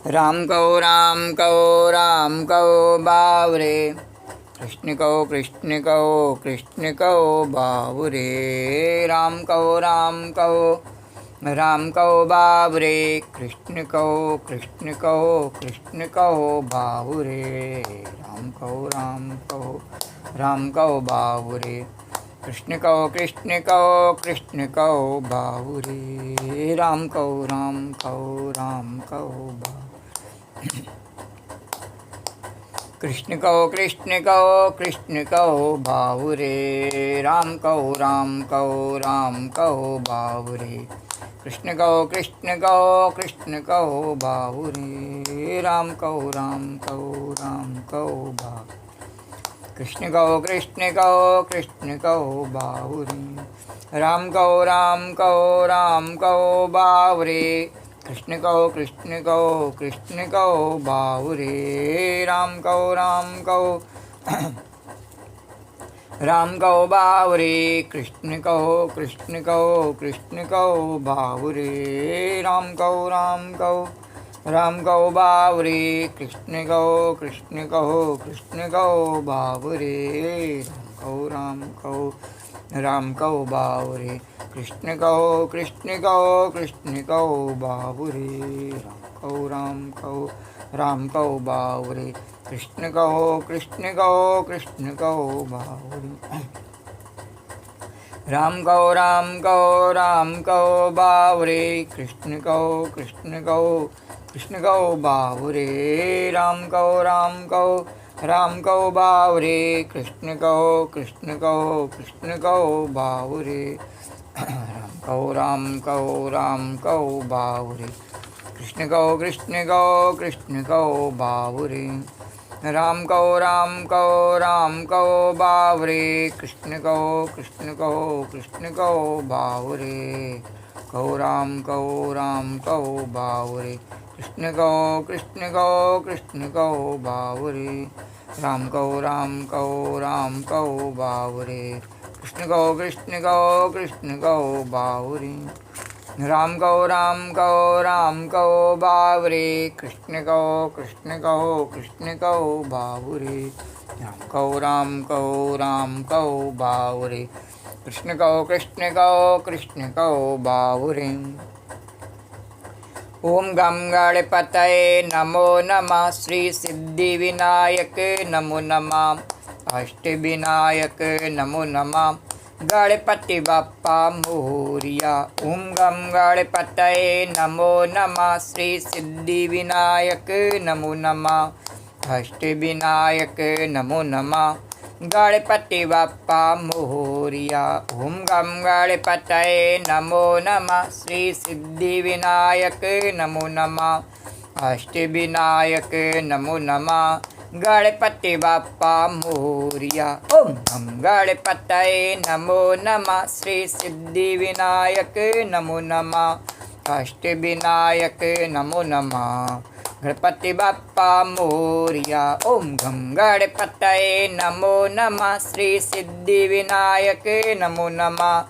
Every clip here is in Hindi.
राम कहो बावरे, कृष्ण कहो कृष्ण कहो बावरे। राम कहो बावरे, कृष्ण कहो बावरे। राम कहो बावरे, कृष्ण कहो बावरे। राम कहो बावरे, कृष्ण कहो बावरे। राम कहो बावरे, कृष्ण कहो बावरे। राम कहो बावरे, कृष्ण कहो बावरे। राम कहो बावरे, कृष्ण कहो बावरे। राम कहो बावरे, कृष्ण कहो बावरे। राम कहो बावरे, कृष्ण कहो बावरे। राम कहो बावरे, कृष्ण कहो बावरे। राम कहो बावरे, कृष्ण कहो बावरे। राम कहो बावरे, कृष्ण कहो बावरे। राम कहो बावरे, कृष्ण कहो बावरे। राम कहो बावरे, कृष्ण कहो बावरे। राम कहो बावरे, कृष्ण कहो बावरे। राम कहो बावरे, कृष्ण कहो बावरे। राम कहो बावरे, कृष्ण कहो बावरे। राम कहो बावरे, कृष्ण कहो बावरे। राम कहो बावरे, कृष्ण कहो बावरे। ओम गम गणपतये नमो नमः, श्री सिद्धि विनायक नमो नमः, अष्टविनायक नमो नमः, गणपति बप्पा मोरिया। ओम गम गणपतये नमो नमः, श्री सिद्धि विनायक नमो नमः, अष्टविनायक नमो नमः, गणपति बप्पा मोरिया। ओम गम गणपतये नमो नमः, श्री सिद्धि विनायक नमो नमः, अष्टविनायक नमो नमः, गणपति बप्पा मोरिया। ओम गम गणपतये नमो नमः, श्री सिद्धि विनायक नमो नमः, अष्टविनायक नमो नमः, गणपति बप्पा मोरिया। ओम गम गणपतये नमो नमः, श्री सिद्धि विनायक नमो नमः,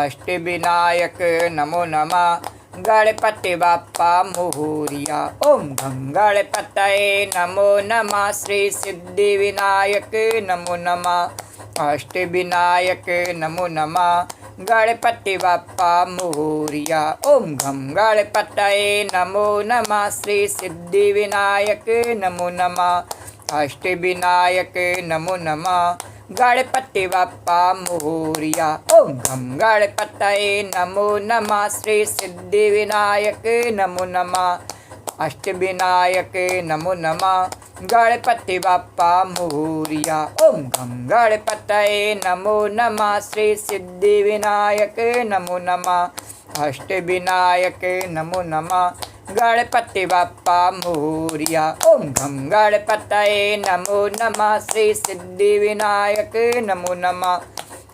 अष्टविनायक नमो नमः, गणपति बप्पा मोरिया। ओम गम गणपतये नमो नमः, श्री सिद्धि विनायक नमो नमः, अष्टविनायक नमो नमः, गणपति बप्पा मोरिया। ओम गम गणपतये नमो नमः, श्री सिद्धि विनायक नमो नमः, अष्टविनायक नमो नमः, गणपति बप्पा मोरिया। ओम गम गणपतये नमो नमः, श्री सिद्धि विनायक नमो नमः, अष्टविनायक नमो नमः, गणपति बप्पा मोरिया। ओम गम गणपतये नमो नमः, श्री सिद्धि विनायक नमो नमः, अष्टविनायक नमो नमः, गणपति बप्पा मोरिया। ओम गम गणपतये नमो नमः, श्री सिद्धि विनायक नमो नमः,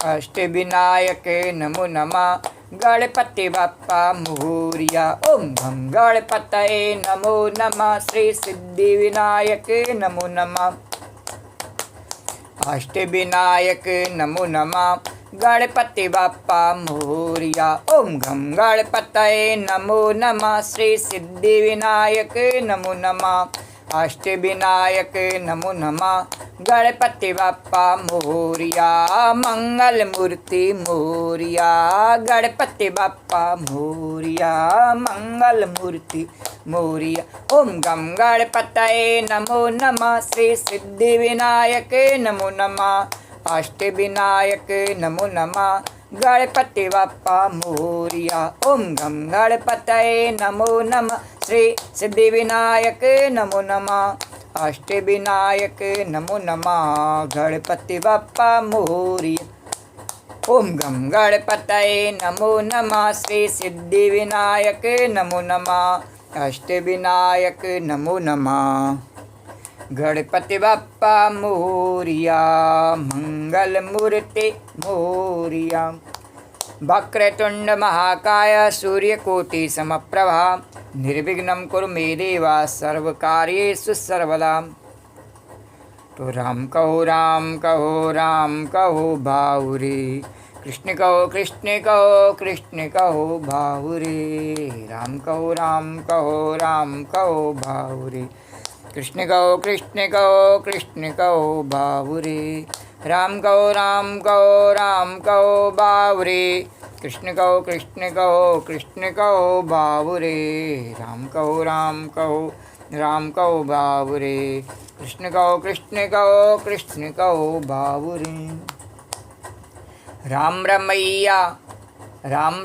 अष्टविनायक नमो नमः, गणपति बप्पा मोरिया। ओम गम गणपतये नमो नमः, श्री सिद्धि विनायक नमो नमः, अष्टविनायक नमो नमः, गणपति बाप्पा मोरिया। ओम गम गणपतये नमो नमः। श्री सिद्धि विनायक नमो नमः। अष्ट विनायक नमो नमः। गणपति बाप्पा मोरिया। मंगल मूर्ति मोरिया। गणपति बाप्पा मोरिया। मंगल मूर्ति मोरिया। ओम गम गणपतये नमो नमः। श्री सिद्धि विनायक नमो नमः। अष्ट विनायक नमो नमः। गणपति बाप्पा मोरिया। ओम गम गणपतये नमो नमः। श्री सिद्धि विनायक नमो नमः। अष्ट विनायक नमो नमः। गणपति बाप्पा मोरिया। ओम गम गणपतये नमो नमः। श्री सिद्धि विनायक नमो नमः। अष्ट विनायक नमो नमः। गणपति बाप्पा मोरिया। मंगल मूर्ति मोरिया। वक्रतुंड महाकाय सूर्यकोटि समप्रभा निर्विघ्नं कुरु मे देव सर्वकार्येषु सर्वदा। तो राम कहो राम कहो राम कहो बाहुरे। कृष्ण कहो कृष्ण कहो कृष्ण कहो बाहुरे। राम कहो राम कहो राम कहो बाहुरे। कृष्ण कहो कृष्ण कहो कृष्ण कहो बाहुरे। राम कहो राम कहो राम कहो बाहुरे। कृष्ण कहो कृष्ण कहो कृष्ण कहो बाहुरे। राम कहो राम कहो राम कहो बाहुरे। कृष्ण कहो कृष्ण कहो कृष्ण कहो बाहुरे। राम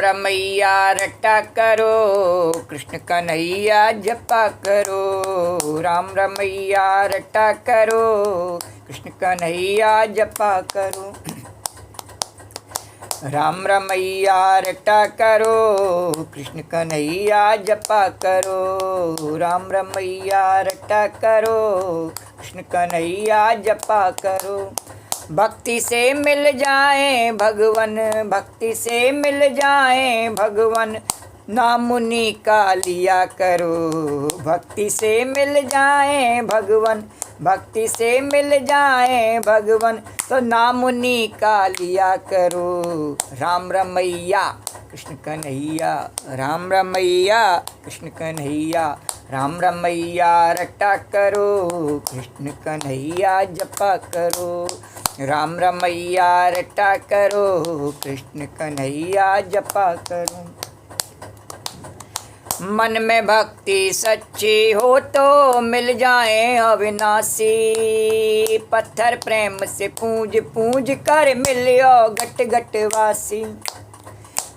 रमैया रट्टा करो। कृष्ण कन्हैया जपा करो। राम रमैया रट्टा करो। कृष्ण कन्हैया जपा करो। राम रमैया रट्टा करो। कृष्ण कन्हैया जपा करो। राम रमैया रट्टा करो। कृष्ण कन्हैया जपा करो। भक्ति से मिल जाए भगवन। भक्ति से मिल जाए भगवन। नाम मुनि का लिया करो। भक्ति से मिल जाए भगवन। भक्ति से मिल जाए भगवन। तो नाम मुनि का लिया करो। राम रमैया कृष्ण कन्हैया। राम रमैया कृष्ण कन्हैया। राम रमैया रट्टा करो। कृष्ण कन्हैया जपा करो। राम रमैया रट्टा करो। कृष्ण कन्हैया जपा करो। मन में भक्ति सच्ची हो तो मिल जाए अविनाशी। पत्थर प्रेम से पूज पूज कर मिलियो घट घट वासी।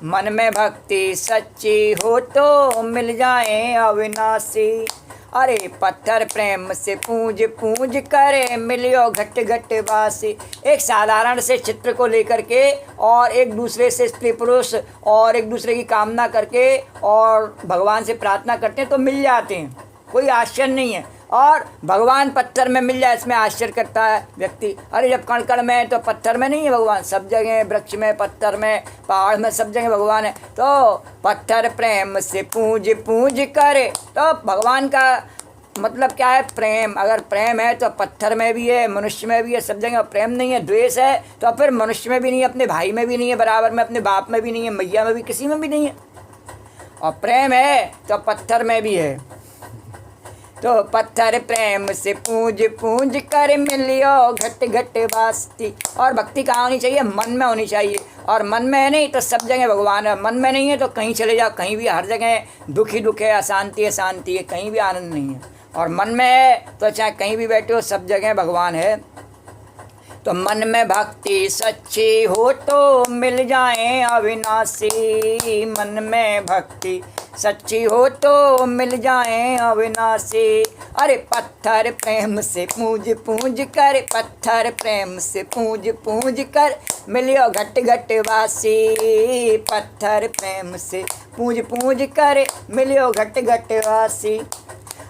मन में भक्ति सच्ची हो तो मिल जाए अविनाशी। अरे पत्थर प्रेम से पूज पूज करे मिलियो घट घट वासी। एक साधारण से चित्र को लेकर के और एक दूसरे से स्त्री पुरुष और एक दूसरे की कामना करके और भगवान से प्रार्थना करते हैं तो मिल जाते हैं, कोई आश्चर्य नहीं है। और भगवान पत्थर में मिल जाए इसमें आश्चर्य करता है व्यक्ति। अरे जब कण कण में है तो पत्थर में नहीं है भगवान, सब जगह वृक्ष में, पत्थर में, पहाड़ में, सब जगह भगवान है। तो पत्थर प्रेम से पूज पूज करे। तो भगवान का मतलब क्या है? प्रेम। अगर प्रेम है तो पत्थर में भी है, मनुष्य में भी है, सब जगह। प्रेम नहीं है, द्वेष है तो फिर मनुष्य में भी नहीं है, अपने भाई में भी नहीं है बराबर में, अपने बाप में भी नहीं है, मैया में भी, किसी में भी नहीं है। और प्रेम है तो पत्थर में भी है। तो पत्थर प्रेम से पूज पूज कर मिलियो घट घट वास्ती। और भक्ति कहाँ होनी चाहिए? मन में होनी चाहिए। और मन में है नहीं तो सब जगह भगवान है, मन में नहीं है तो कहीं चले जाओ, कहीं भी, हर जगह दुख ही दुख है, अशांति है शांति है, कहीं भी आनंद नहीं है। और मन में है तो चाहे कहीं भी बैठे हो, सब जगह भगवान है। तो मन में भक्ति सच्ची हो तो मिल जाए अविनाशी। मन में भक्ति सच्ची हो तो मिल जाए अविनाशी। अरे पत्थर प्रेम से पूज पूज कर, पत्थर प्रेम से पूज पूज कर मिलियो घट घट वासी। पत्थर प्रेम से पूज पूज कर मिलियो घट घट वासी।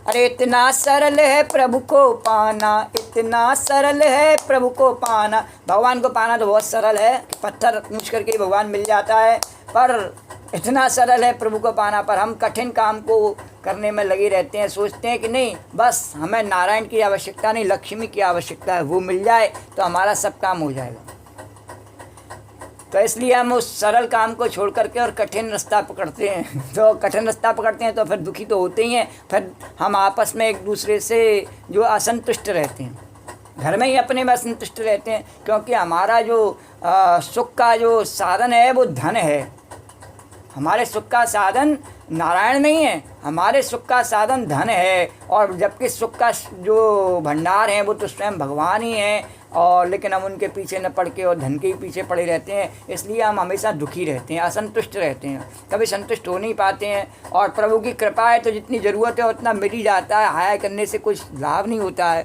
अरे इतना सरल है प्रभु को पाना, इतना सरल है प्रभु को पाना। भगवान को पाना तो बहुत सरल है, पत्थर पूछ करके भगवान मिल जाता है, पर इतना सरल है प्रभु को पाना। पर हम कठिन काम को करने में लगे रहते हैं, सोचते हैं कि नहीं बस हमें नारायण की आवश्यकता नहीं, लक्ष्मी की आवश्यकता है, वो मिल जाए तो हमारा सब काम हो जाएगा। तो इसलिए हम उस सरल काम को छोड़ करके और कठिन रास्ता पकड़ते हैं। तो कठिन रास्ता पकड़ते हैं तो फिर दुखी तो होते ही हैं, फिर हम आपस में एक दूसरे से जो असंतुष्ट रहते हैं, घर में ही अपने में असंतुष्ट रहते हैं, क्योंकि हमारा जो सुख का जो साधन है वो धन है। हमारे सुख का साधन नारायण नहीं है, हमारे सुख का साधन धन है, और जबकि सुख का जो भंडार है वो तो स्वयं भगवान ही हैं। और लेकिन हम उनके पीछे न पड़ के और धन के ही पीछे पड़े रहते हैं, इसलिए हम हमेशा दुखी रहते हैं, असंतुष्ट रहते हैं, कभी संतुष्ट हो नहीं पाते हैं। और प्रभु की कृपा है तो जितनी ज़रूरत है उतना मिल ही जाता है, हाय करने से कुछ लाभ नहीं होता है।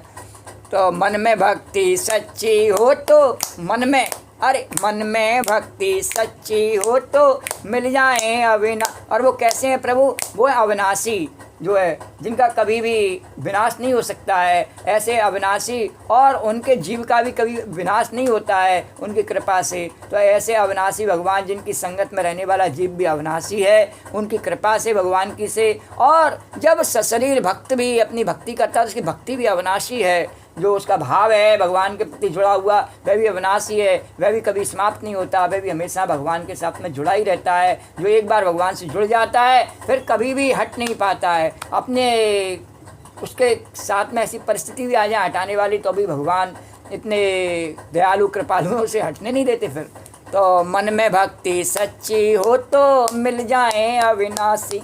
तो मन में भक्ति सच्ची हो तो मन में भक्ति सच्ची हो तो मिल जाए और वो कैसे हैं प्रभु? वो अविनाशी जो है, जिनका कभी भी विनाश नहीं हो सकता है, ऐसे अविनाशी, और उनके जीव का भी कभी विनाश नहीं होता है उनकी कृपा से। तो ऐसे अविनाशी भगवान, जिनकी संगत में रहने वाला जीव भी अविनाशी है, उनकी कृपा से, भगवान की से। और जब सशरीर भक्त भी अपनी भक्ति करता है तो उसकी भक्ति भी अविनाशी है। जो उसका भाव है भगवान के प्रति जुड़ा हुआ, वह भी अविनाशी है, वह भी कभी समाप्त नहीं होता, वह भी हमेशा भगवान के साथ में जुड़ा ही रहता है। जो एक बार भगवान से जुड़ जाता है फिर कभी भी हट नहीं पाता है। अपने उसके साथ में ऐसी परिस्थिति भी आ जाए हटाने वाली, तो भी भगवान इतने दयालु कृपालुओं से हटने नहीं देते फिर। तो मन में भक्ति सच्ची हो तो मिल जाए अविनाशी,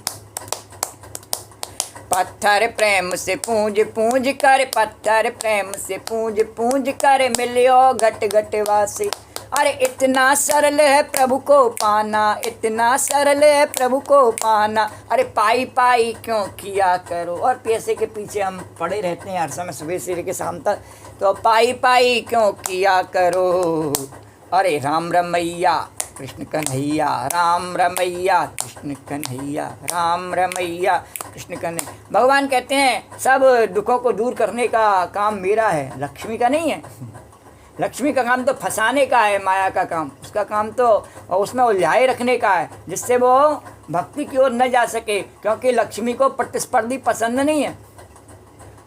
पत्थर प्रेम से पूज पूज कर, पत्थर प्रेम से पूज पूज कर मिलियो घट घट वासी। अरे इतना सरल है प्रभु को पाना, इतना सरल है प्रभु को पाना, अरे पाई पाई क्यों किया करो। और पैसे के पीछे हम पड़े रहते हैं हर समय, सुबह से लेकर शाम तक, तो पाई पाई क्यों किया करो। अरे राम रमैया कृष्ण कन्हैया, राम रमैया कृष्ण कन्हैया, राम रमैया कृष्ण कन्हैया। भगवान कहते हैं सब दुखों को दूर करने का काम मेरा है, लक्ष्मी का नहीं है। लक्ष्मी का काम तो फंसाने का है, माया का काम, उसका काम तो उसमें उलझाए रखने का है, जिससे वो भक्ति की ओर न जा सके। क्योंकि लक्ष्मी को प्रतिस्पर्धी पसंद नहीं है,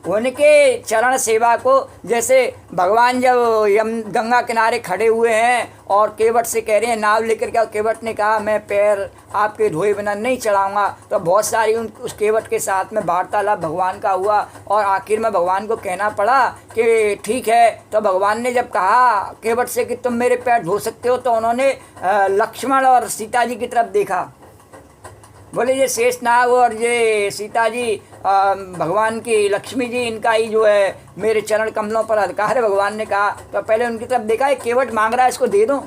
उनके चरण सेवा को, जैसे भगवान जब गंगा किनारे खड़े हुए हैं और केवट से कह रहे हैं नाव लेकर के, केवट ने कहा मैं पैर आपके धोए बिना नहीं चढ़ाऊंगा, तो बहुत सारी उस केवट के साथ में वार्तालाप भगवान का हुआ, और आखिर में भगवान को कहना पड़ा कि ठीक है। तो भगवान ने जब कहा केवट से कि तुम मेरे पैर धो सकते हो, तो उन्होंने लक्ष्मण और सीता जी की तरफ देखा, बोले ये शेषनाग और ये सीता जी, भगवान की लक्ष्मी जी, इनका ही जो है मेरे चरण कमलों पर अधिकार है। भगवान ने कहा, तो पहले उनकी तरफ देखा, एक केवट मांग रहा है, इसको दे दो।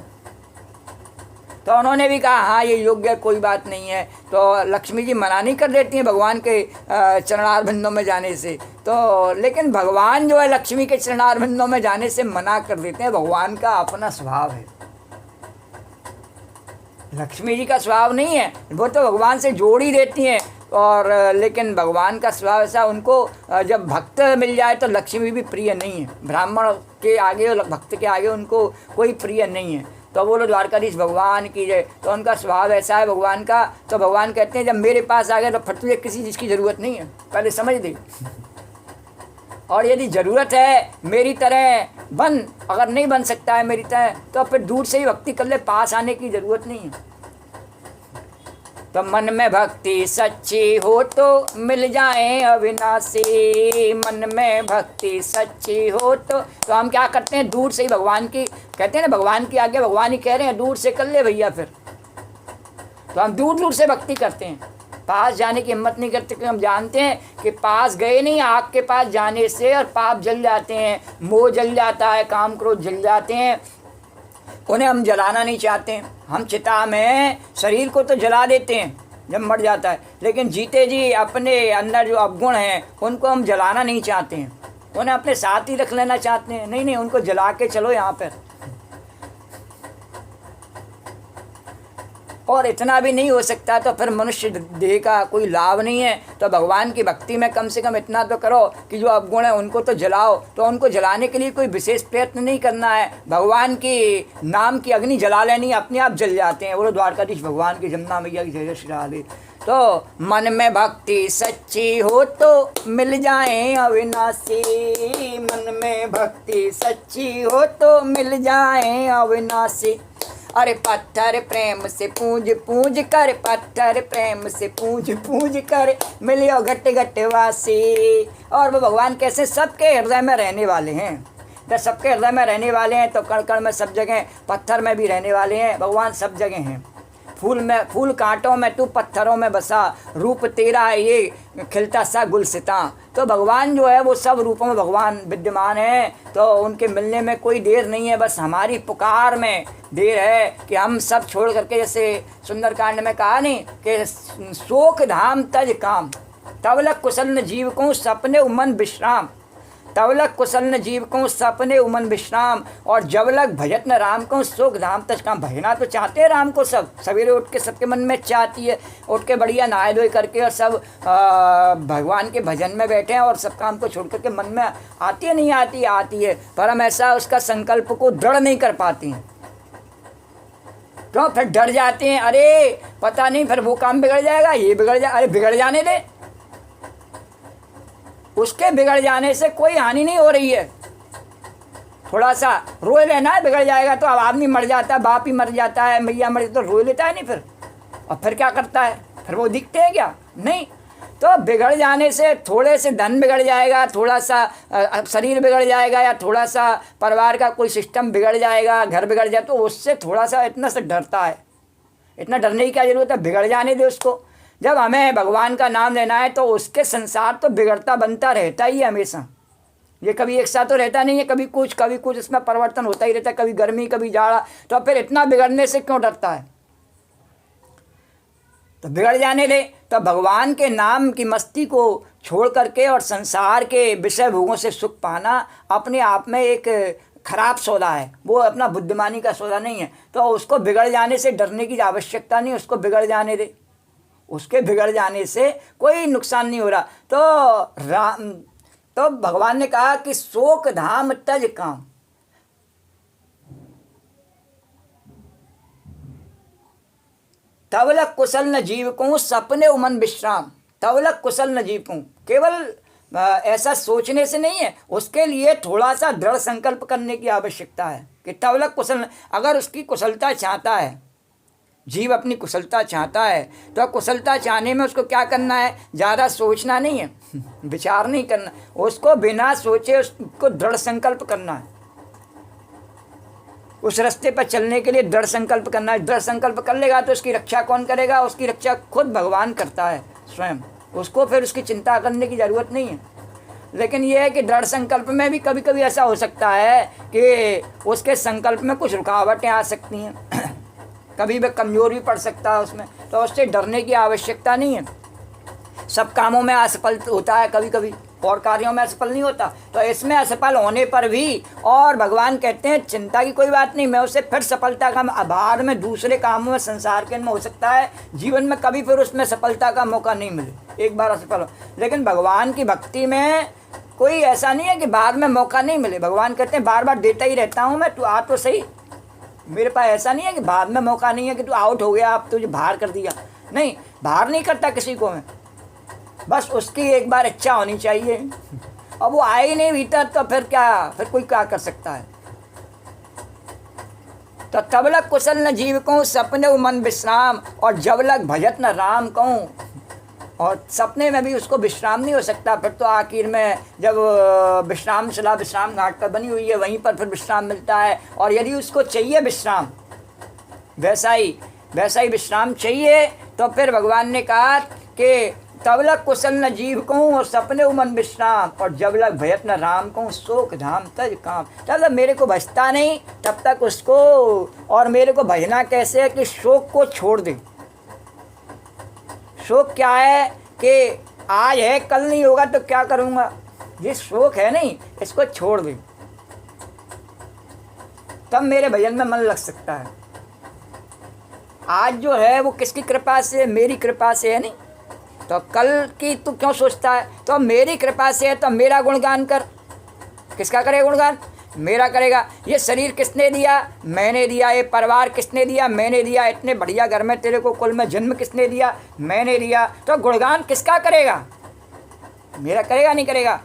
तो उन्होंने भी कहा हाँ ये योग्य, कोई बात नहीं है। तो लक्ष्मी जी मना नहीं कर देती हैं भगवान के चरणारविंदों में जाने से, तो लेकिन भगवान जो है लक्ष्मी के चरणारविंदों में जाने से मना कर देते हैं। भगवान का अपना स्वभाव है, लक्ष्मी जी का स्वभाव नहीं है, वो तो भगवान से जोड़ ही देती हैं। और लेकिन भगवान का स्वभाव ऐसा, उनको जब भक्त मिल जाए तो लक्ष्मी भी प्रिय नहीं है, ब्राह्मण के आगे और भक्त के आगे उनको कोई प्रिय नहीं है। तो बोलो द्वारकाधीश भगवान की जय। तो उनका स्वभाव ऐसा है भगवान का। तो भगवान कहते हैं जब मेरे पास आ गए तो फिर तुझे किसी चीज़ की ज़रूरत नहीं है, पहले समझ दे। और यदि ज़रूरत है मेरी तरह बन, अगर नहीं बन सकता है मेरी तरह, तो फिर दूर से ही भक्ति कर ले, पास आने की ज़रूरत नहीं है। तो मन में भक्ति सच्ची हो तो मिल जाए अविनाशी, मन में भक्ति सच्ची हो तो हम क्या करते हैं, दूर से ही भगवान की, कहते हैं ना भगवान की आगे भगवान ही कह रहे हैं दूर से कर ले भैया। फिर तो हम दूर दूर से भक्ति करते हैं, पास जाने की हिम्मत नहीं करते, क्योंकि हम जानते हैं कि पास गए नहीं, आग के पास जाने से और पाप जल जाते हैं, मोह जल जाता है, काम क्रोध जल जाते हैं, उन्हें हम जलाना नहीं चाहते हैं। हम चिता में शरीर को तो जला देते हैं जब मर जाता है, लेकिन जीते जी अपने अंदर जो अवगुण हैं उनको हम जलाना नहीं चाहते हैं, उन्हें अपने साथ ही रख लेना चाहते हैं। नहीं, उनको जला के चलो यहाँ पर। और इतना भी नहीं हो सकता तो फिर मनुष्य देह का कोई लाभ नहीं है। तो भगवान की भक्ति में कम से कम इतना तो करो कि जो अवगुण है उनको तो जलाओ। तो उनको जलाने के लिए कोई विशेष प्रयत्न नहीं करना है, भगवान की नाम की अग्नि जला लेनी, अपने आप जल जाते हैं। बोलो द्वारकाधीश भगवान की, जमुना मैया की जय जय श्री राधे। तो मन में भक्ति सच्ची हो तो मिल जाए अविनाशी, मन में भक्ति सच्ची हो तो मिल जाए अविनाशी। अरे पत्थर प्रेम से पूज पूज कर, पत्थर प्रेम से पूज पूज कर, मिलियो घट घट वासी। और वो भगवान कैसे सबके हृदय में रहने वाले हैं। जब सबके हृदय में रहने वाले हैं तो कण कण में सब जगह, पत्थर में भी रहने वाले हैं। भगवान सब जगह हैं। फूल में, फूल कांटों में तू पत्थरों में बसा, रूप तेरा है ये खिलता सा गुलसिता। तो भगवान जो है वो सब रूपों में भगवान विद्यमान है। तो उनके मिलने में कोई देर नहीं है, बस हमारी पुकार में देर है कि हम सब छोड़ करके, जैसे सुंदरकांड में कहा नहीं कि शोक धाम तज काम, तवलक कुशल न जीव को सपने उमन विश्राम, तवलक कुशल न जीव को सपने उमन विश्राम, और जबलक भजत न राम को शोक धाम तज काम। भजना तो चाहते हैं राम को सब, सवेरे उठ के सबके मन में चाहती है, उठ के बढ़िया नहाए धोए करके और सब भगवान के भजन में बैठे हैं और सब काम को छोड़ करके मन में आती है, नहीं आती, आती है, पर हम ऐसा उसका संकल्प को दृढ़ नहीं कर पाती हैं। क्यों? फिर डर जाते हैं, अरे पता नहीं फिर वो काम बिगड़ जाएगा, ये बिगड़ जाए। अरे बिगड़ जाने दे, उसके बिगड़ जाने से कोई हानि नहीं हो रही है। थोड़ा सा रोए लेना है, बिगड़ जाएगा तो। अब आदमी मर जाता है, बाप ही मर जाता है, मैया मर जाता है तो रोए लेता है नहीं फिर, और फिर क्या करता है? फिर वो दिखते हैं क्या? नहीं। तो बिगड़ जाने से, थोड़े से धन बिगड़ जाएगा, थोड़ा सा शरीर बिगड़ जाएगा, या थोड़ा सा परिवार का कोई सिस्टम बिगड़ जाएगा, घर बिगड़ जाए, तो उससे थोड़ा सा इतना सा डरता है। इतना डरने की क्या जरूरत है? बिगड़ जाने दे उसको। जब हमें भगवान का नाम लेना है तो उसके संसार तो बिगड़ता बनता रहता ही है हमेशा। ये कभी एक साथ तो रहता नहीं है, कभी कुछ इसमें परिवर्तन होता ही रहता है, कभी गर्मी कभी जाड़ा। तो फिर इतना बिगड़ने से क्यों डरता है? तो बिगड़ जाने दे। तो भगवान के नाम की मस्ती को छोड़ करके और संसार के विषय भोगों से सुख पाना अपने आप में एक खराब सौदा है, वो अपना बुद्धिमानी का सौदा नहीं है। तो उसको बिगड़ जाने से डरने की आवश्यकता नहीं, उसको बिगड़ जाने दे। उसके बिगड़ जाने से कोई नुकसान नहीं हो रहा। तो भगवान ने कहा कि शोक धाम तज काम, तवलक कुशल न जीव को सपने उमन विश्राम। तवलक कुशल न जीव को, केवल ऐसा सोचने से नहीं है, उसके लिए थोड़ा सा दृढ़ संकल्प करने की आवश्यकता है कि तवलक कुशल, अगर उसकी कुशलता चाहता है, जीव अपनी कुशलता चाहता है, तो कुशलता चाहने में उसको क्या करना है? ज़्यादा सोचना नहीं है, विचार नहीं करना, उसको बिना सोचे उसको दृढ़ संकल्प करना है। उस रास्ते पर चलने के लिए दृढ़ संकल्प करना है। दृढ़ संकल्प कर लेगा तो उसकी रक्षा कौन करेगा? उसकी रक्षा खुद भगवान करता है स्वयं, उसको फिर उसकी चिंता करने की ज़रूरत नहीं है। लेकिन यह है कि दृढ़ संकल्प में भी कभी कभी ऐसा हो सकता है कि उसके संकल्प में कुछ रुकावटें आ सकती हैं, कभी भी कमज़ोर भी पड़ सकता है उसमें, तो उससे डरने की आवश्यकता नहीं है। सब कामों में असफल होता है कभी कभी, और कार्यों में असफल नहीं होता। तो इसमें असफल होने पर भी, और भगवान कहते हैं चिंता की कोई बात नहीं, मैं उसे फिर सफलता का आभार में दूसरे कामों में संसार के में हो सकता है जीवन में कभी फिर उसमें सफलता का मौका नहीं मिले, एक बार असफल हो। लेकिन भगवान की भक्ति में कोई ऐसा नहीं है कि बाद में मौका नहीं मिले। भगवान कहते हैं बार बार देता ही रहता हूँ मैं, तू आ तो सही मेरे पास। ऐसा नहीं है कि बाद में मौका नहीं है कि तू आउट हो गया, अब तुझे बाहर कर दिया। नहीं, बाहर नहीं करता किसी को मैं, बस उसकी एक बार इच्छा होनी चाहिए। अब वो आए ही नहीं भीतर तो फिर क्या, फिर कोई क्या कर सकता है? तो तबलक कुशल न जीव को सपने उमन विश्राम, और जबलक भजत न राम कहूँ। और सपने में भी उसको विश्राम नहीं हो सकता। फिर तो आखिर में जब विश्रामशिला विश्राम घाट पर बनी हुई है वहीं पर फिर विश्राम मिलता है। और यदि उसको चाहिए विश्राम, वैसा ही विश्राम चाहिए, तो फिर भगवान ने कहा कि तबलक कुशल न जीव कहूँ और सपने उमन विश्राम, और जबलक भयत न राम कहूँ शोक धाम तज काम। मतलब मेरे को भजता नहीं तब तक उसको, और मेरे को भजना कैसे है कि शोक को छोड़ दे। शोक क्या है कि आज है कल नहीं होगा तो क्या करूँगा, ये शोक है नहीं, इसको छोड़ दे, तब मेरे भजन में मन लग सकता है। आज जो है वो किसकी कृपा से? मेरी कृपा से है नहीं। तो कल की तू क्यों सोचता है? तो मेरी कृपा से है, तो मेरा गुणगान कर। किसका करे गुणगान? मेरा करेगा। ये शरीर किसने दिया? मैंने दिया। ये परिवार किसने दिया? मैंने दिया। इतने बढ़िया घर में तेरे को कुल में जन्म किसने दिया? मैंने दिया। तो गुणगान किसका करेगा? मेरा करेगा नहीं करेगा?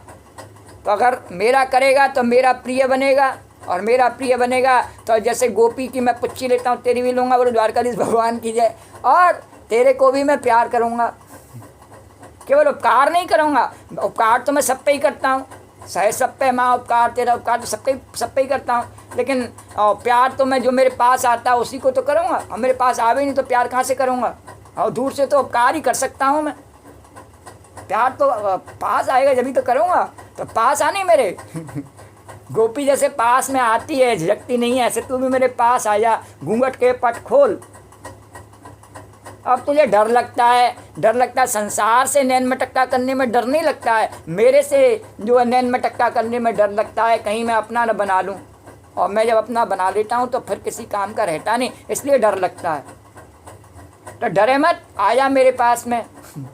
तो अगर मेरा करेगा तो मेरा प्रिय बनेगा, और मेरा प्रिय बनेगा तो जैसे गोपी की मैं पुच्ची लेता हूँ तेरी भी लूँगा, बोलो द्वारकाधीश भगवान की जय। और तेरे को भी मैं प्यार करूँगा, केवल उपकार नहीं करूँगा, उपकार तो मैं सब पे ही करता हूँ, सहे सब पे माँ उपकार, तेरा उपकार तो सब पे ही करता हूँ, लेकिन प्यार तो मैं जो मेरे पास आता है उसी को तो करूँगा, और मेरे पास आवे नहीं तो प्यार कहाँ से करूँगा, और दूर से तो उपकार ही कर सकता हूँ मैं, प्यार तो पास आएगा जब ही तो करूँगा, तो पास आने मेरे गोपी जैसे पास में आती है, झिझकती नहीं है, ऐसे तू भी मेरे पास आ जा, घूंघट के पट खोल। अब तुझे डर लगता है संसार से नैन मटक्का करने में डर नहीं लगता है, मेरे से जो है नैन मटक्का करने में डर लगता है, कहीं मैं अपना न बना लूँ, और मैं जब अपना बना लेता हूँ तो फिर किसी काम का रहता नहीं, इसलिए डर लगता है। तो डरे मत, आया मेरे पास में,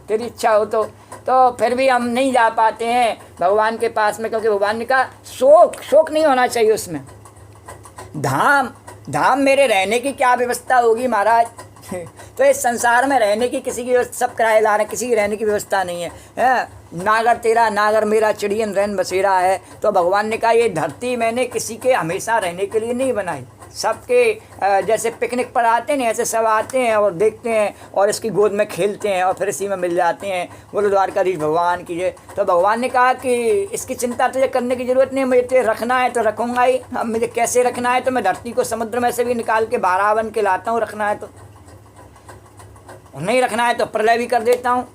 तेरी इच्छा हो तो फिर भी हम नहीं जा पाते हैं भगवान के पास में, क्योंकि भगवान ने कहा शोक नहीं होना चाहिए उसमें। धाम मेरे रहने की क्या व्यवस्था होगी महाराज तो इस संसार में रहने की किसी की सब किराएदार है, किसी की रहने की व्यवस्था नहीं है। नागर तेरा नागर मेरा चिड़ियन रैन बसेरा है। तो भगवान ने कहा ये धरती मैंने किसी के हमेशा रहने के लिए नहीं बनाई, सबके जैसे पिकनिक पर आते हैं ऐसे सब आते हैं और देखते हैं और इसकी गोद में खेलते हैं और फिर इसी में मिल जाते हैं, बोलो द्वारकाधीश भगवान की जय। तो भगवान ने कहा कि इसकी चिंता तुझे करने की ज़रूरत नहीं, मुझे तुझे रखना है तो रखूँगा ही। अब मुझे कैसे रखना है, तो मैं धरती को समुद्र में से भी निकाल के बारह बन के लाता हूँ, रखना है तो, नहीं रखना है तो प्रलय भी कर देता हूँ,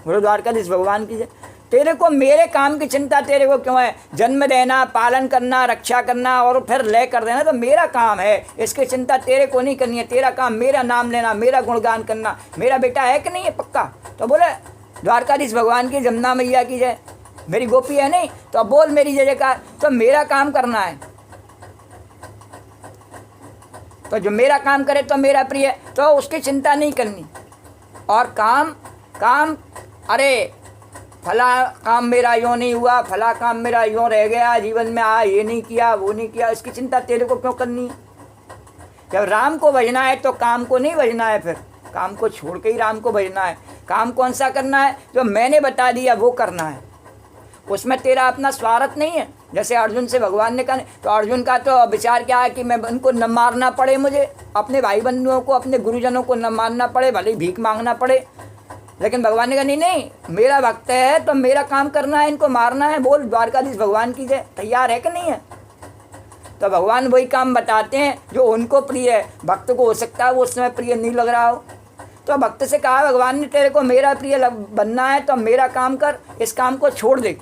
बोलो द्वारकाधीश भगवान की जय। तेरे को मेरे काम की चिंता तेरे को क्यों है? जन्म देना, पालन करना, रक्षा करना और फिर लय कर देना तो मेरा काम है, इसकी चिंता तेरे को नहीं करनी है। तेरा काम मेरा नाम लेना, मेरा गुणगान करना। मेरा बेटा है कि नहीं है पक्का? तो बोले द्वारकाधीश भगवान की, जमुना मैया की जय। मेरी गोपी है नहीं तो अब बोल मेरी जय जयकार। तो मेरा काम करना है, तो जो मेरा काम करे तो मेरा प्रिय, तो उसकी चिंता नहीं करनी। और काम अरे फला काम मेरा यूँ नहीं हुआ, फला काम मेरा यूँ रह गया, जीवन में ये नहीं किया वो नहीं किया, इसकी चिंता तेरे को क्यों करनी है? जब राम को भजना है तो काम को नहीं भजना है, फिर काम को छोड़ के ही राम को भजना है। काम कौन सा करना है? जो मैंने बता दिया वो करना है, उसमें तेरा अपना स्वार्थ नहीं है। जैसे अर्जुन से भगवान ने कहा, तो अर्जुन का तो विचार क्या है कि मैं उनको न मारना पड़े, मुझे अपने भाई बंधुओं को, अपने गुरुजनों को न मारना पड़े, भले ही भीख मांगना पड़े। लेकिन भगवान ने कहा नहीं, मेरा भक्त है तो मेरा काम करना है, इनको मारना है। बोल द्वारकाधीश भगवान की जय। तैयार है कि नहीं है? तो भगवान वही काम बताते हैं जो उनको प्रिय है। भक्त को हो सकता है वो उस समय प्रिय नहीं लग रहा हो, तो भक्त से कहा भगवान ने तेरे को मेरा प्रिय बनना है तो मेरा काम कर, इस काम को छोड़ दे,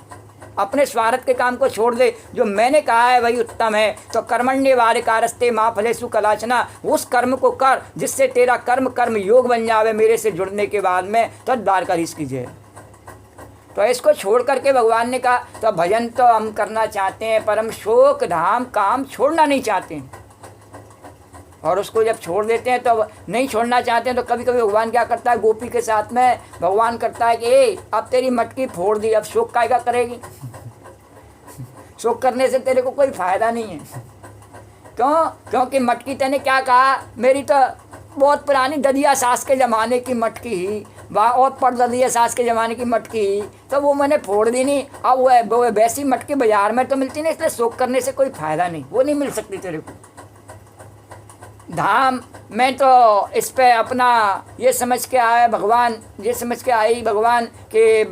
अपने स्वार्थ के काम को छोड़ दे, जो मैंने कहा है वही उत्तम है। तो कर्मण्येवाधिकारस्ते मा फलेषु कदाचन, उस कर्म को कर जिससे तेरा कर्म योग बन जावे मेरे से जुड़ने के बाद में। तो द्वारकाधीश की जय। तो इसको छोड़ करके भगवान ने कहा, तो भजन तो हम करना चाहते हैं, परम शोक धाम काम छोड़ना नहीं चाहते हैं। और उसको जब छोड़ देते हैं तो नहीं छोड़ना चाहते हैं, तो कभी कभी भगवान क्या करता है, गोपी के साथ में भगवान करता है कि अब तेरी मटकी फोड़ दी, अब शोक कायगा करेगी? शोक करने से तेरे को कोई फ़ायदा नहीं है। क्यों? क्योंकि मटकी तेने क्या कहा, मेरी तो बहुत पुरानी ददिया सास के ज़माने की मटकी ही, वाह, और पर ददिया सास के ज़माने की मटकी ही, तो वो मैंने फोड़ दी नहीं। अब वो वैसी मटकी बाज़ार में तो मिलती नहीं, इसलिए शोक करने से कोई फ़ायदा नहीं, वो नहीं मिल सकती तेरे को। धाम मैं तो इस पे अपना ये समझ के आया भगवान, ये समझ के आई भगवान कि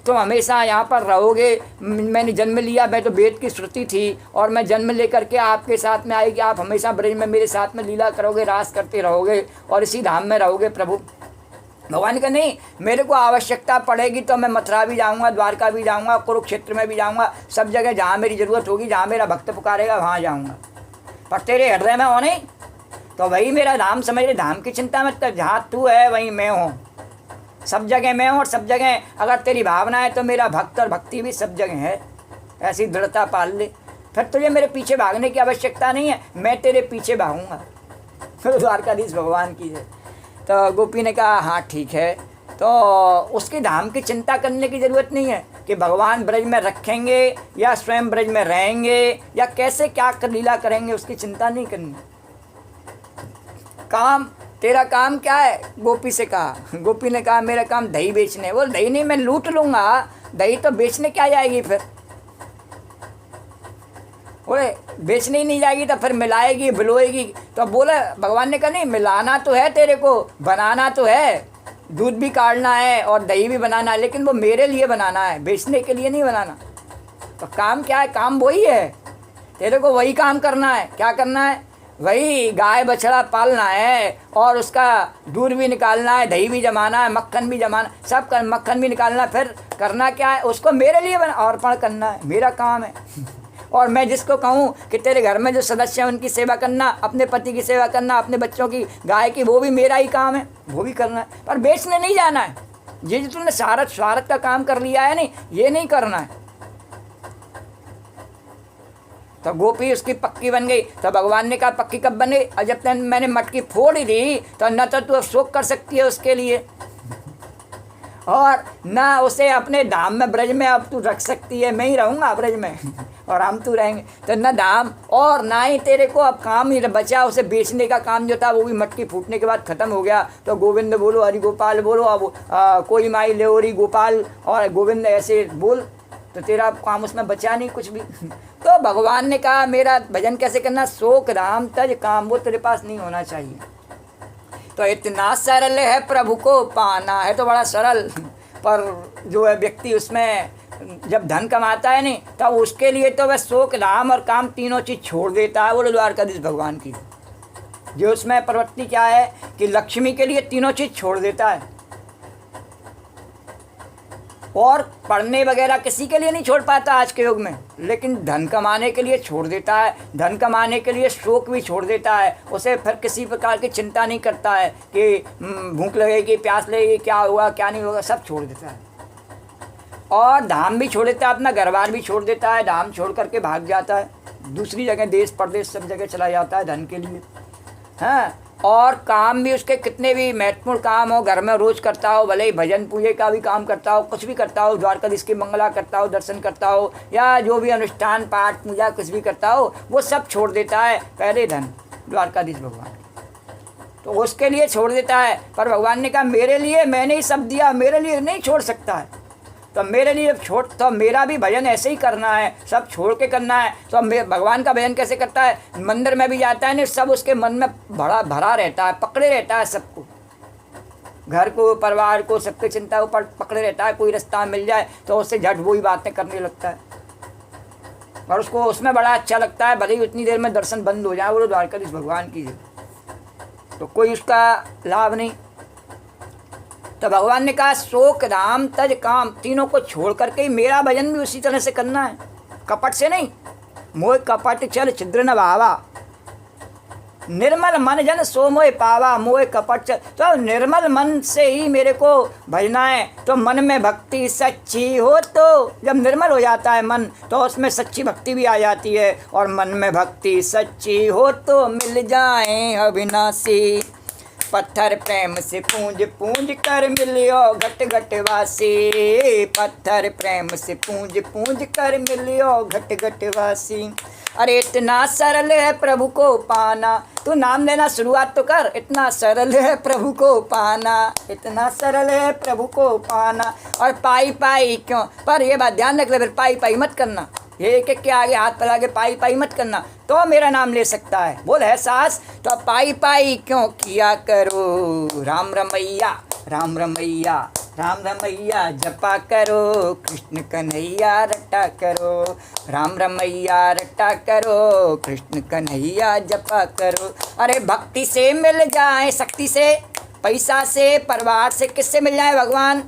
तुम हमेशा यहाँ पर रहोगे। मैंने जन्म लिया, मैं तो वेद की श्रुति थी, और मैं जन्म लेकर के आपके साथ में आई कि आप हमेशा ब्रज में मेरे साथ में लीला करोगे, रास करते रहोगे और इसी धाम में रहोगे प्रभु। भगवान का नहीं, मेरे को आवश्यकता पड़ेगी तो मैं मथुरा भी जाऊँगा, द्वारका भी जाऊँगा, कुरुक्षेत्र में भी जाऊँगा, सब जगह जहाँ मेरी ज़रूरत होगी, जहाँ मेरा भक्त पुकारेगा वहाँ जाऊँगा। पर तेरे हृदय में हो नहीं तो वही मेरा धाम समझ ले। धाम की चिंता मत कर, जहाँ तू है वहीं मैं हूँ, सब जगह मैं हूँ, और सब जगह अगर तेरी भावना है तो मेरा भक्त और भक्ति भी सब जगह है। ऐसी दृढ़ता पाल ले, फिर तुझे मेरे पीछे भागने की आवश्यकता नहीं है, मैं तेरे पीछे भागूंगा। द्वारकाधीश भगवान की है। तो गोपी ने कहा हाँ ठीक है। तो उसकी धाम की चिंता करने की ज़रूरत नहीं है कि भगवान ब्रज में रखेंगे या स्वयं ब्रज में रहेंगे या कैसे क्या लीला करेंगे, उसकी चिंता नहीं करनी। काम, तेरा काम क्या है? गोपी से कहा। गोपी ने कहा मेरा काम दही बेचने। बोल दही नहीं, मैं लूट लूँगा, दही तो बेचने क्या जाएगी फिर? बोले बेचने ही नहीं जाएगी तो फिर मिलाएगी बिलोएगी। तो बोला भगवान ने कहा नहीं, मिलाना तो है तेरे को, बनाना तो है, दूध भी काटना है और दही भी बनाना है, लेकिन वो मेरे लिए बनाना है, बेचने के लिए नहीं बनाना। तो काम क्या है? काम वही है, तेरे को वही काम करना है। क्या करना है? वही गाय बछड़ा पालना है और उसका दूध भी निकालना है, दही भी जमाना है, मक्खन भी जमाना, सब कर, मक्खन भी निकालना है। फिर करना क्या है? उसको मेरे लिए अर्पण करना है, मेरा काम है। और मैं जिसको कहूँ कि तेरे घर में जो सदस्य हैं उनकी सेवा करना, अपने पति की सेवा करना, अपने बच्चों की, गाय की, वो भी मेरा ही काम है, वो भी करना है। पर बेचने नहीं जाना है। ये जो तुमने स्वार्थ का काम कर लिया है नहीं, ये नहीं करना है। तो गोपी उसकी पक्की बन गई। तो भगवान ने कहा पक्की कब बन गई? और जब तक मैंने मटकी फोड़ दी तो न तो तू शोक कर सकती है उसके लिए, और ना उसे अपने धाम में ब्रज में अब तू रख सकती है। मैं ही रहूँगा ब्रज में और हम तू रहेंगे। तो न धाम और ना ही तेरे को अब काम ही बचा। उसे बेचने का काम जो था वो भी मटकी फूटने के बाद ख़त्म हो गया। तो गोविंद बोलो, हरि गोपाल बोलो, अब कोई माई लेओरी गोपाल और गोविंद ऐसे बोल, तो तेरा काम उसमें बचा नहीं कुछ भी। तो भगवान ने कहा मेरा भजन कैसे करना? शोक राम तज काम, वो तेरे पास नहीं होना चाहिए। तो इतना सरल है प्रभु को पाना, है तो बड़ा सरल, पर जो है व्यक्ति उसमें जब धन कमाता है नहीं तब तो उसके लिए तो वह शोक राम और काम तीनों चीज़ छोड़ देता है। बोलो द्वारकाधीश भगवान की जो उसमें प्रवृत्ति क्या है कि लक्ष्मी के लिए तीनों चीज़ छोड़ देता है, और पढ़ने वगैरह किसी के लिए नहीं छोड़ पाता आज के युग में, लेकिन धन कमाने के लिए छोड़ देता है। धन कमाने के लिए शोक भी छोड़ देता है। उसे फिर किसी प्रकार की चिंता नहीं करता है कि भूख लगेगी, प्यास लगेगी, क्या होगा क्या नहीं होगा, सब छोड़ देता है। और धाम भी छोड़ देता है, अपना घर बार भी छोड़ देता है, धाम छोड़ करके भाग जाता है दूसरी जगह, देश प्रदेश सब जगह चला जाता है धन के लिए। हाँ, और काम भी उसके कितने भी महत्वपूर्ण काम हो, घर में रोज़ करता हो, भले ही भजन पूजे का भी काम करता हो, कुछ भी करता हो, द्वारकाधीश की मंगला करता हो, दर्शन करता हो, या जो भी अनुष्ठान पाठ पूजा कुछ भी करता हो, वो सब छोड़ देता है पहले धन द्वारकाधीश भगवान, तो उसके लिए छोड़ देता है। पर भगवान ने कहा मेरे लिए मैंने ही सब दिया, मेरे लिए नहीं छोड़ सकता है। तो मेरे लिए छोड़, तो मेरा भी भजन ऐसे ही करना है, सब छोड़ के करना है। तो भगवान का भजन कैसे करता है? मंदिर में भी जाता है नहीं, सब उसके मन में भरा रहता है, पकड़े रहता है सबको, घर को, परिवार को, सबकी चिंता ऊपर पकड़े रहता है। कोई रास्ता मिल जाए तो उससे झट वही बातें करने लगता है, और उसको उसमें बड़ा अच्छा लगता है, भले ही उतनी देर में दर्शन बंद हो जाए। वो द्वारकाधीश भगवान की तो कोई उसका लाभ नहीं। तो भगवान ने कहा शोक राम तज काम, तीनों को छोड़ करके ही मेरा भजन भी उसी तरह से करना है, कपट से नहीं। मोह कपट चल छिद्र न भावा, निर्मल मन जन सो मोह पावा। मोह कपट चल, तो निर्मल मन से ही मेरे को भजना है। तो मन में भक्ति सच्ची हो, तो जब निर्मल हो जाता है मन तो उसमें सच्ची भक्ति भी आ जाती है। और मन में भक्ति सच्ची हो तो मिल जाए अविनाशी, पत्थर प्रेम से पूंज पूंज कर मिलियो घट घट वासी। पत्थर प्रेम से पूंज पूंज कर मिलियो घट घट वासी। अरे इतना सरल है प्रभु को पाना, तू नाम लेना शुरुआत तो कर। इतना सरल है प्रभु को पाना, इतना सरल है प्रभु को पाना। और पाई पाई क्यों, पर ये बात ध्यान रख ले, फिर पाई पाई मत करना, ये एक एक के आगे हाथ फैला के पाई पाई मत करना, तो मेरा नाम ले सकता है। बोल है सास, तो पाई पाई क्यों किया करो, राम रमैया राम रमैया राम रमैया जपा करो, कृष्ण कन्हैया रटा करो, राम रमैया रटा करो, कृष्ण कन्हैया जपा करो। अरे भक्ति से मिल जाए, शक्ति से, पैसा से, परिवार से, किससे मिल जाए भगवान?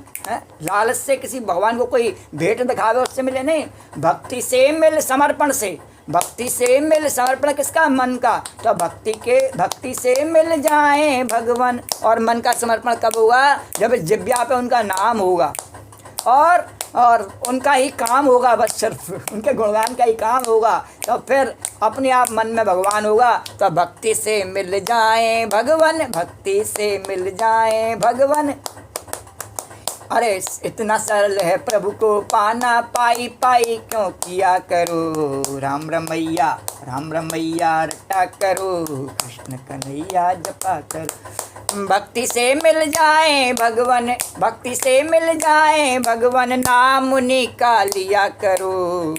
लालच से किसी भगवान को कोई भेंट दिखावे उससे मिले नहीं, भक्ति से मिल, समर्पण से। भक्ति से मिल, समर्पण किसका? मन का। तो भक्ति से मिल जाए भगवान। और मन का समर्पण कब होगा? जब जिब्या पे उनका नाम होगा और उनका ही काम होगा, बस सिर्फ उनके गुणगान का ही काम होगा, तो फिर अपने आप मन में भगवान होगा। तो भक्ति से मिल जाए भगवान, भक्ति से मिल जाए भगवान। अरे इतना सरल है प्रभु को पाना, पाई पाई क्यों किया करो, राम रमैया रटा करो, कृष्ण कन्हैया जपा करो। भक्ति से मिल जाए भगवान, भक्ति से मिल जाए भगवान, नाम उन्हीं का लिया करो।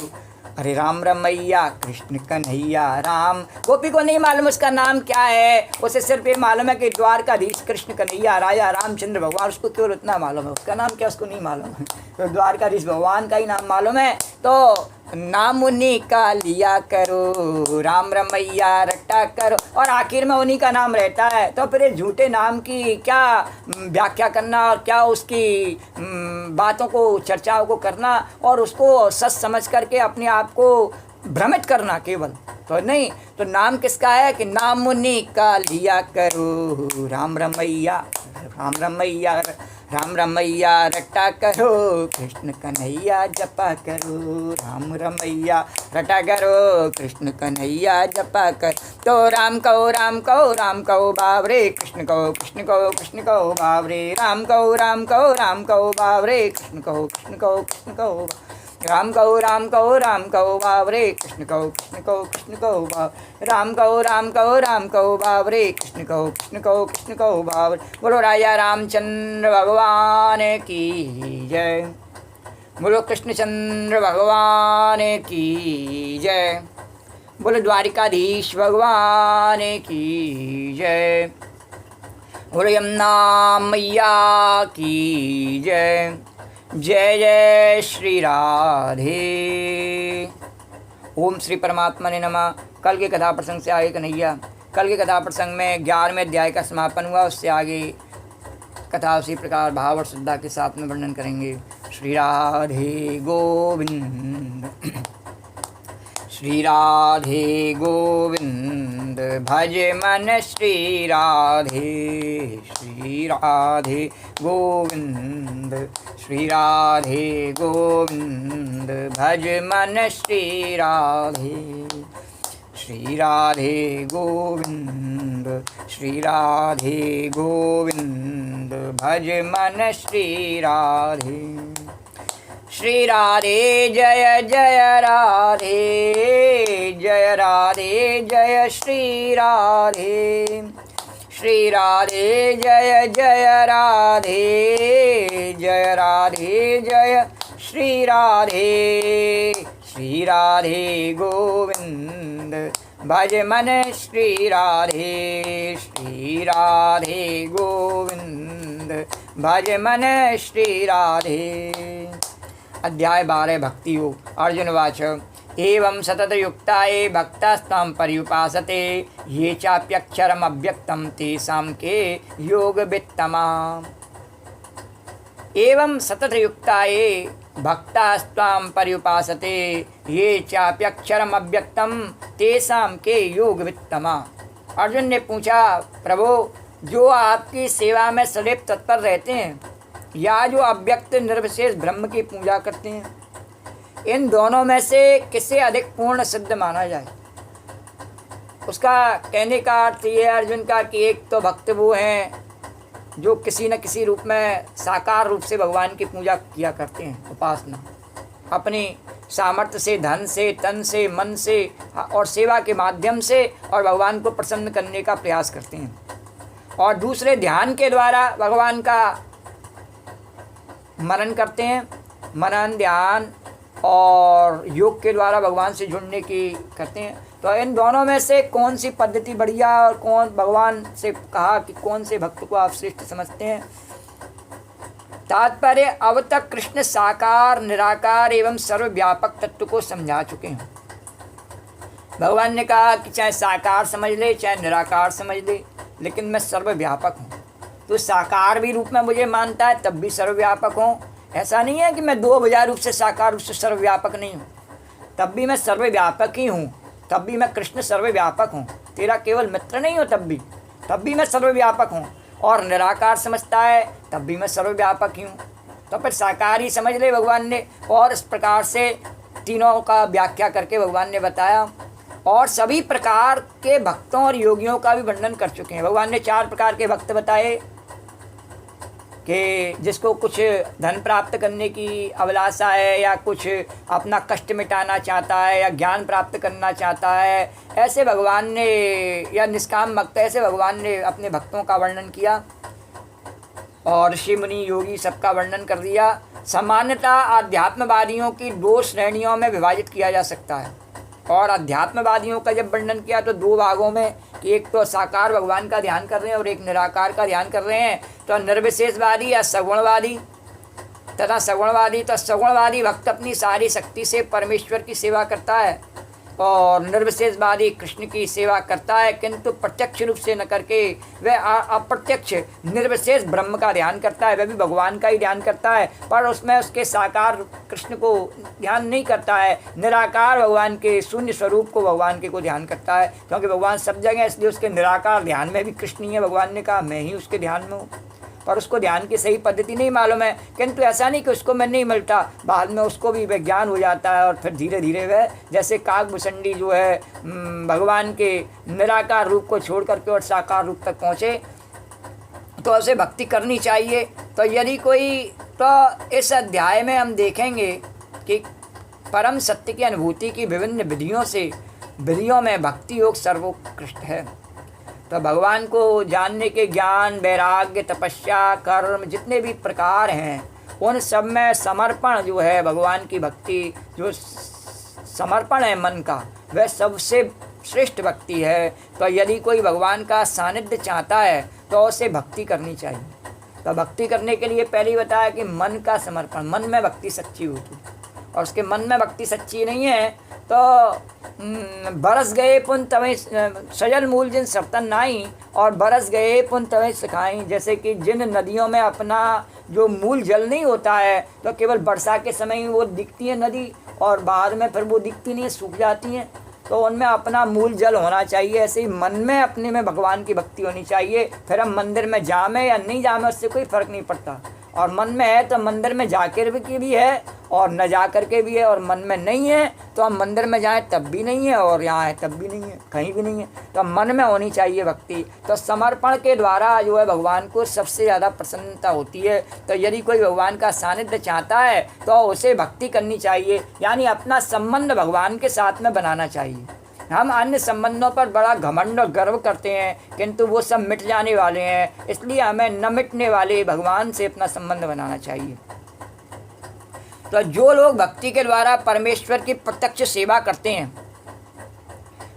अरे राम रमैया कृष्ण कन्हैया राम। गोपी को नहीं मालूम उसका नाम क्या है, उसे सिर्फ ये मालूम है कि द्वारकाधीश कृष्ण कन्हैया राजा रामचंद्र भगवान, उसको केवल उतना मालूम है, उसका नाम क्या उसको नहीं मालूम है। तो द्वारकाधीश भगवान का ही नाम मालूम है। तो नाम उन्हीं का लिया करो, राम रमैया रट्टा करो, और आखिर में उन्हीं का नाम रहता है। तो फिर झूठे नाम की क्या व्याख्या करना और क्या उसकी बातों को चर्चाओं को करना और उसको सच समझ करके अपने आप को भ्रमित करना केवल तो नहीं। तो नाम किसका है कि नाम उन्हीं का लिया करो, राम रमैया राम रमैया रटा करो, कृष्ण कन्हैया जपा करो, राम रमैया रटा करो, कृष्ण कन्हैया जपा कर। तो राम कहो बावरे, कृष्ण कहो बावरे, राम कहो बावरे, कृष्ण कहो राम कहो बावरे, कृष्ण कहो राम कहो बावरे, कृष्ण कहो बावरे। बोलो राजा रामचंद्र भगवान की जय, बोलो कृष्णचंद्र भगवान की जय, बोलो द्वारिकाधीश भगवान की जय, बोलो यमुना मैया की जय। जय जय श्री राधे। ओम श्री परमात्मा ने नमः। कल के कथा प्रसंग से आगे कन्हैया, कल के कथा प्रसंग में 11वें अध्याय का समापन हुआ, उससे आगे कथा उसी प्रकार भाव और श्रद्धा के साथ में वर्णन करेंगे। श्री राधे गोविंद, श्री राधे गोविंद, भज मन श्री राधे, श्री राधे गोविंद, श्री राधे गोविंद, भज मन श्री राधे, श्री राधे गोविंद, श्री राधे गोविंद, भज मन श्री राधे। श्री राधे जय जय राधे, जय राधे जय श्री राधे, श्री राधे जय जय राधे, जय राधे जय श्री राधे, श्री राधे गोविंद, भज मन श्री राधे, श्री राधे गोविंद, भज मन श्री राधे। अध्याय 12 भक्ति योग। अर्जुन वाच एवं सतत युक्ताये भक्तास्तां पर्युपासते, ये चाप्यक्षरम अव्यक्तं तेषां के योगवित्तमा। एवं सतत युक्ताये भक्तास्तां पर्युपासते, ये चाप्यक्षरम अव्यक्तं तेषां के योगवित्तमा। अर्जुन ने पूछा, प्रभु जो आपकी सेवा में सदैव तत्पर रहते हैं या जो अव्यक्त निर्विशेष ब्रह्म की पूजा करते हैं, इन दोनों में से किसे अधिक पूर्ण सिद्ध माना जाए। उसका कहने का अर्थ ये है अर्जुन का कि एक तो भक्त वो हैं जो किसी न किसी रूप में साकार रूप से भगवान की पूजा किया करते हैं, उपासना अपनी सामर्थ्य से, धन से, तन से, मन से और सेवा के माध्यम से, और भगवान को प्रसन्न करने का प्रयास करते हैं। और दूसरे ध्यान के द्वारा भगवान का मनन करते हैं, मनन ध्यान और योग के द्वारा भगवान से जुड़ने की करते हैं। तो इन दोनों में से कौन सी पद्धति बढ़िया और कौन, भगवान से कहा कि कौन से भक्त को आप श्रेष्ठ समझते हैं। तात्पर्य, अब तक कृष्ण साकार, निराकार एवं सर्वव्यापक तत्व को समझा चुके हैं। भगवान ने कहा कि चाहे साकार समझ ले चाहे निराकार समझ ले, लेकिन मैं सर्वव्यापक हूँ। तो साकार भी रूप में मुझे मानता है तब भी सर्वव्यापक हूँ। ऐसा नहीं है कि मैं 2000 रूप से साकार रूप से सर्वव्यापक नहीं हूँ, तब भी मैं सर्वव्यापक ही हूँ। तब भी मैं कृष्ण सर्वव्यापक हूँ, तेरा केवल मित्र नहीं हूँ, तब भी मैं सर्वव्यापक हूँ। और निराकार समझता है तब भी मैं सर्वव्यापक ही हूँ। तो फिर साकार ही समझ ले भगवान ने। और इस प्रकार से तीनों का व्याख्या करके भगवान ने बताया, और सभी प्रकार के भक्तों और योगियों का भी वर्णन कर चुके हैं। भगवान ने 4 प्रकार के भक्त बताए कि जिसको कुछ धन प्राप्त करने की अभिलाषा है, या कुछ अपना कष्ट मिटाना चाहता है, या ज्ञान प्राप्त करना चाहता है, ऐसे भगवान ने, या निष्काम भक्त, ऐसे भगवान ने अपने भक्तों का वर्णन किया। और ऋषि मुनि योगी सबका वर्णन कर दिया। सामान्यतः आध्यात्मवादियों की दो श्रेणियों में विभाजित किया जा सकता है। और अध्यात्मवादियों का जब वर्णन किया तो दो भागों में, कि एक तो साकार भगवान का ध्यान कर रहे हैं और एक निराकार का ध्यान कर रहे हैं। तो निर्विशेषवादी या सगुणवादी तथा सगुणवादी। तो सगुणवादी भक्त अपनी सारी शक्ति से परमेश्वर की सेवा करता है और निर्विशेषवादी कृष्ण की सेवा करता है, किंतु प्रत्यक्ष रूप से न करके वह अप्रत्यक्ष निर्विशेष ब्रह्म का ध्यान करता है। वह भी भगवान का ही ध्यान करता है, पर उसमें उसके साकार कृष्ण को ध्यान नहीं करता है, निराकार भगवान के शून्य स्वरूप को भगवान के को ध्यान करता है। क्योंकि भगवान सब जगह है, इसलिए उसके निराकार ध्यान में भी कृष्ण ही है। भगवान ने कहा मैं ही उसके ध्यान में हूँ, पर उसको ध्यान की सही पद्धति नहीं मालूम है। किंतु ऐसा नहीं कि उसको मैं नहीं मिलता, बाद में उसको भी वह ज्ञान हो जाता है और फिर धीरे धीरे वह जैसे काकभूषणी जो है भगवान के निराकार रूप को छोड़ करके और साकार रूप तक पहुँचे। तो उसे भक्ति करनी चाहिए। तो यदि कोई, तो इस अध्याय में हम देखेंगे कि परम सत्य की अनुभूति की विभिन्न विधियों में भक्ति योग सर्वोत्कृष्ट है। तो भगवान को जानने के ज्ञान, वैराग्य, तपस्या, कर्म जितने भी प्रकार हैं, उन सब में समर्पण जो है, भगवान की भक्ति जो समर्पण है मन का, वह सबसे श्रेष्ठ भक्ति है। तो यदि कोई भगवान का सानिध्य चाहता है तो उसे भक्ति करनी चाहिए। तो भक्ति करने के लिए पहले ही बताया कि मन का समर्पण, मन में भक्ति सच्ची होती, और उसके मन में भक्ति सच्ची नहीं है तो बरस गए पुन तवें सजल मूल जिन सर्तन नाई, और बरस गए पुन तवें सिखाई। जैसे कि जिन नदियों में अपना जो मूल जल नहीं होता है, तो केवल वर्षा के समय ही वो दिखती है नदी, और बाद में फिर वो दिखती नहीं है, सूख जाती हैं। तो उनमें अपना मूल जल होना चाहिए। ऐसे ही मन में अपने में भगवान की भक्ति होनी चाहिए। फिर हम मंदिर में जामे या नहीं जामे उससे कोई फ़र्क नहीं पड़ता। और मन में है तो मंदिर में जाकर भी है और न जा कर के भी है, और मन में नहीं है तो हम मंदिर में जाएं तब भी नहीं है और यहाँ है तब भी नहीं है, कहीं भी नहीं है। तो मन में होनी चाहिए भक्ति। तो समर्पण के द्वारा जो है भगवान को सबसे ज़्यादा प्रसन्नता होती है। तो यदि कोई भगवान का सानिध्य चाहता है तो उसे भक्ति करनी चाहिए, यानी अपना संबंध भगवान के साथ में बनाना चाहिए। हम अन्य संबंधों पर बड़ा घमंड और गर्व करते हैं, किंतु वो सब मिट जाने वाले हैं। इसलिए हमें न मिटने वाले भगवान से अपना संबंध बनाना चाहिए। तो जो लोग भक्ति के द्वारा परमेश्वर की प्रत्यक्ष सेवा करते हैं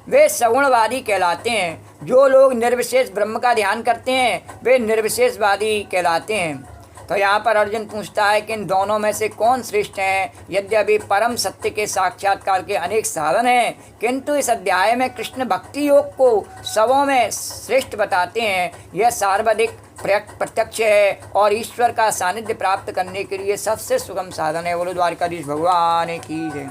वे सगुणवादी कहलाते हैं। जो लोग निर्विशेष ब्रह्म का ध्यान करते हैं वे निर्विशेषवादी कहलाते हैं। तो यहाँ पर अर्जुन पूछता है कि इन दोनों में से कौन श्रेष्ठ हैं। यद्यपि परम सत्य के साक्षात्कार के अनेक साधन हैं, किंतु इस अध्याय में कृष्ण भक्ति योग को सबों में श्रेष्ठ बताते हैं। यह सर्वाधिक प्रत्यक्ष है और ईश्वर का सानिध्य प्राप्त करने के लिए सबसे सुगम साधन है। बोलो द्वारकाधीश भगवान की जय।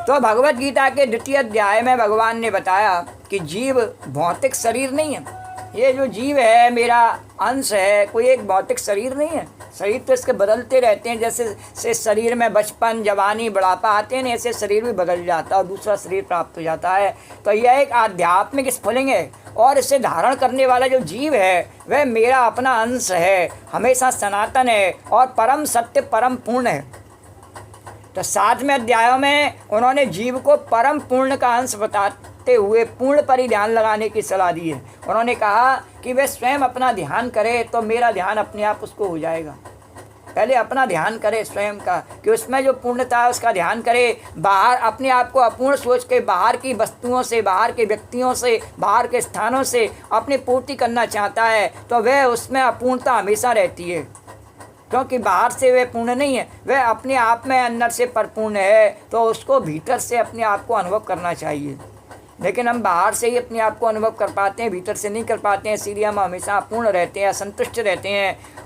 तो भगवत गीता के द्वितीय अध्याय में भगवान ने बताया कि जीव भौतिक शरीर नहीं है। ये जो जीव है मेरा अंश है, कोई एक भौतिक शरीर नहीं है। शरीर तो इसके बदलते रहते हैं, जैसे से शरीर में बचपन, जवानी, बुढ़ापा आते हैं, ऐसे शरीर भी बदल जाता है और दूसरा शरीर प्राप्त हो जाता है। तो यह एक आध्यात्मिक स्फुलिंग है और इसे धारण करने वाला जो जीव है वह मेरा अपना अंश है, हमेशा सनातन है और परम सत्य, परम पूर्ण है। तो 7वें अध्यायों में उन्होंने जीव को परम पूर्ण का अंश बताते हुए पूर्ण पर ही ध्यान लगाने की सलाह दी है। उन्होंने कहा कि वह स्वयं अपना ध्यान करे तो मेरा ध्यान अपने आप उसको हो जाएगा। पहले अपना ध्यान करे स्वयं का, कि उसमें जो पूर्णता है उसका ध्यान करे। बाहर अपने आप को अपूर्ण सोच के बाहर की वस्तुओं से, बाहर के व्यक्तियों से, बाहर के स्थानों से अपनी पूर्ति करना चाहता है तो वह उसमें अपूर्णता हमेशा रहती है, क्योंकि बाहर से वह पूर्ण नहीं है, वह अपने आप में अंदर से परिपूर्ण है। तो उसको भीतर से अपने आप को अनुभव करना चाहिए। लेकिन हम बाहर से ही अपने आप को अनुभव कर पाते हैं, भीतर से नहीं कर पाते हैं, इसीलिए हम हमेशा अपूर्ण रहते हैं, असंतुष्ट रहते हैं।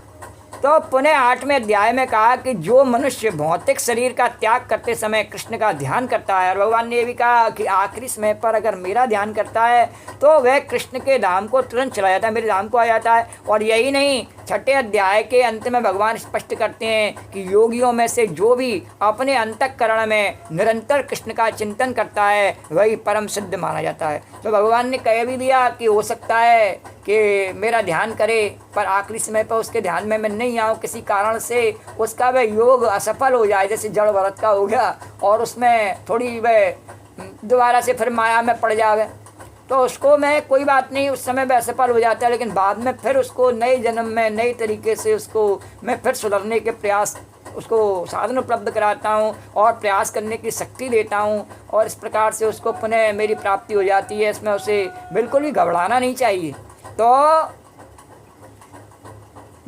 तो पुनः 8वें अध्याय में कहा कि जो मनुष्य भौतिक शरीर का त्याग करते समय कृष्ण का ध्यान करता है, और भगवान ने ये भी कहा कि आखिरी समय पर अगर मेरा ध्यान करता है तो वह कृष्ण के धाम को तुरंत चला जाता है, मेरे धाम को आ जाता है। और यही नहीं, 6ठे अध्याय के अंत में भगवान स्पष्ट करते हैं कि योगियों में से जो भी अपने अंतःकरण में निरंतर कृष्ण का चिंतन करता है वही परम सिद्ध माना जाता है। तो भगवान ने कह भी दिया कि हो सकता है कि मेरा ध्यान करे पर आखिरी समय पर उसके ध्यान में मैं नहीं आऊँ, किसी कारण से उसका वह योग असफल हो जाए, जैसे जड़ भरत का हो गया और उसमें थोड़ी वह दोबारा से फिर माया में पड़ जावे। तो उसको मैं कोई बात नहीं, उस समय वैसे पल हो जाता है, लेकिन बाद में फिर उसको नए जन्म में नए तरीके से उसको मैं फिर सुधरने के प्रयास, उसको साधन उपलब्ध कराता हूँ और प्रयास करने की शक्ति देता हूँ, और इस प्रकार से उसको पुनः मेरी प्राप्ति हो जाती है। इसमें उसे बिल्कुल भी घबराना नहीं चाहिए। तो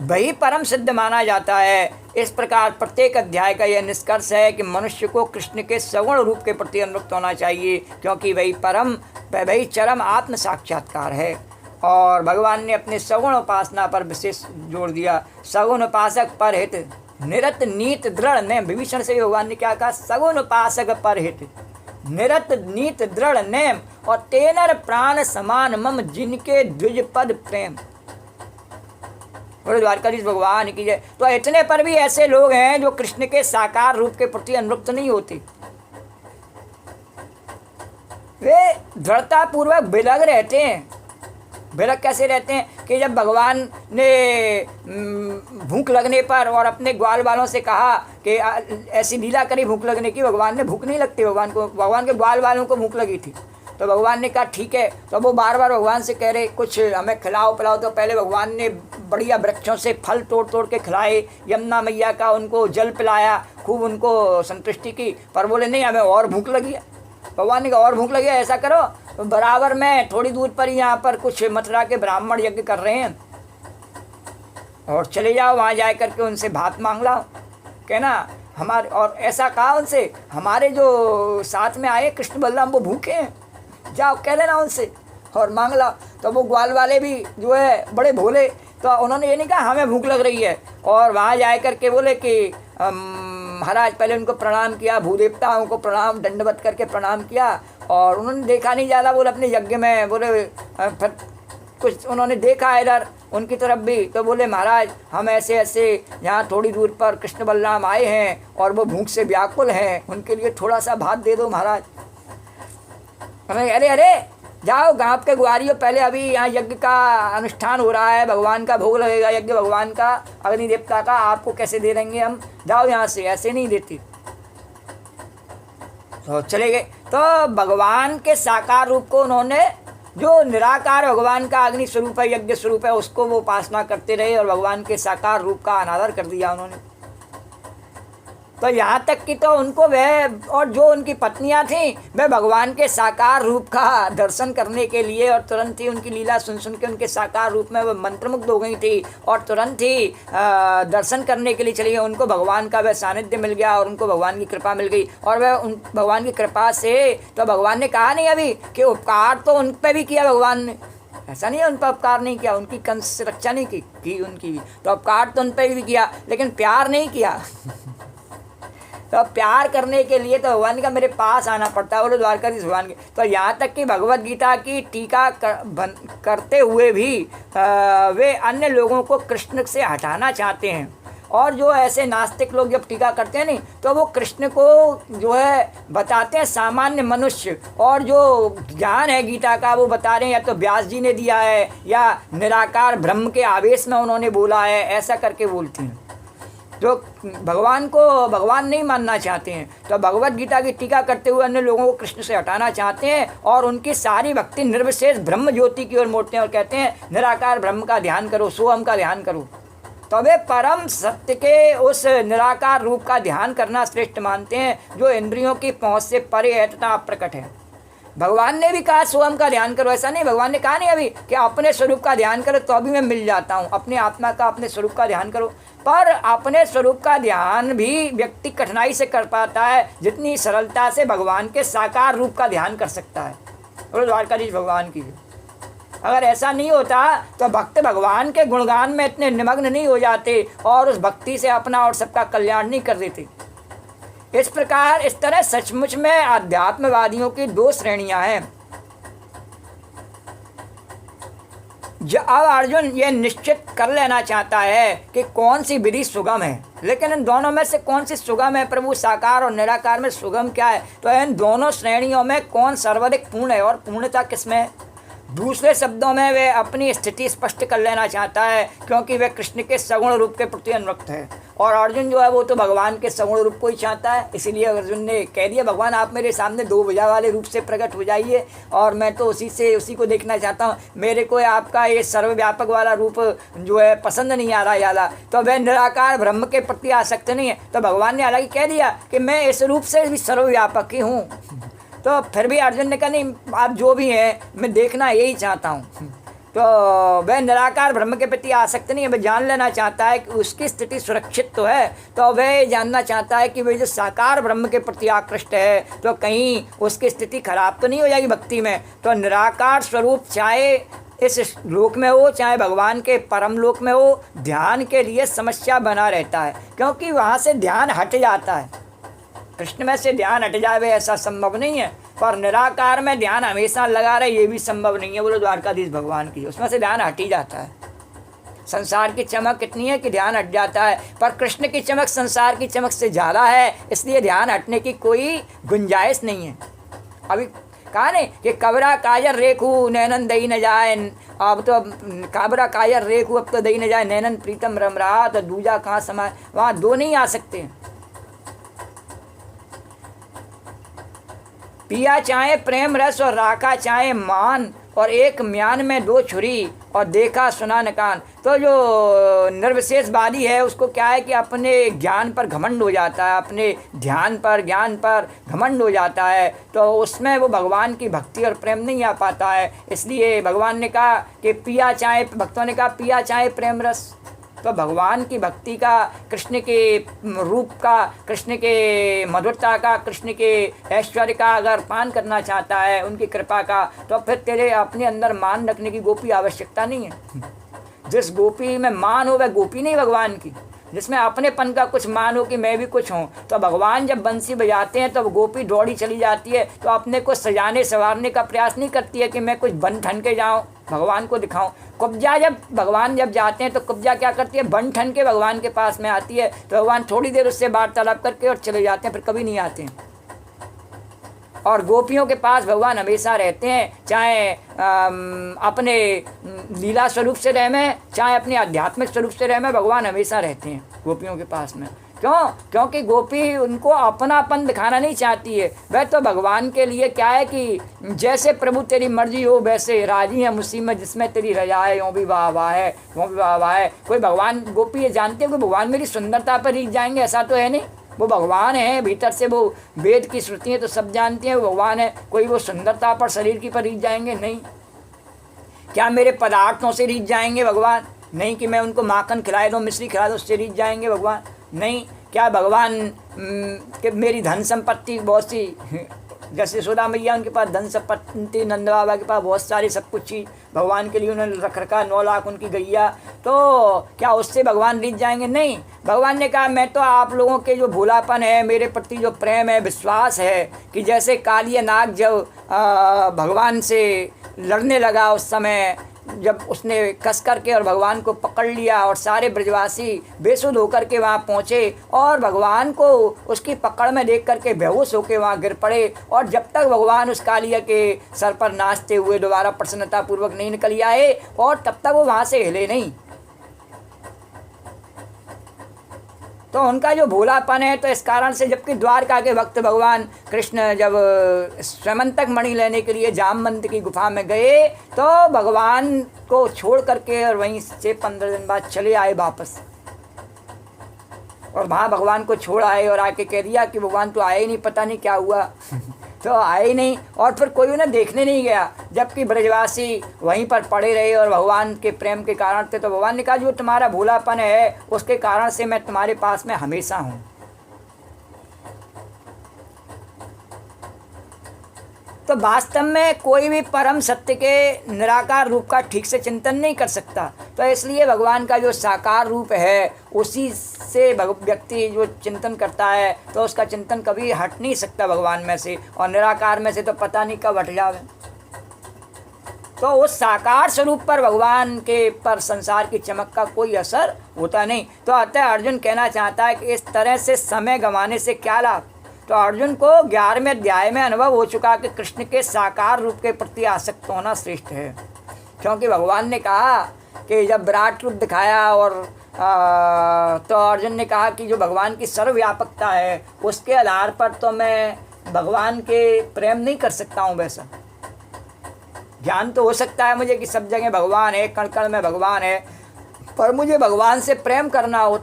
वही परम सिद्ध माना जाता है। इस प्रकार प्रत्येक अध्याय का यह निष्कर्ष है कि मनुष्य को कृष्ण के सगुण रूप के प्रति अनुरक्त होना चाहिए, क्योंकि वही चरम आत्म साक्षात्कार है। और भगवान ने अपने सगुण उपासना पर विशेष जोर दिया। सगुण उपासक पर हित निरत नीत दृढ़ नेम। विभीषण से भगवान ने क्या कहा? सगुण उपासक पर हित निरत नीत दृढ़ नेम, और तेनर प्राण समान मम जिनके द्विज पद प्रेम। बोले द्वारकाधीश भगवान की जय। तो इतने पर भी ऐसे लोग हैं जो कृष्ण के साकार रूप के प्रति अनुरक्त नहीं होते। वे दृढ़ता पूर्वक विलग रहते हैं। विलग कैसे रहते हैं कि जब भगवान ने भूख लगने पर और अपने ग्वाल वालों से कहा कि ऐसी लीला करी भूख लगने की, भगवान ने भूख नहीं लगती भगवान के ग्वाल वालों को भूख लगी थी। तो भगवान ने कहा ठीक है। तो वो बार बार भगवान से कह रहे कुछ हमें खिलाओ पिलाओ। तो पहले भगवान ने बढ़िया वृक्षों से फल तोड़ तोड़ के खिलाए, यमुना मैया का उनको जल पिलाया, खूब उनको संतुष्टि की। पर बोले नहीं, हमें और भूख लगी है। भगवान ने कहा और भूख लगी है, ऐसा करो तो बराबर में थोड़ी दूर पर यहाँ पर कुछ मथुरा के ब्राह्मण यज्ञ कर रहे हैं, और चले जाओ वहाँ जा करके उनसे भात मांग लाओ। कहना हमारे, और ऐसा कहा उनसे, हमारे जो साथ में आए कृष्ण बलराम वो भूखे हैं, जाओ कह लेना उनसे और मांग ला। तो वो ग्वाल वाले भी जो है बड़े भोले, तो उन्होंने ये नहीं कहा हमें भूख लग रही है, और वहाँ जा कर के बोले कि महाराज, पहले उनको प्रणाम किया, भूदेवताओं को प्रणाम दंडवत करके प्रणाम किया। और उन्होंने देखा नहीं ज़्यादा, बोले अपने यज्ञ में, बोले फिर कुछ उन्होंने देखा इधर उनकी तरफ भी, तो बोले महाराज हम ऐसे ऐसे यहाँ थोड़ी दूर पर कृष्ण बलराम आए हैं और वो भूख से व्याकुल हैं, उनके लिए थोड़ा सा भात दे दो महाराज। अरे अरे जाओ गाँव के गुआरियों, पहले अभी यहाँ यज्ञ का अनुष्ठान हो रहा है, भगवान का भोग लगेगा, यज्ञ भगवान का, अग्नि देवता का, आपको कैसे दे देंगे हम, जाओ यहाँ से, ऐसे नहीं देती। तो चले गए। तो भगवान के साकार रूप को उन्होंने, जो निराकार भगवान का अग्नि स्वरूप है, यज्ञ स्वरूप है, उसको वो उपासना करते रहे और भगवान के साकार रूप का अनादर कर दिया उन्होंने। तो यहाँ तक कि तो उनको वह और जो उनकी पत्नियाँ थीं वह भगवान के साकार रूप का दर्शन करने के लिए, और तुरंत ही उनकी लीला सुन सुन के उनके साकार रूप में वह मंत्रमुग्ध हो गई थी और तुरंत ही दर्शन करने के लिए चली गई। उनको भगवान का वह सानिध्य मिल गया और उनको भगवान की कृपा मिल गई। और वह उन भगवान की कृपा से, तो भगवान ने कहा नहीं अभी कि उपकार तो उन पर भी किया भगवान ने, ऐसा नहीं है उन पर उपकार नहीं किया, उनकी कंस से रक्षा नहीं की उनकी भी, तो उपकार तो उन पर भी किया, लेकिन प्यार नहीं किया। तो प्यार करने के लिए तो भगवान का मेरे पास आना पड़ता है, बोले द्वारकाधीश भगवान के। तो यहाँ तक कि भगवत गीता की टीका करते हुए भी वे अन्य लोगों को कृष्ण से हटाना चाहते हैं। और जो ऐसे नास्तिक लोग जब टीका करते हैं नहीं, तो वो कृष्ण को जो है बताते हैं सामान्य मनुष्य, और जो ज्ञान है गीता का वो बता रहे हैं या तो व्यास जी ने दिया है या निराकार ब्रह्म के आवेश में उन्होंने बोला है, ऐसा करके बोलते हैं। जो भगवान को भगवान नहीं मानना चाहते हैं, तो भगवत गीता की टीका करते हुए अन्य लोगों को कृष्ण से हटाना चाहते हैं और उनकी सारी भक्ति निर्विशेष ब्रह्म ज्योति की ओर मोड़ते हैं और कहते हैं निराकार ब्रह्म का ध्यान करो, सोहम का ध्यान करो। तो वे परम सत्य के उस निराकार रूप का ध्यान करना श्रेष्ठ मानते हैं, जो इंद्रियों की पहुँच से परे है तथा अप्रकट है। भगवान ने भी कहा सोहम का ध्यान करो, ऐसा नहीं, भगवान ने कहा नहीं अभी कि अपने स्वरूप का ध्यान करो तो अभी मैं मिल जाता हूँ, अपने आत्मा का अपने स्वरूप का ध्यान करो। पर अपने स्वरूप का ध्यान भी व्यक्ति कठिनाई से कर पाता है जितनी सरलता से भगवान के साकार रूप का ध्यान कर सकता है। और द्वारकाधीश भगवान की, अगर ऐसा नहीं होता तो भक्त भगवान के गुणगान में इतने निमग्न नहीं हो जाते और उस भक्ति से अपना और सबका कल्याण नहीं कर देते। इस प्रकार इस तरह सचमुच में आध्यात्मवादियों की दो श्रेणियां हैं। अब अर्जुन यह निश्चित कर लेना चाहता है कि कौन सी विधि सुगम है, लेकिन इन दोनों में से कौन सी सुगम है, प्रभु साकार और निराकार में सुगम क्या है, तो इन दोनों श्रेणियों में कौन सर्वाधिक पूर्ण है और पूर्णता किसमें है। दूसरे शब्दों में वे अपनी स्थिति स्पष्ट कर लेना चाहता है, क्योंकि वे कृष्ण के सगुण रूप के प्रति अनुरक्त है और अर्जुन जो है वो तो भगवान के सगुण रूप को ही चाहता है। इसीलिए अर्जुन ने कह दिया, भगवान आप मेरे सामने दो भुजा वाले रूप से प्रकट हो जाइए और मैं तो उसी को देखना चाहता हूँ, मेरे को आपका ये सर्वव्यापक वाला रूप जो है पसंद नहीं आ रहा ज़्यादा। तो वह निराकार ब्रह्म के प्रति आसक्त नहीं है। तो भगवान ने हालांकि कह दिया कि मैं इस रूप से भी सर्वव्यापक ही हूँ, तो फिर भी अर्जुन ने कहा नहीं, आप जो भी हैं मैं देखना यही चाहता हूँ। तो वह निराकार ब्रह्म के प्रति आसक्त नहीं है, वह जान लेना चाहता है कि उसकी स्थिति सुरक्षित तो है, तो वह जानना चाहता है कि वह जो साकार ब्रह्म के प्रति आकृष्ट है तो कहीं उसकी स्थिति खराब तो नहीं हो जाएगी भक्ति में। तो निराकार स्वरूप चाहे इस लोक में हो चाहे भगवान के परम लोक में हो, ध्यान के लिए समस्या बना रहता है, क्योंकि वहाँ से ध्यान हट जाता है। कृष्ण में से ध्यान हट जावे ऐसा संभव नहीं है, पर निराकार में ध्यान हमेशा लगा रहे ये भी संभव नहीं है। बोलो द्वारकाधीश भगवान की, उसमें से ध्यान हट ही जाता है। संसार की चमक कितनी है कि ध्यान हट जाता है, पर कृष्ण की चमक संसार की चमक से ज़्यादा है, इसलिए ध्यान हटने की कोई गुंजाइश नहीं है। अभी कहा नहीं कि कबरा कायर रेखू नैनन दई न जाए, अब तो काबरा कायर रेखू अब तो दई न जाए, नैनन प्रीतम रम रहा तो दूजा कहाँ समाए, वहाँ दो नहीं आ सकते। पिया चाहे प्रेम रस और राखा चाहे मान, और एक म्यान में दो छुरी और देखा सुना न कान। तो जो निर्विशेषवादी है उसको क्या है कि अपने ज्ञान पर घमंड हो जाता है, अपने ध्यान पर ज्ञान पर घमंड हो जाता है, तो उसमें वो भगवान की भक्ति और प्रेम नहीं आ पाता है। इसलिए भगवान ने कहा कि पिया चाहे, भक्तों ने कहा पिया चाहे प्रेम रस, तो भगवान की भक्ति का, कृष्ण के रूप का, कृष्ण के मधुरता का, कृष्ण के ऐश्वर्य का अगर पान करना चाहता है, उनकी कृपा का, तो फिर तेरे अपने अंदर मान रखने की गोपी आवश्यकता नहीं है। जिस गोपी में मान हो वह गोपी नहीं भगवान की, जिसमें अपनेपन का कुछ मान हो कि मैं भी कुछ हूँ। तो भगवान जब बंसी बजाते हैं तो गोपी दौड़ी चली जाती है, तो अपने को सजाने संवारने का प्रयास नहीं करती है कि मैं कुछ बन ठन के जाऊँ भगवान को दिखाऊं। कुब्जा जब भगवान जब जाते हैं तो कुब्जा क्या करती है, बन ठन के भगवान के पास में आती है, तो भगवान थोड़ी देर उससे वार्तालाप करके और चले जाते हैं, फिर कभी नहीं आते हैं। और गोपियों के पास भगवान हमेशा रहते हैं, चाहे अपने लीला स्वरूप से रहें चाहे अपने आध्यात्मिक स्वरूप से रहें, भगवान हमेशा रहते हैं गोपियों के पास में। क्यों? क्योंकि गोपी उनको अपनापन दिखाना नहीं चाहती है, वह तो भगवान के लिए क्या है कि जैसे प्रभु तेरी मर्जी हो वैसे राजी है मुसीबत जिसमें तेरी रजा है, यूँ भी वाह वाह है, वो भी वाह वाह है। कोई भगवान गोपी ये जानते हैं कि भगवान मेरी सुंदरता पर रीझ जाएंगे, ऐसा तो है नहीं। वो भगवान है, भीतर से वो वेद की श्रुतियाँ तो सब जानती हैं वो भगवान है, कोई वो सुंदरता पर शरीर की पर रीझ जाएंगे नहीं। क्या मेरे पदार्थों से रीझ जाएंगे भगवान? नहीं। कि मैं उनको माखन खिलाए दूँ, मिश्री खिला दूँ, उससे रीझ जाएंगे भगवान? नहीं। क्या भगवान कि मेरी धन संपत्ति बहुत सी, जैसे यशोदा मैया उनके पास धन संपत्ति, नंद बाबा के पास बहुत सारी सब कुछ चीज़ भगवान के लिए उन्होंने रख रखा, 9 लाख उनकी गैया, तो क्या उससे भगवान रीझ जाएंगे? नहीं। भगवान ने कहा मैं तो आप लोगों के जो भोलापन है, मेरे प्रति जो प्रेम है, विश्वास है, कि जैसे कालिया नाग जब भगवान से लड़ने लगा उस समय, जब उसने कस करके और भगवान को पकड़ लिया और सारे ब्रजवासी बेसुध होकर के वहाँ पहुँचे और भगवान को उसकी पकड़ में देख करके बेहोश होकर वहाँ गिर पड़े, और जब तक भगवान उस कालिया के सर पर नाचते हुए दोबारा प्रसन्नतापूर्वक नहीं निकल आए और तब तक वो वहाँ से हिले नहीं। तो उनका जो भोलापन है, तो इस कारण से जबकि द्वारका के भक्त भगवान कृष्ण जब स्वयंतक मणि लेने के लिए जामवंत की गुफा में गए तो भगवान को छोड़ करके और वहीं से 15 दिन बाद चले आए वापस, और वहाँ भगवान को छोड़ आए और आके कह दिया कि भगवान तो आए ही नहीं, पता नहीं क्या हुआ तो आए ही नहीं, और फिर कोई उन्हें देखने नहीं गया, जबकि ब्रजवासी वहीं पर पड़े रहे और भगवान के प्रेम के कारण थे। तो भगवान ने कहा जो तुम्हारा भोलापन है उसके कारण से मैं तुम्हारे पास में हमेशा हूँ। तो वास्तव में कोई भी परम सत्य के निराकार रूप का ठीक से चिंतन नहीं कर सकता, तो इसलिए भगवान का जो साकार रूप है उसी से व्यक्ति जो चिंतन करता है तो उसका चिंतन कभी हट नहीं सकता भगवान में से, और निराकार में से तो पता नहीं कब हट जावे। तो उस साकार स्वरूप पर भगवान के पर संसार की चमक का कोई असर होता नहीं। तो अतः अर्जुन कहना चाहता है कि इस तरह से समय गंवाने से क्या लाभ। तो अर्जुन को 11वें अध्याय में अनुभव हो चुका कि कृष्ण के साकार रूप के प्रति आसक्त होना श्रेष्ठ है, क्योंकि भगवान ने कहा कि जब विराट रूप दिखाया और तो अर्जुन ने कहा कि जो भगवान की सर्वव्यापकता है उसके आधार पर तो मैं भगवान के प्रेम नहीं कर सकता हूँ। वैसा ज्ञान तो हो सकता है मुझे कि सब जगह भगवान है, कण कण में भगवान है, पर मुझे भगवान से प्रेम करना हो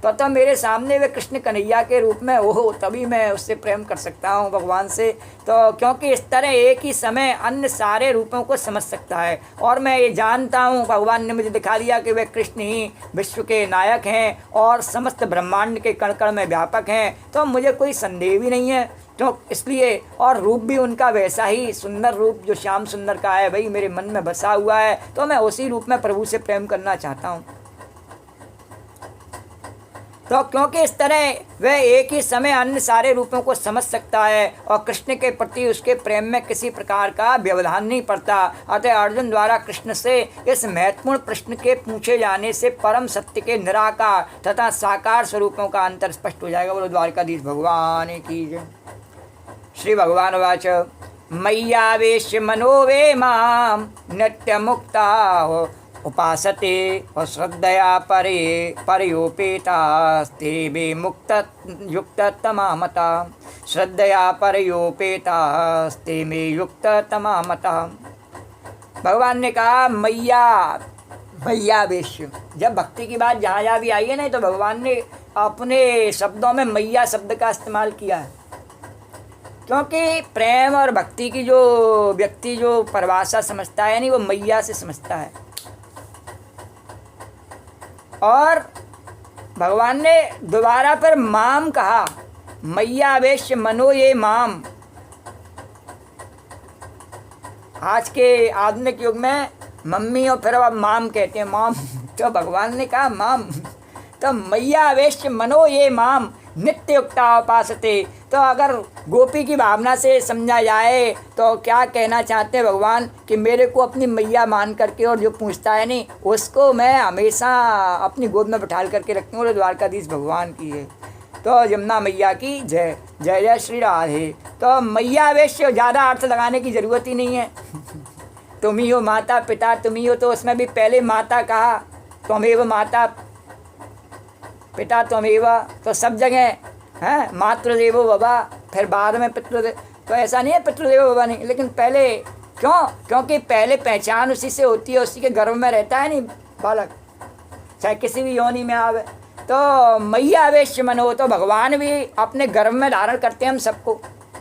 तो मेरे सामने वे कृष्ण कन्हैया के रूप में हो, तभी मैं उससे प्रेम कर सकता हूँ भगवान से। तो क्योंकि इस तरह एक ही समय अन्य सारे रूपों को समझ सकता है, और मैं ये जानता हूँ भगवान ने मुझे दिखा दिया कि वे कृष्ण ही विश्व के नायक हैं और समस्त ब्रह्मांड के कण कण में व्यापक हैं, तो मुझे कोई संदेह भी नहीं है। तो इसलिए और रूप भी उनका वैसा ही सुंदर रूप जो श्याम सुंदर का है भाई मेरे मन में बसा हुआ है, तो मैं उसी रूप में प्रभु से प्रेम करना चाहता हूँ। तो क्योंकि इस तरह वह एक ही समय अन्य सारे रूपों को समझ सकता है और कृष्ण के प्रति उसके प्रेम में किसी प्रकार का व्यवधान नहीं पड़ता, अतः अर्जुन द्वारा कृष्ण से इस महत्वपूर्ण प्रश्न के पूछे जाने से परम सत्य के निराकार तथा साकार स्वरूपों का अंतर स्पष्ट हो जाएगा। बोलो द्वारकाधीश भगवान की जय। श्री भगवान वाच मय्यावेश्य मनो वे मां नित्य मुक्ता उपासते और श्रद्धया परे परयोपेतास्ते वे मुक्त युक्त तमामता श्रद्धया परयोपेतास्ते में युक्त तमामता। भगवान ने कहा मैयावेश, जब भक्ति की बात जहाँ जहाँ भी आई है ना तो भगवान ने अपने शब्दों में मैया शब्द का इस्तेमाल किया है, क्योंकि प्रेम और भक्ति की जो व्यक्ति जो परिभाषा समझता है नहीं वो मैया से समझता है। और भगवान ने दोबारा पर माम कहा, मैयावेश मनो ये माम। आज के आधुनिक युग में मम्मी और फिर अब माम कहते हैं, माम। तो भगवान ने कहा माम, तो मैयावेश मनो ये माम नित्य युक्ता उपासते। तो अगर गोपी की भावना से समझा जाए तो क्या कहना चाहते हैं भगवान कि मेरे को अपनी मैया मान करके और जो पूछता है नहीं उसको मैं हमेशा अपनी गोद में बैठाल करके रखती हूँ। द्वारकाधीश भगवान की है। तो यमुना मैया की जय। जय जय श्री राधे। तो मैया वैश्य ज़्यादा अर्थ लगाने की ज़रूरत ही नहीं है। तुम ही हो माता पिता, तुम ही हो, तो उसमें भी पहले माता कहा, त्वमेव माता पिता त्वमेव, तो सब जगह हैं मातृदेवो भवा, फिर बाद में पितृदेव। तो ऐसा नहीं है पितृदेवो भवा नहीं, लेकिन पहले क्योंकि पहले पहचान उसी से होती है, उसी के गर्भ में रहता है नहीं बालक, चाहे किसी भी योनि में आवे। तो मैया वेश्य मनो, तो भगवान भी अपने गर्भ में धारण करते हैं हम सबको।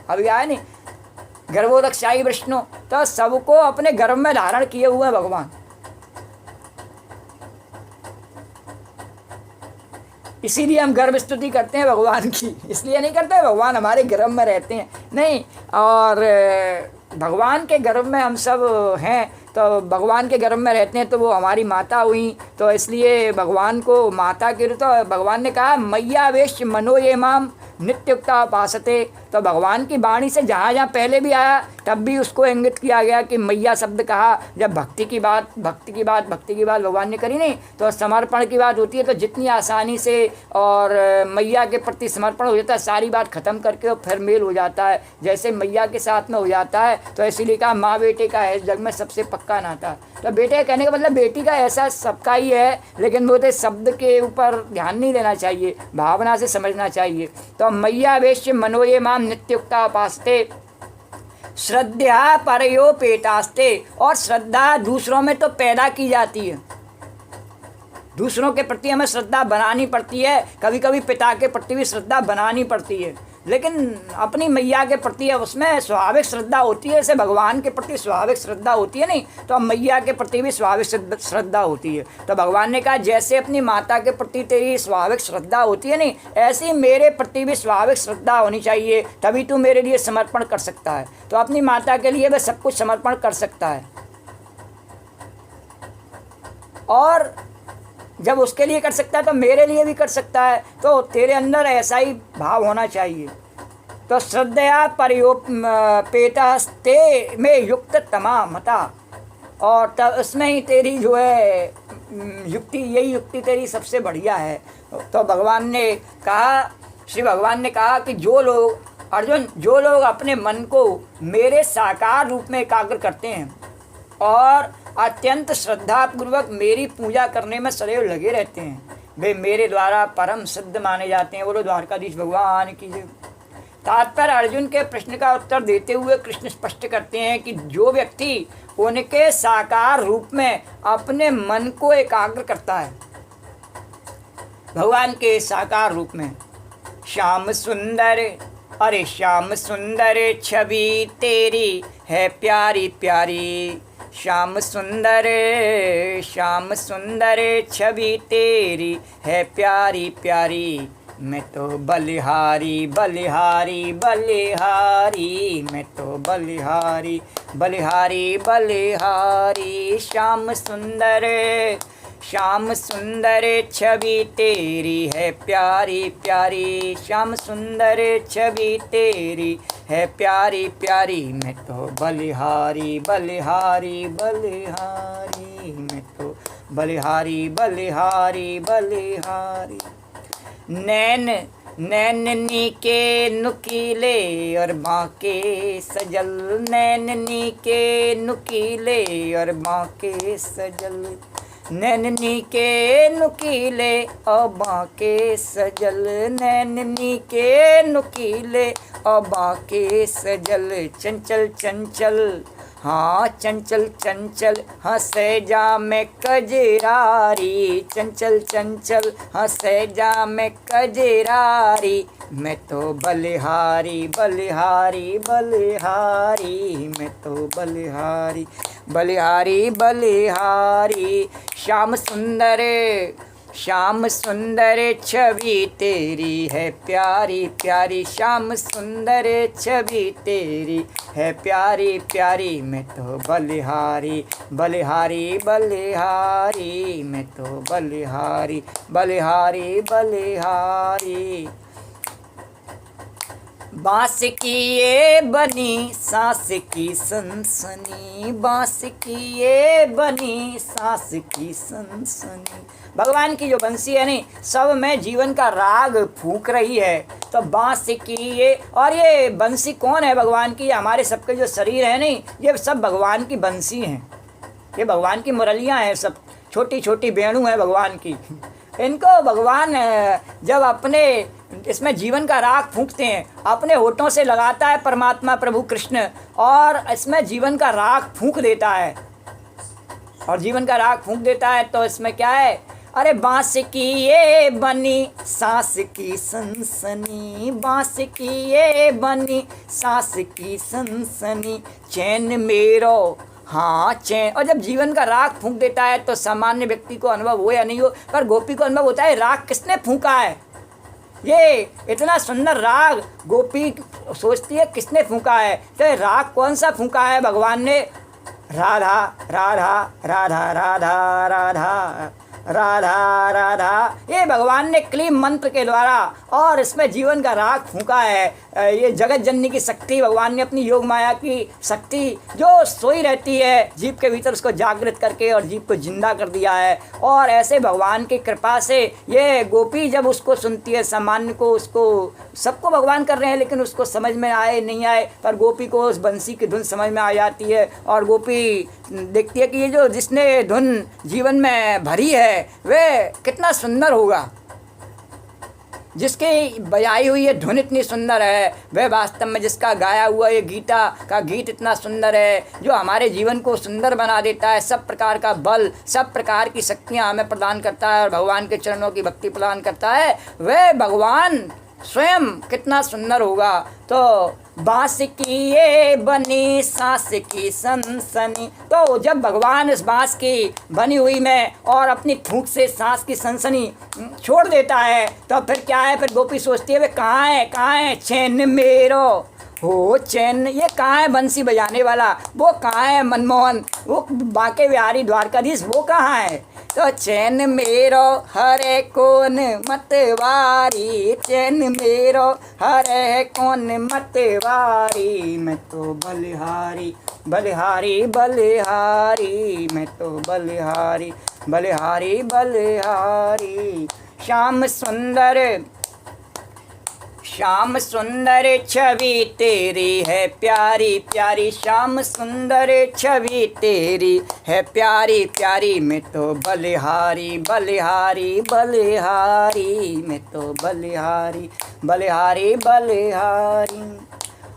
अभी आए नहीं गर्भोदक्षाई विष्णु, तो सबको अपने गर्भ में धारण किए हुए भगवान। इसीलिए हम गर्भ स्तुति करते हैं भगवान की, इसलिए नहीं करते भगवान हमारे गर्भ में रहते हैं, नहीं। और भगवान के गर्भ में हम सब हैं, तो भगवान के गर्भ में रहते हैं तो वो हमारी माता हुई, तो इसलिए भगवान को माता के रूप। तो भगवान ने कहा मैया वेश मनो ये माम नित्युक्ता उपासते। तो भगवान की वाणी से जहाँ जहाँ पहले भी आया तब भी उसको इंगित किया गया कि मैया शब्द कहा। जब भक्ति की बात भगवान ने करी नहीं, तो समर्पण की बात होती है, तो जितनी आसानी से और मैया के प्रति समर्पण हो जाता है, सारी बात खत्म करके और फिर मेल हो जाता है, जैसे मैया के साथ में हो जाता है। तो इसीलिए कहा माँ बेटे का है जग में सबसे पक्का नाता। तो बेटे कहने का मतलब बेटी का ऐसा सबका ही है, लेकिन वो तो शब्द के ऊपर ध्यान नहीं देना चाहिए, भावना से समझना चाहिए। तो मैया वेश्य मनो ये माम नित्युक्ता उपासते श्रद्धा परयोपेतास्ते। और श्रद्धा दूसरों में तो पैदा की जाती है, दूसरों के प्रति हमें श्रद्धा बनानी पड़ती है, कभी कभी पिता के प्रति भी श्रद्धा बनानी पड़ती है, लेकिन अपनी मैया के प्रति उसमें स्वाभाविक श्रद्धा होती है। जैसे भगवान के प्रति स्वाभाविक श्रद्धा होती है नहीं, तो मैया के प्रति भी स्वाभाविक श्रद्धा होती है। तो भगवान ने कहा जैसे अपनी माता के प्रति तेरी स्वाभाविक श्रद्धा होती है नहीं, ऐसी मेरे प्रति भी स्वाभाविक श्रद्धा होनी चाहिए, तभी तू मेरे लिए समर्पण कर सकता है। तो अपनी माता के लिए वह सब कुछ समर्पण कर सकता है, और जब उसके लिए कर सकता है तो मेरे लिए भी कर सकता है। तो तेरे अंदर ऐसा ही भाव होना चाहिए। तो श्रद्धया परयोपेतास्ते में युक्त तमामता, और तब उसमें ही तेरी जो है युक्ति, यही युक्ति तेरी सबसे बढ़िया है। तो भगवान ने कहा श्री भगवान ने कहा कि जो लोग अर्जुन, जो लोग अपने मन को मेरे साकार रूप में एकाग्र करते हैं और अत्यंत श्रद्धापूर्वक मेरी पूजा करने में सदैव लगे रहते हैं, वे मेरे द्वारा परम सिद्ध माने जाते हैं। बोलो द्वारकाधीश भगवान की जय। तात्पर्य अर्जुन के प्रश्न का उत्तर देते हुए कृष्ण स्पष्ट करते हैं कि जो व्यक्ति उनके साकार रूप में अपने मन को एकाग्र करता है, भगवान के साकार रूप में, श्याम सुंदर, अरे श्याम सुंदर छवि तेरी है प्यारी प्यारी, श्याम सुंदर, श्याम सुंदर छवि तेरी है प्यारी प्यारी, मैं तो बलिहारी बलिहारी बलिहारी, मैं तो बलिहारी बलिहारी बलिहारी, श्याम सुंदर, श्याम सुंदर छवि तेरी है प्यारी प्यारी, श्याम सुंदर छवि तेरी है प्यारी प्यारी, मैं तो बलिहारी बलिहारी बलिहारी, मैं तो बलिहारी बलिहारी बलिहारी। नैन नैननी के नुकीले और बांके सजल, नैननी के नुकीले और बांके सजल, नैननी के नुकीले और बांके सजल, नैननी के नुकीले और बांके सजल, चंचल चंचल, हाँ चंचल चंचल हंसे जा में कजरारी, चंचल चंचल हंसे जा में कजरारी, मैं तो बलिहारी बलिहारी बलिहारी, मैं तो बलिहारी बलिहारी बलिहारी, श्याम सुंदर, श्याम सुंदर छवि तेरी है प्यारी प्यारी, श्याम सुंदर छवि तेरी है प्यारी प्यारी, मैं तो बलिहारी बलिहारी बलिहारी, मैं तो बलिहारी बलिहारी बलिहारी। बांस की ये बनी सांस की सनसनी, बांस की ये बनी सांस की सनसनी, भगवान की जो बंसी है नहीं, सब में जीवन का राग फूंक रही है। तो बांस की ये, और ये बंसी कौन है भगवान की? हमारे सबके जो शरीर है नहीं, ये सब भगवान की बंसी हैं, ये भगवान की मुरलियाँ हैं, सब छोटी छोटी वेणु है भगवान की। इनको भगवान जब अपने इसमें जीवन का राग फूंकते हैं, अपने होठों से लगाता है परमात्मा प्रभु कृष्ण, और इसमें जीवन का राग फूंक देता है, और जीवन का राग फूंक देता है। तो इसमें क्या है? अरे बांस की ये बनी सांस की सनसनी, बांस की ये बनी सांस की सनसनी, चैन मेरो, हाँ चैन। और जब जीवन का राग फूंक देता है तो सामान्य व्यक्ति को अनुभव हो या नहीं हो, पर गोपी को अनुभव होता है राग किसने फूंका है। ये इतना सुंदर राग गोपी सोचती है किसने फूंका है। तो राग कौन सा फूंका है? भगवान ने राधा राधा राधा राधा राधा राधा राधा, ये भगवान ने क्लीम मंत्र के द्वारा और इसमें जीवन का राग फूंका है। ये जगत जननी की शक्ति, भगवान ने अपनी योग माया की शक्ति जो सोई रहती है जीव के भीतर, उसको जागृत करके और जीव को जिंदा कर दिया है। और ऐसे भगवान की कृपा से ये गोपी जब उसको सुनती है, सामान्य को, उसको सबको भगवान कर रहे हैं लेकिन उसको समझ में आए नहीं आए, पर गोपी को उस बंसी की धुन समझ में आ जाती है। और गोपी देखती है कि ये जो जिसने धुन जीवन में भरी है वे कितना सुंदर होगा, जिसकी बजाई हुई ये धुन इतनी सुंदर है, वह वास्तव में जिसका गाया हुआ ये गीता का गीत इतना सुंदर है, जो हमारे जीवन को सुंदर बना देता है, सब प्रकार का बल, सब प्रकार की शक्तियाँ हमें प्रदान करता है और भगवान के चरणों की भक्ति प्रदान करता है, वह भगवान स्वयं कितना सुंदर होगा। तो बांस की ये बनी सांस की सनसनी, तो जब भगवान इस बांस की बनी हुई में और अपनी फूंक से सांस की सनसनी छोड़ देता है, तो फिर क्या है? फिर गोपी सोचती है वे कहाँ है, कहाँ है चैन मेरो, हो चैन, ये कहाँ है बंसी बजाने वाला, वो कहाँ है मनमोहन, वो बांके बिहारी द्वारकाधीश, वो कहाँ है? तो चैन मेरो हरे कौन मतवारी, चैन मेरो हरे कौन मतवारी, मैं तो बलिहारी बलिहारी बलिहारी, मैं तो बलिहारी बलिहारी बलिहारी। श्याम सुंदर, श्याम सुंदर छवि तेरी है प्यारी प्यारी, श्याम सुंदर छवि तेरी है प्यारी प्यारी, मैं तो बलिहारी बलिहारी बलिहारी, मैं तो बलिहारी बलिहारी बलिहारी।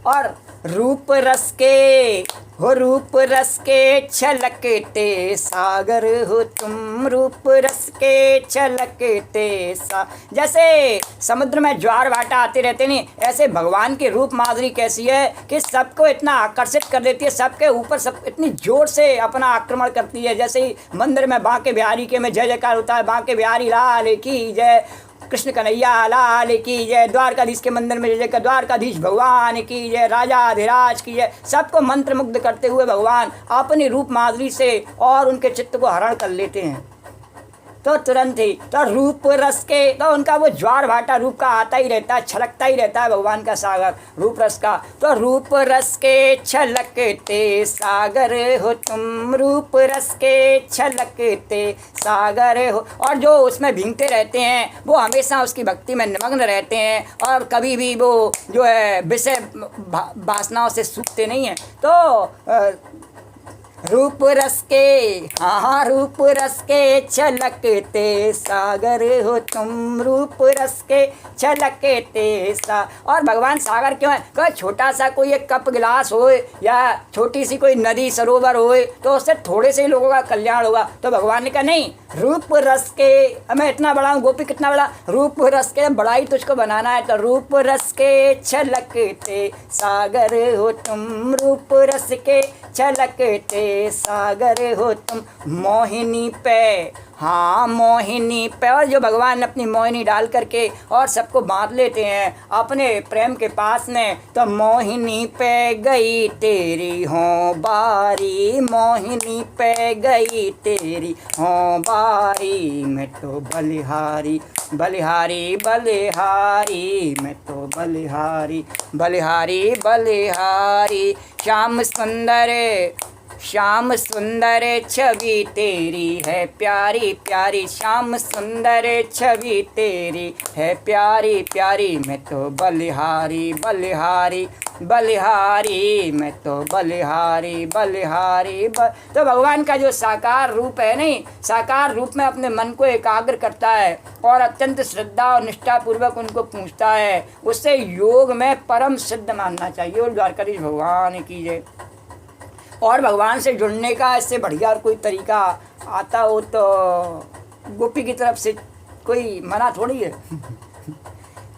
और रूप रस के हो, रूप रस के छलकते सागर हो तुम, रूप रस के छलकते जैसे समुद्र में ज्वार भाटा आते रहते नहीं, ऐसे भगवान की रूप माधुरी कैसी है कि सबको इतना आकर्षित कर देती है, सबके ऊपर सब इतनी जोर से अपना आक्रमण करती है। जैसे ही मंदिर में बांके बिहारी के में जय जयकार होता है, बांके बिहारी लाल की जय, कृष्ण कन्हैया लाल की जय, द्वारकाधीश के मंदिर में जय जय, द्वारकाधीश भगवान की जय, राजाधिराज की जय, सबको मंत्रमुग्ध करते हुए भगवान अपनी रूप माधुरी से और उनके चित्त को हरण कर लेते हैं। तो तुरंत ही तो रूप रस के तो उनका वो ज्वार भाटा रूप का आता ही रहता है, छलकता ही रहता है भगवान का सागर रूप रस का। तो रूप रस के छलकते सागर हो तुम, रूप रस के छलकते सागर हो। और जो उसमें भींगते रहते हैं वो हमेशा उसकी भक्ति में निमग्न रहते हैं और कभी भी वो जो है विषय वासनाओं से सूखते नहीं हैं। तो रूप रस के, हाँ रूप रस के छलकते सागर हो तुम, रूप रस के छलकते और भगवान सागर क्यों है? कोई छोटा सा कोई एक कप गिलास हो या छोटी सी कोई नदी सरोवर हो तो उससे थोड़े से ही लोगों का कल्याण होगा। तो भगवान ने कहा नहीं, रूप रस के मैं इतना बड़ा हूँ, गोपी कितना बड़ा, रूप रस के बड़ा ही तुझको बनाना है। तो रूप रस के छलकते सागर हो तुम, रूप रस के छलकते सागर हो तुम, मोहिनी पे, हाँ मोहिनी पे। और जो भगवान अपनी मोहिनी डाल करके और सबको बांध लेते हैं अपने प्रेम के पास में। तो मोहिनी पे गई तेरी हो बारी, मोहिनी पे गई तेरी हो बारी, मैं तो बलिहारी बलिहारी बलिहारी, मैं तो बलिहारी बलिहारी बलिहारी। श्याम सुंदर, श्याम सुंदर छवि तेरी है प्यारी प्यारी, श्याम सुंदर छवि तेरी है प्यारी प्यारी, मैं तो बलिहारी बलिहारी बलिहारी, मैं तो बलिहारी बलिहारी तो भगवान का जो साकार रूप है नहीं, साकार रूप में अपने मन को एकाग्र करता है और अत्यंत श्रद्धा और निष्ठापूर्वक उनको पूछता है, उससे योग में परम सिद्ध मानना चाहिए। और द्वारकाधीश भगवान की जय। और भगवान से जुड़ने का इससे बढ़िया और कोई तरीका आता हो तो गोपी की तरफ से कोई मना थोड़ी है।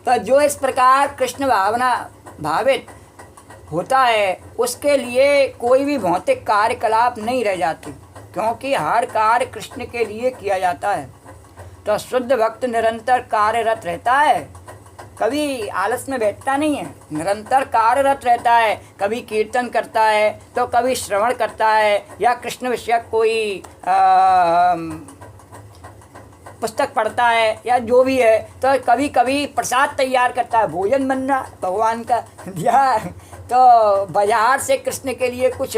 तो जो इस प्रकार कृष्ण भावना भावित होता है उसके लिए कोई भी भौतिक कार्यकलाप नहीं रह जाती, क्योंकि हर कार्य कृष्ण के लिए किया जाता है। तो शुद्ध भक्त निरंतर कार्यरत रहता है, कभी आलस में बैठता नहीं है, निरंतर कार्यरत रहता है। कभी कीर्तन करता है तो कभी श्रवण करता है या कृष्ण विषयक कोई पुस्तक पढ़ता है या जो भी है। तो कभी कभी प्रसाद तैयार करता है, भोजन बन रहा भगवान का, या तो बाजार से कृष्ण के लिए कुछ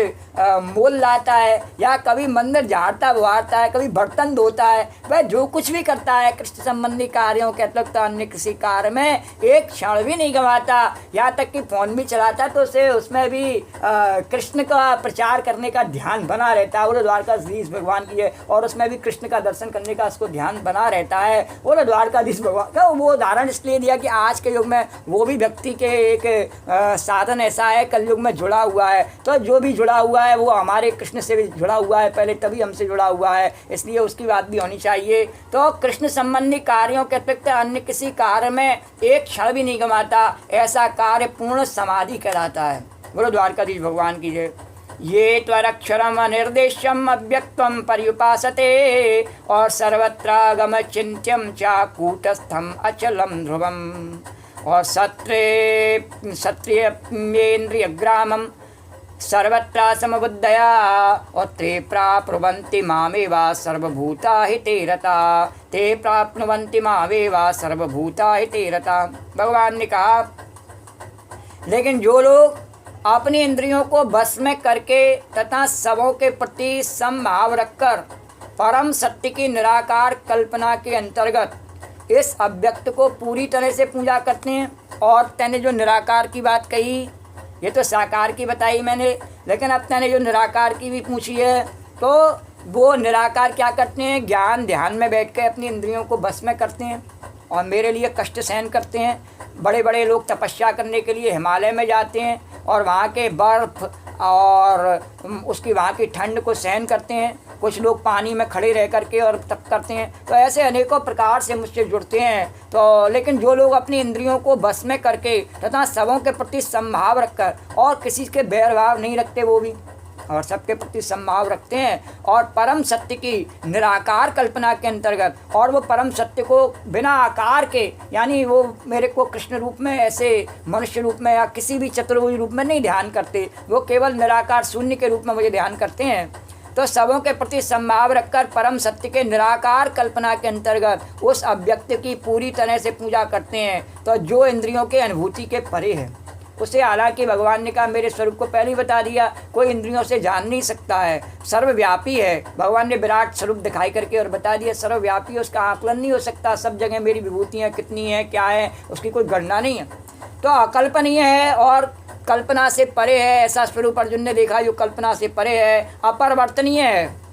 मोल लाता है, या कभी मंदिर झाड़ता बुहारता है, कभी बर्तन धोता है। वह जो कुछ भी करता है कृष्ण संबंधी कार्यों के अतिरिक्त अन्य किसी कार्य में एक क्षण भी नहीं गंवाता। यहाँ तक कि फ़ोन भी चलाता तो उसे उसमें भी कृष्ण का प्रचार करने का ध्यान बना रहता है। वो द्वारकाधीश भगवान की है और उसमें भी कृष्ण का दर्शन करने का उसको ध्यान बना रहता है। वो द्वारकाधीश भगवान का वो उदाहरण इसलिए दिया कि आज के युग में वो भी व्यक्ति के एक साधन ऐसा है, कलयुग में जुड़ा हुआ है। तो जो भी जुड़ा हुआ है वो हमारे कृष्ण से भी जुड़ा हुआ है, पहले तभी हमसे जुड़ा हुआ है, इसलिए उसकी बात भी होनी चाहिए। तो कृष्ण संबंधी कार्यों के अतिरिक्त अन्य किसी कार्य में एक क्षण भी नहीं गंवाता, ऐसा कार्य पूर्ण समाधि कहलाता है। बोलो द्वारकाधीश भगवान की जय। ये त्वरक्षरम अनिर्देश्यम अव्यक्तम पर्युपासते और सर्वत्रागम चिंत्यम चाकूटस्थम अचलम ध्रुवम और सत्रेन्द्रिय ग्रामम सर्वत्र समबुद्धया और ते प्राप्नुवन्ति मामेवा सर्वभूता हिते रता, ते प्राप्नुवन्ति मामेवा सर्वभूता हिते रता। भगवान ने कहा, लेकिन जो लोग अपनी इंद्रियों को बस में करके तथा सबों के प्रति समभाव रखकर परम सत्य की निराकार कल्पना के अंतर्गत इस अव्यक्त को पूरी तरह से पूजा करते हैं और तैने जो निराकार की बात कही, ये तो साकार की बताई मैंने, लेकिन अब तैने जो निराकार की भी पूछी है, तो वो निराकार क्या करते हैं, ज्ञान ध्यान में बैठ कर अपनी इंद्रियों को बस में करते हैं और मेरे लिए कष्ट सहन करते हैं। बड़े बड़े लोग तपस्या करने के लिए हिमालय में जाते हैं और वहाँ के बर्फ़ और उसकी वहाँ की ठंड को सहन करते हैं। कुछ लोग पानी में खड़े रह करके और तप करते हैं। तो ऐसे अनेकों प्रकार से मुझसे जुड़ते हैं। तो लेकिन जो लोग अपनी इंद्रियों को बस में करके तथा सबों के प्रति समभाव रखकर और किसी के बैरभाव नहीं रखते, वो भी और सबके प्रति समभाव रखते हैं और परम सत्य की निराकार कल्पना के अंतर्गत, और वो परम सत्य को बिना आकार के, यानी वो मेरे को कृष्ण रूप में, ऐसे मनुष्य रूप में या किसी भी चतुर्भुज रूप में नहीं ध्यान करते, वो केवल निराकार शून्य के रूप में मुझे ध्यान करते हैं। तो सबों के प्रति समभाव रखकर परम सत्य के निराकार कल्पना के अंतर्गत उस अव्यक्त की पूरी तरह से पूजा करते हैं। तो जो इंद्रियों के अनुभूति के परे है उसे, हालांकि भगवान ने कहा मेरे स्वरूप को पहले ही बता दिया, कोई इंद्रियों से जान नहीं सकता है, सर्वव्यापी है। भगवान ने विराट स्वरूप दिखाई करके और बता दिया सर्वव्यापी, उसका आकलन नहीं हो सकता, सब जगह मेरी विभूतियाँ कितनी हैं, क्या है, उसकी कोई गणना नहीं है। तो अकल्पनीय है और कल्पना से परे है, ऐसा स्वरूप अर्जुन ने देखा जो कल्पना से परे है, अपरिवर्तनीय है।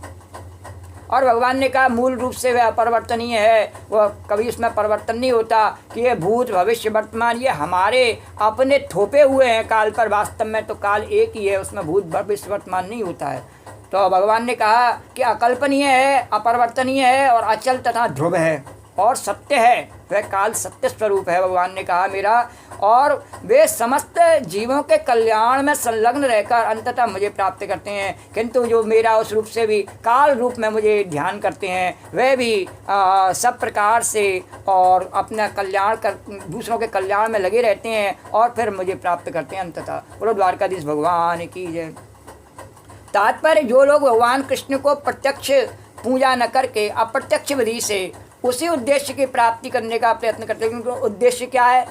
और भगवान ने कहा मूल रूप से वह अपरिवर्तनीय है, वह कभी उसमें परिवर्तन नहीं होता कि ये भूत भविष्य वर्तमान ये हमारे अपने थोपे हुए हैं काल पर। वास्तव में तो काल एक ही है, उसमें भूत भविष्य वर्तमान नहीं होता है। तो भगवान ने कहा कि अकल्पनीय है, अपरिवर्तनीय है और अचल तथा ध्रुव है और सत्य है, वह काल सत्य स्वरूप है भगवान ने कहा मेरा। और वे समस्त जीवों के कल्याण में संलग्न रहकर अंततः मुझे प्राप्त करते हैं, किंतु जो मेरा उस रूप से भी काल रूप में मुझे ध्यान करते हैं, वे भी सब प्रकार से और अपना कल्याण कर दूसरों के कल्याण में लगे रहते हैं और फिर मुझे प्राप्त करते हैं अंततः। बोलो द्वारकाधीश भगवान की जय। तात्पर्य, जो लोग भगवान कृष्ण को प्रत्यक्ष पूजा न करके अप्रत्यक्ष विधि से उसी उद्देश्य की प्राप्ति करने का प्रयत्न करते हैं, क्योंकि उद्देश्य क्या है,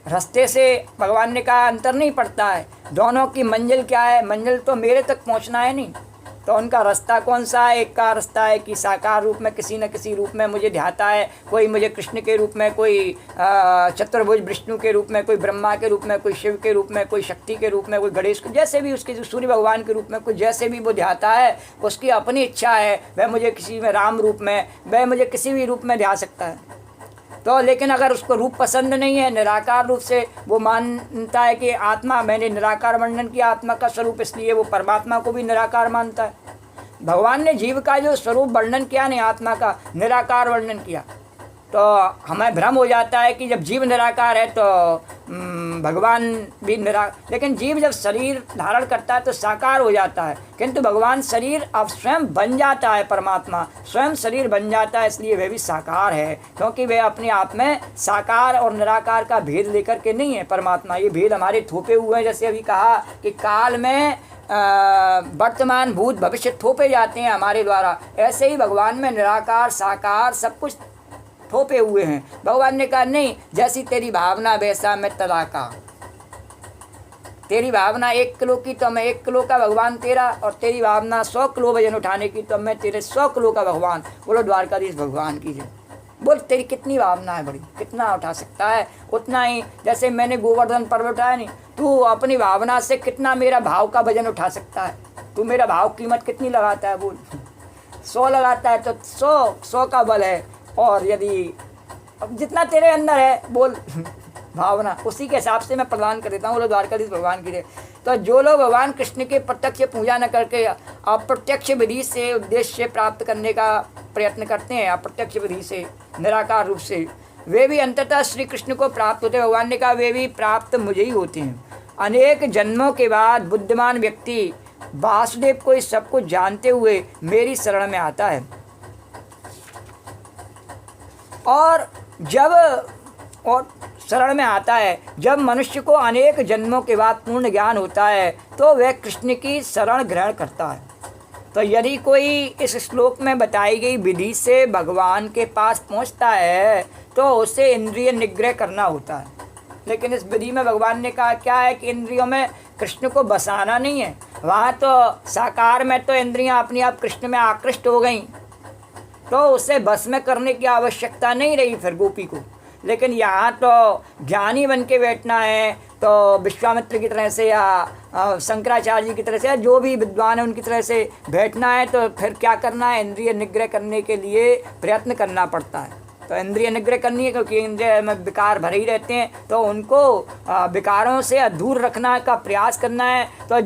रास्ते से भगवान ने कहा अंतर नहीं पड़ता है, दोनों की मंजिल क्या है, मंजिल तो मेरे तक पहुंचना है नहीं। तो उनका रास्ता कौन सा है, एक का रास्ता है कि साकार रूप में किसी न किसी रूप में मुझे ध्याता है, कोई मुझे कृष्ण के रूप में, कोई चतुर्भुज विष्णु के रूप में, कोई ब्रह्मा के रूप में, कोई शिव के रूप में, कोई शक्ति के रूप में, कोई गणेश को, जैसे भी उसके सूर्य भगवान के रूप में, कोई जैसे भी वो ध्याता है, उसकी अपनी इच्छा है, वह मुझे किसी में राम रूप में, वह मुझे किसी भी रूप में ध्या सकता है। तो लेकिन अगर उसको रूप पसंद नहीं है, निराकार रूप से वो मानता है कि आत्मा, मैंने निराकार वर्णन किया आत्मा का स्वरूप, इसलिए वो परमात्मा को भी निराकार मानता है। भगवान ने जीव का जो स्वरूप वर्णन किया नहीं, आत्मा का निराकार वर्णन किया, तो हमें भ्रम हो जाता है कि जब जीव निराकार है तो भगवान भी लेकिन जीव जब शरीर धारण करता है तो साकार हो जाता है, किंतु भगवान शरीर अब स्वयं बन जाता है, परमात्मा स्वयं शरीर बन जाता है, इसलिए वह भी साकार है, क्योंकि वह अपने आप में साकार और निराकार का भेद लेकर के नहीं है परमात्मा। ये भेद हमारे थोपे हुए हैं, जैसे अभी कहा कि काल में वर्तमान भूत भविष्य थोपे जाते हैं हमारे द्वारा, ऐसे ही भगवान में निराकार साकार सब कुछ थोपे हुए हैं। भगवान ने कहा नहीं, जैसी तेरी भावना वैसा मैं तदा का, तेरी भावना 1 किलो की तो मैं 1 किलो का भगवान तेरा, और तेरी भावना 100 किलो वजन उठाने की तो मैं तेरे 100 किलो का भगवान। बोलो द्वारकाधीश भगवान की जय। बोल तेरी कितनी भावना है बड़ी, कितना उठा सकता है, उतना ही। जैसे मैंने गोवर्धन पर्वत उठाया नहीं, तू अपनी भावना से कितना मेरा भाव का वजन उठा सकता है, तू मेरा भाव कीमत कितनी लगाता है, बोल 100 लगाता है तो 100 का बल है, और यदि अब जितना तेरे अंदर है बोल भावना, उसी के हिसाब से मैं प्रदान कर देता हूँ। बोलो द्वारकाधीश भगवान की जय। तो जो लोग भगवान कृष्ण के प्रत्यक्ष पूजा न करके अप्रत्यक्ष विधि से उद्देश्य प्राप्त करने का प्रयत्न करते हैं, अप्रत्यक्ष विधि से निराकार रूप से, वे भी अंततः श्री कृष्ण को प्राप्त होते हैं। भगवान ने कहा वे भी प्राप्त मुझे ही होते हैं। अनेक जन्मों के बाद बुद्धिमान व्यक्ति वासुदेव को इस सब कुछ जानते हुए मेरी शरण में आता है, और शरण में आता है। जब मनुष्य को अनेक जन्मों के बाद पूर्ण ज्ञान होता है तो वह कृष्ण की शरण ग्रहण करता है। तो यदि कोई इस श्लोक में बताई गई विधि से भगवान के पास पहुंचता है तो उसे इंद्रिय निग्रह करना होता है। लेकिन इस विधि में भगवान ने कहा क्या है कि इंद्रियों में कृष्ण को बसाना नहीं है। वहाँ तो साकार में तो इंद्रियां अपने आप कृष्ण में आकृष्ट हो गईं, तो उसे बस में करने की आवश्यकता नहीं रही फिर गोपी को। लेकिन यहाँ तो ज्ञानी बन के बैठना है, तो विश्वामित्र की तरह से या शंकराचार्य जी की तरह से या जो भी विद्वान है उनकी तरह से बैठना है, तो फिर क्या करना है, इंद्रिय निग्रह करने के लिए प्रयत्न करना पड़ता है। तो इंद्रिय निग्रह करनी है, क्योंकि इंद्रिय में विकार भरे ही रहते हैं, तो उनको विकारों से दूर रखना का प्रयास करना है। तो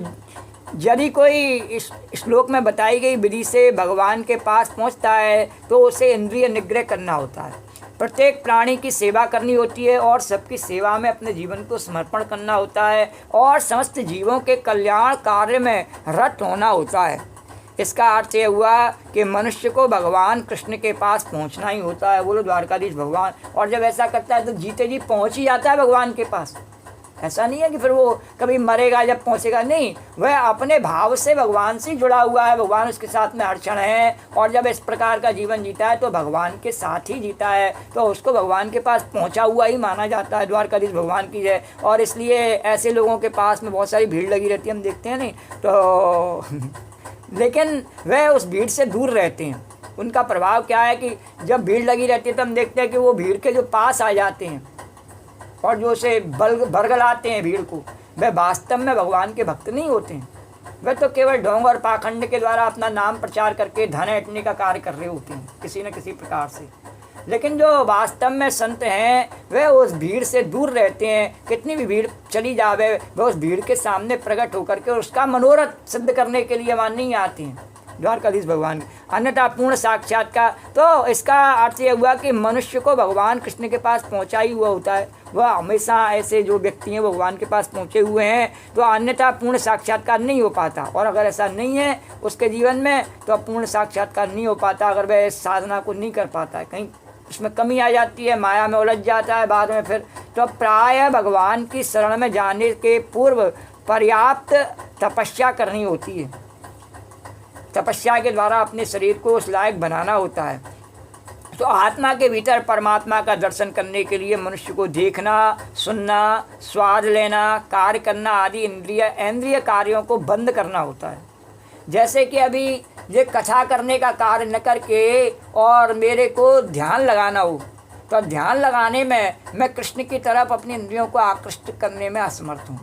यदि कोई इस श्लोक में बताई गई विधि से भगवान के पास पहुंचता है तो उसे इंद्रिय निग्रह करना होता है। प्रत्येक प्राणी की सेवा करनी होती है और सबकी सेवा में अपने जीवन को समर्पण करना होता है और समस्त जीवों के कल्याण कार्य में रत होना होता है। इसका अर्थ ये हुआ कि मनुष्य को भगवान कृष्ण के पास पहुंचना ही होता है। बोलो द्वारकाधीश भगवान। और जब ऐसा करता है तो जीते जी पहुंच ही जाता है भगवान के पास। ऐसा नहीं है कि फिर वो कभी मरेगा जब पहुंचेगा, नहीं, वह अपने भाव से भगवान से जुड़ा हुआ है, भगवान उसके साथ में हर क्षण है। और जब इस प्रकार का जीवन जीता है तो भगवान के साथ ही जीता है, तो उसको भगवान के पास पहुंचा हुआ ही माना जाता है। द्वारकाधीश भगवान की जय। और इसलिए ऐसे लोगों के पास में बहुत सारी भीड़ लगी रहती है, हम देखते हैं नहीं तो लेकिन वह उस भीड़ से दूर रहते हैं। उनका प्रभाव क्या है कि जब भीड़ लगी रहती है तो हम देखते हैं कि वो भीड़ के जो पास आ जाते हैं और जो उसे बरगलाते हैं भीड़ को, वह वास्तव में भगवान के भक्त नहीं होते हैं। वह तो केवल ढोंग और पाखंड के द्वारा अपना नाम प्रचार करके धन ऐंठने का कार्य कर रहे होते हैं किसी न किसी प्रकार से। लेकिन जो वास्तव में संत हैं वह उस भीड़ से दूर रहते हैं। कितनी भी भीड़ चली जावे वह उस भीड़ के सामने प्रकट होकर के उसका मनोरथ सिद्ध करने के लिए वहाँ नहीं आती हैं द्वारकाधीश भगवान। अन्यथा पूर्ण साक्षात्कार, तो इसका अर्थ ये हुआ कि मनुष्य को भगवान कृष्ण के पास पहुँचा ही हुआ होता है। वह हमेशा ऐसे जो व्यक्ति हैं भगवान के पास पहुँचे हुए हैं, तो अन्यथा पूर्ण साक्षात्कार नहीं हो पाता। और अगर ऐसा नहीं है उसके जीवन में तो पूर्ण साक्षात्कार नहीं हो पाता। अगर वह इस साधना को नहीं कर पाता है, कहीं उसमें कमी आ जाती है, माया में उलझ जाता है बाद में फिर, तो प्राय भगवान की शरण में जाने के पूर्व पर्याप्त तपस्या करनी होती है। तपस्या के द्वारा अपने शरीर को उस लायक बनाना होता है। तो आत्मा के भीतर परमात्मा का दर्शन करने के लिए मनुष्य को देखना, सुनना, स्वाद लेना, कार्य करना आदि इंद्रिय कार्यों को बंद करना होता है। जैसे कि अभी ये कथा करने का कार्य न करके और मेरे को ध्यान लगाना हो, तो ध्यान लगाने में मैं कृष्ण की तरफ अपनी इंद्रियों को आकृष्ट करने में असमर्थ हूँ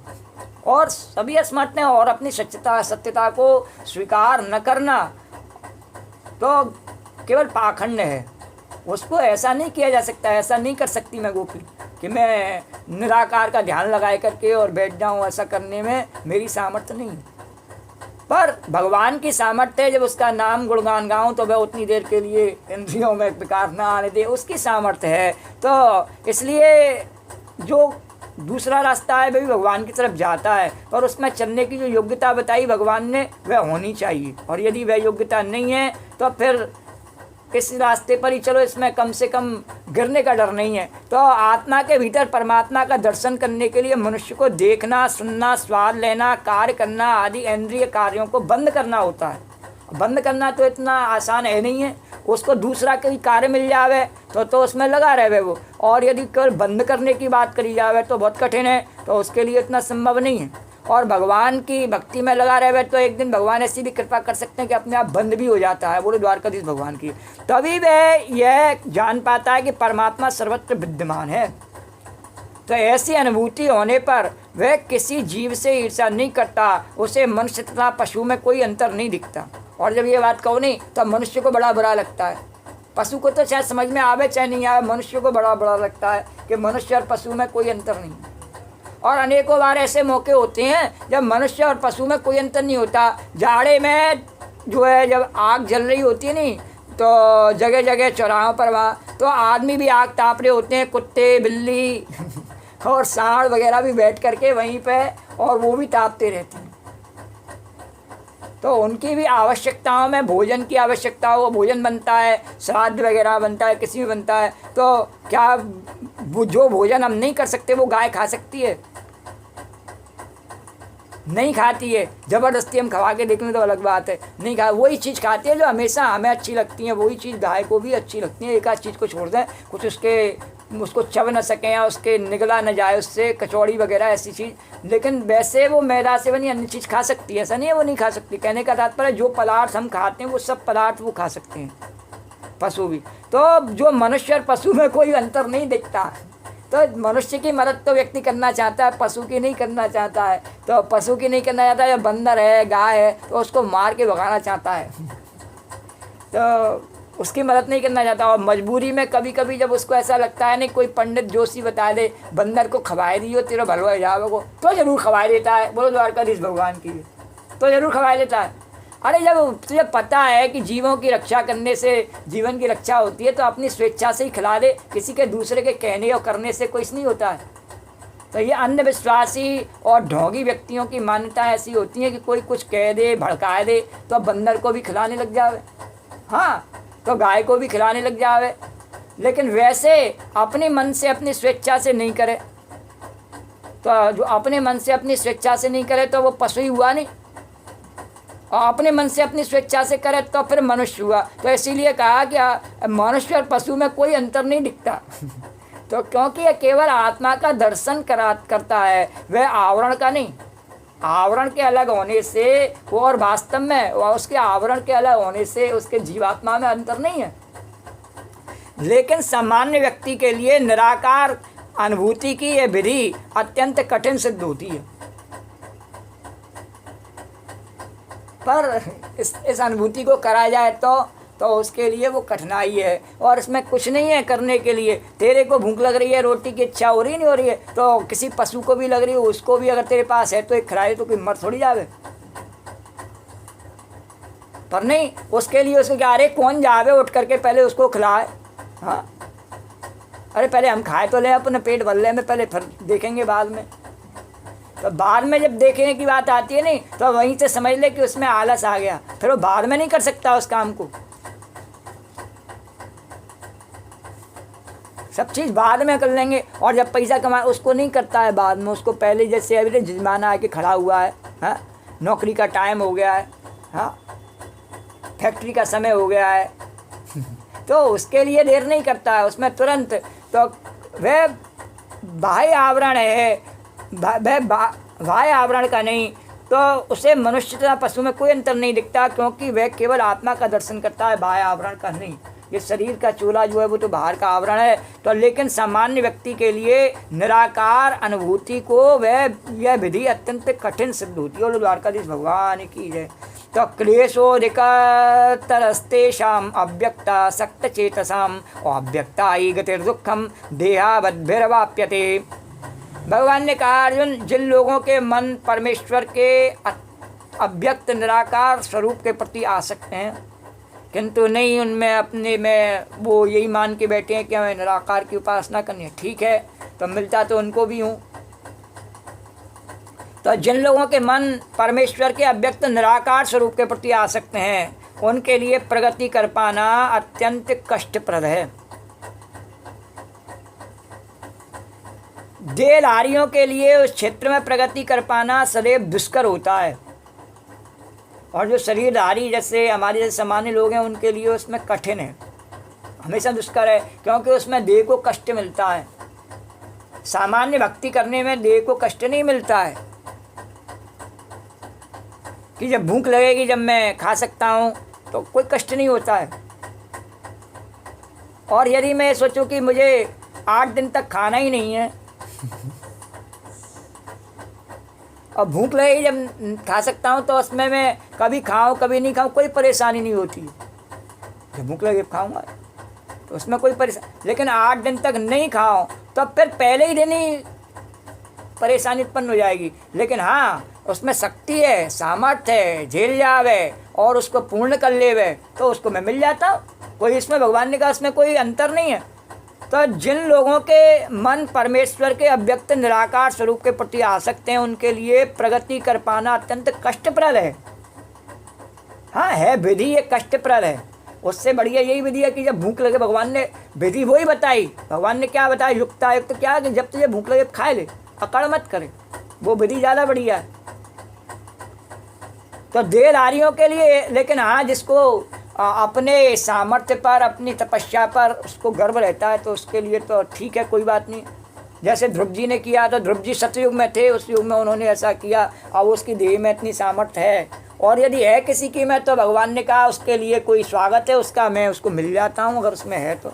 और सभी असमर्थ हैं। और अपनी सत्यता को स्वीकार न करना तो केवल पाखंड है। उसको ऐसा नहीं किया जा सकता, ऐसा नहीं कर सकती मैं गोपी कि मैं निराकार का ध्यान लगाए करके और बैठ जाऊँ। ऐसा करने में मेरी सामर्थ्य नहीं है। पर भगवान की सामर्थ्य है, जब उसका नाम गुणगान गाऊं तो वह उतनी देर के लिए इंद्रियों में विकार ना आने दे, उसकी सामर्थ्य है। तो इसलिए जो दूसरा रास्ता है वह भी भगवान की तरफ जाता है, और उसमें चलने की जो योग्यता बताई भगवान ने वह होनी चाहिए। और यदि वह योग्यता नहीं है तो फिर इस रास्ते पर ही चलो, इसमें कम से कम गिरने का डर नहीं है। तो आत्मा के भीतर परमात्मा का दर्शन करने के लिए मनुष्य को देखना, सुनना, स्वाद लेना, कार्य करना आदि इंद्रिय कार्यों को बंद करना होता है। बंद करना तो इतना आसान है नहीं है। उसको दूसरा कोई कार्य मिल जावे तो उसमें लगा रहे वो, और यदि केवल बंद करने की बात करी जावे तो बहुत कठिन है, तो उसके लिए इतना संभव नहीं है। और भगवान की भक्ति में लगा रहे तो एक दिन भगवान ऐसी भी कृपा कर सकते हैं कि अपने आप बंद भी हो जाता है। बोलो द्वारकाधीश भगवान की। तभी वह यह जान पाता है कि परमात्मा सर्वत्र विद्यमान है। तो ऐसी अनुभूति होने पर वह किसी जीव से ईर्ष्या नहीं करता, उसे मनुष्य तथा पशु में कोई अंतर नहीं दिखता। और जब ये बात कहो नहीं तो मनुष्य को बड़ा बुरा लगता है। पशु को तो चाहे समझ में आवे चाहे नहीं आवे, मनुष्य को बड़ा बुरा लगता है कि मनुष्य और पशु में कोई अंतर नहीं। और अनेकों बार ऐसे मौके होते हैं जब मनुष्य और पशु में कोई अंतर नहीं होता। जाड़े में जो है जब आग जल रही होती है नहीं, तो जगह जगह चौराहों पर वहाँ तो आदमी भी आग ताप रहे होते हैं, कुत्ते, बिल्ली और सांड वगैरह भी बैठ करके वहीं पे, और वो भी तापते रहते हैं। तो उनकी भी आवश्यकताओं में भोजन की आवश्यकता हो, भोजन बनता है, श्राद्ध वगैरह बनता है, किसी में बनता है। तो क्या जो भोजन हम नहीं कर सकते वो गाय खा सकती है? नहीं खाती है। ज़बरदस्ती हम खवा के देख लें तो अलग बात है, नहीं खा। वही चीज़ खाती है जो हमेशा हमें अच्छी लगती है, वही चीज़ गाय को भी अच्छी लगती है। एक आध चीज़ को छोड़ दें, कुछ उसको चब न सकें या उसके निगला न जाए उससे, कचौड़ी वगैरह ऐसी चीज़। लेकिन वैसे वो मैदा से बनी अन्य चीज़ खा सकती है, ऐसा नहीं है वो नहीं खा सकती। कहने का तात्पर्य जो पदार्थ हम खाते हैं वो सब पदार्थ वो खा सकते हैं, पशु भी। तो जो मनुष्य और पशु में कोई अंतर नहीं दिखता। तो मनुष्य की मदद तो व्यक्ति करना चाहता है, पशु की नहीं करना चाहता है। तो पशु की नहीं करना चाहता है, बंदर है, गाय है, तो उसको मार के भगाना चाहता है। तो उसकी मदद नहीं करना चाहता। और मजबूरी में कभी कभी जब उसको ऐसा लगता है नहीं, कोई पंडित जोशी बता दे बंदर को खवाए दियो तेरा भलवा हो जाओ को, तो जरूर खवाए देता है। बोलो द्वारकाधीश भगवान की, तो जरूर खवाए देता है। अरे जब तुझे पता है कि जीवों की रक्षा करने से जीवन की रक्षा होती है, तो अपनी स्वेच्छा से ही खिला दे, किसी के दूसरे के कहने और करने से कुछ नहीं होता है। तो ये अंधविश्वासी और ढोंगी व्यक्तियों की मान्यता ऐसी होती है कि कोई कुछ कह दे, भड़का दे, तो बंदर को भी खिलाने लग जावे, हाँ, तो गाय को भी खिलाने लग जावे। लेकिन वैसे अपने मन से अपनी स्वेच्छा से नहीं करे, तो जो अपने मन से अपनी स्वेच्छा से नहीं करे तो वो पशु ही हुआ नहीं, और अपने मन से अपनी स्वेच्छा से करे तो फिर मनुष्य हुआ। तो इसीलिए कहा कि मनुष्य और पशु में कोई अंतर नहीं दिखता। तो क्योंकि यह केवल आत्मा का दर्शन करता है, वह आवरण का नहीं। आवरण के अलग होने से वो और वास्तव में उसके आवरण के अलग होने से उसके जीवात्मा में अंतर नहीं है। लेकिन सामान्य व्यक्ति के लिए निराकार अनुभूति की यह विधि अत्यंत कठिन सिद्ध होती है। पर इस अनुभूति को करा जाए तो उसके लिए वो कठिनाई है, और इसमें कुछ नहीं है करने के लिए। तेरे को भूख लग रही है, रोटी की इच्छा हो रही नहीं हो रही है, तो किसी पशु को भी लग रही है, उसको भी अगर तेरे पास है तो एक खिलाए तो कोई मर थोड़ी जावे। पर नहीं, उसके लिए उसको क्या, अरे कौन जावे उठ करके पहले उसको खिलाए, हाँ, अरे पहले हम खाए तो ले, अपने पेट भर ले में पहले, फिर देखेंगे बाद में। तो बाद में जब देखने की बात आती है नहीं, तो वहीं से समझ ले कि उसमें आलस आ गया, फिर वो बाद में नहीं कर सकता उस काम को। सब चीज़ बाद में कर लेंगे, और जब पैसा कमाए उसको नहीं करता है बाद में, उसको पहले जैसे अभी जमाना आके खड़ा हुआ है, हाँ, नौकरी का टाइम हो गया है, हाँ, फैक्ट्री का समय हो गया है, तो उसके लिए देर नहीं करता है, उसमें तुरंत। तो वह बाह्य आवरण है, वह बाह्य आवरण का नहीं, तो उसे मनुष्य तथा पशु में कोई अंतर नहीं दिखता, क्योंकि वह केवल आत्मा का दर्शन करता है, बाह्य आवरण का नहीं। ये शरीर का चूल्हा जो है वो तो बाहर का आवरण है। तो लेकिन सामान्य व्यक्ति के लिए निराकार अनुभूति को यह विधि अत्यंत कठिन सिद्ध होती है। और द्वारकाधीश भगवान की जय। तो क्लेशोधिकतरस्तेषाम् अव्यक्ता सक्तचेतसाम् अव्यक्ता ही गतिर्दुःखम देहावद्भिर्वाप्यते। भगवान ने कहा, अर्जुन, जिन लोगों के मन परमेश्वर के अव्यक्त निराकार स्वरूप के प्रति आसक्त हैं, किंतु नहीं उनमें अपने में वो यही मान के बैठे हैं कि हमें निराकार की उपासना करनी है, ठीक है, तो मिलता तो उनको भी हूँ। तो जिन लोगों के मन परमेश्वर के अव्यक्त निराकार स्वरूप के प्रति आसक्त हैं, उनके लिए प्रगति कर पाना अत्यंत कष्टप्रद है। देहधारियों के लिए उस क्षेत्र में प्रगति कर पाना सदैव दुष्कर होता है, और जो शरीरधारी जैसे हमारे जैसे सामान्य लोग हैं उनके लिए उसमें कठिन है, हमेशा दुष्कर है, क्योंकि उसमें देह को कष्ट मिलता है। सामान्य भक्ति करने में देह को कष्ट नहीं मिलता है कि जब भूख लगेगी जब मैं खा सकता हूँ, तो कोई कष्ट नहीं होता है। और यदि मैं सोचूं कि मुझे 8 दिन तक खाना ही नहीं है और भूख लगेगी जब खा सकता हूँ, तो उसमें मैं कभी खाऊँ कभी नहीं खाऊँ, कोई परेशानी नहीं होती। जब भूख लगे खाऊँगा तो उसमें कोई परेशानी, लेकिन 8 दिन तक नहीं खाऊँ तो फिर पहले ही दिन ही परेशानी उत्पन्न हो जाएगी। लेकिन हाँ, उसमें शक्ति है, सामर्थ्य है, झेल जावे और उसको पूर्ण कर लेवे, तो उसको मैं मिल जाता हूँ। कोई इसमें भगवान ने कहा इसमें कोई अंतर नहीं है। तो जिन लोगों के मन परमेश्वर के अव्यक्त निराकार स्वरूप के प्रति आसक्त हैं, उनके लिए प्रगति कर पाना अत्यंत कष्टप्रद है। हाँ है, विधि ये कष्टप्रद है। उससे बढ़िया यही विधि है कि जब भूख लगे, भगवान ने विधि वही बताई। भगवान ने क्या बताया, युक्तायुक्त क्या, कि जब तुझे भूख लगे खा ले, अकड़ मत करे, वो विधि ज़्यादा बढ़िया है। तो देहधारियों के लिए, लेकिन हाँ जिसको अपने सामर्थ्य पर, अपनी तपस्या पर उसको गर्व रहता है, तो उसके लिए तो ठीक है, कोई बात नहीं। जैसे ध्रुव जी ने किया, तो ध्रुव जी सतयुग में थे, उस युग में उन्होंने ऐसा किया, और उसकी देह में इतनी सामर्थ्य है और यदि है किसी की में, तो भगवान ने कहा उसके लिए कोई स्वागत है उसका, मैं उसको मिल जाता हूँ अगर उसमें है तो।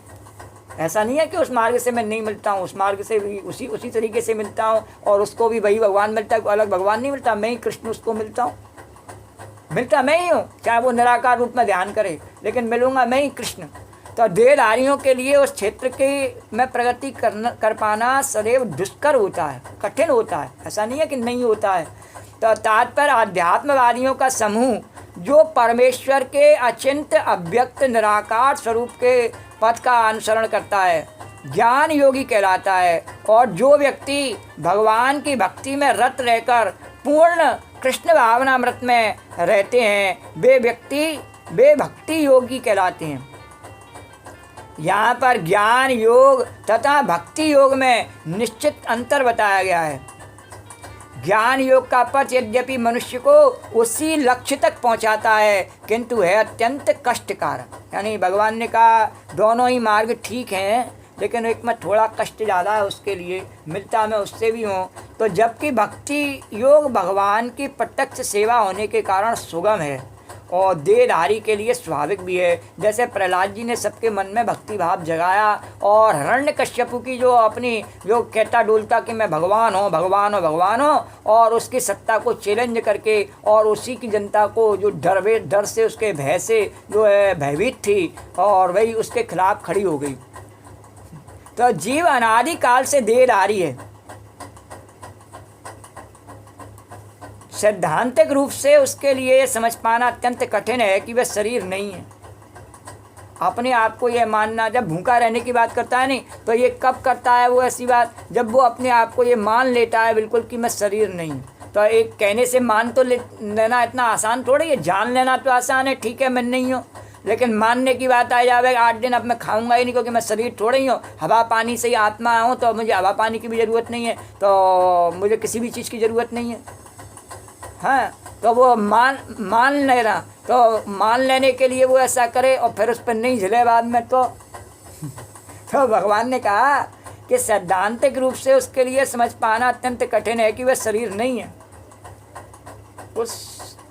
ऐसा नहीं है कि उस मार्ग से मैं नहीं मिलता हूँ, उस मार्ग से भी उसी तरीके से मिलता हूँ, और उसको भी वही भगवान मिलता है, अलग भगवान नहीं मिलता, मैं ही कृष्ण उसको मिलता हूँ। मिलता मैं ही हूँ, चाहे वो निराकार रूप में ध्यान करे, लेकिन मिलूँगा मैं ही कृष्ण। तो देहधारियों के लिए उस क्षेत्र की में प्रगति कर पाना सदैव दुष्कर होता है, कठिन होता है, ऐसा नहीं है कि नहीं होता है। तो तात्पर्य आध्यात्मवादियों का समूह जो परमेश्वर के अचिंत्य अव्यक्त निराकार स्वरूप के पथ का अनुसरण करता है, ज्ञान योगी कहलाता है। और जो व्यक्ति भगवान की भक्ति में रत रहकर पूर्ण कृष्ण भावनामृत में रहते हैं, वे भक्ति योगी कहलाते हैं। यहाँ पर ज्ञान योग तथा भक्ति योग में निश्चित अंतर बताया गया है। ज्ञान योग का पथ यद्यपि मनुष्य को उसी लक्ष्य तक पहुँचाता है, किंतु है अत्यंत कष्टकारक। यानी भगवान ने कहा दोनों ही मार्ग ठीक हैं, लेकिन एक में थोड़ा कष्ट ज़्यादा है, उसके लिए मिलता मैं उससे भी हूँ। तो जबकि भक्ति योग भगवान की प्रत्यक्ष सेवा होने के कारण सुगम है और देहधारी के लिए स्वाभाविक भी है। जैसे प्रहलाद जी ने सबके मन में भक्ति भाव जगाया, और हिरण्यकश्यपु की जो अपनी जो कहता डोलता कि मैं भगवान हूँ भगवान हूँ भगवान हूँ, और उसकी सत्ता को चैलेंज करके, और उसी की जनता को जो डर से उसके भय से जो है भयभीत थी, और वही उसके खिलाफ खड़ी हो गई। तो जीव अनादि काल से देहधारी है। सैद्धांतिक रूप से उसके लिए समझ पाना अत्यंत कठिन है कि वह शरीर नहीं है। अपने आप को यह मानना, जब भूखा रहने की बात करता है नहीं, तो ये कब करता है वो ऐसी बात, जब वो अपने आप को ये मान लेता है बिल्कुल कि मैं शरीर नहीं हूँ। तो एक कहने से मान तो लेना इतना आसान थोड़ी है, जान लेना तो आसान है, ठीक है मैं नहीं हूँ, लेकिन मानने की बात आ जाए 8 दिन अब मैं खाऊंगा ही नहीं, क्योंकि मैं शरीर थोड़ा ही हूँ, हवा पानी से ही आत्मा हूँ, तो मुझे हवा पानी की भी ज़रूरत नहीं है, तो मुझे किसी भी चीज़ की ज़रूरत नहीं है। हाँ, तो वो मान लेना, तो मान लेने के लिए वो ऐसा करे और फिर उस पर नहीं झिले बाद में, तो भगवान ने कहा कि सैद्धांतिक रूप से उसके लिए समझ पाना अत्यंत कठिन है कि वह शरीर नहीं है। उस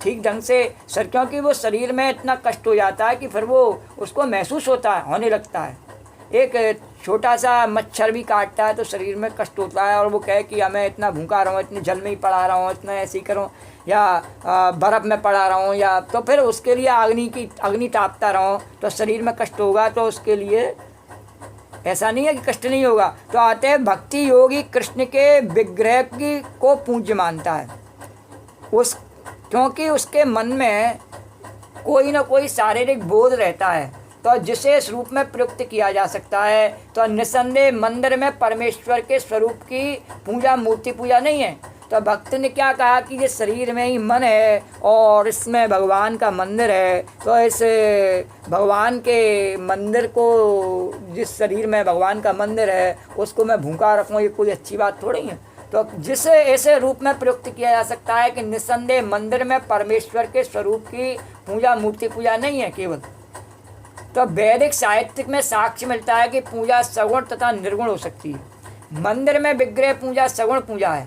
ठीक ढंग से सर, क्योंकि वो शरीर में इतना कष्ट हो जाता है कि फिर वो उसको महसूस होता है, होने लगता है। एक छोटा सा मच्छर भी काटता है तो शरीर में कष्ट होता है, और वो कहे कि मैं इतना भूखा रहा हूँ, इतने जल में ही पड़ा रहा हूँ, इतना ऐसे ही करूँ, या बर्फ़ में पड़ा रहा हूँ, या तो फिर उसके लिए अग्नि तापता रहूँ, तो शरीर में कष्ट होगा। तो उसके लिए ऐसा नहीं है कि कष्ट नहीं होगा। तो अतः भक्ति योगी कृष्ण के विग्रह को पूज्य मानता है, क्योंकि उसके मन में कोई ना कोई शारीरिक बोध रहता है, तो जिसे इस रूप में प्रयुक्त किया जा सकता है। तो निसंदेह मंदिर में परमेश्वर के स्वरूप की पूजा मूर्ति पूजा नहीं है। तो भक्त ने क्या कहा कि ये शरीर में ही मन है और इसमें भगवान का मंदिर है, तो इस भगवान के मंदिर को, जिस शरीर में भगवान का मंदिर है उसको मैं भूखा रखूँ, ये कोई अच्छी बात थोड़ी है। तो जिसे ऐसे रूप में प्रयुक्त किया जा सकता है कि निसंदेह मंदिर में परमेश्वर के स्वरूप की पूजा मूर्ति पूजा नहीं है केवल। तो वैदिक साहित्य में साक्ष्य मिलता है कि पूजा सगुण तथा निर्गुण हो सकती है। मंदिर में विग्रह पूजा सगुण पूजा है,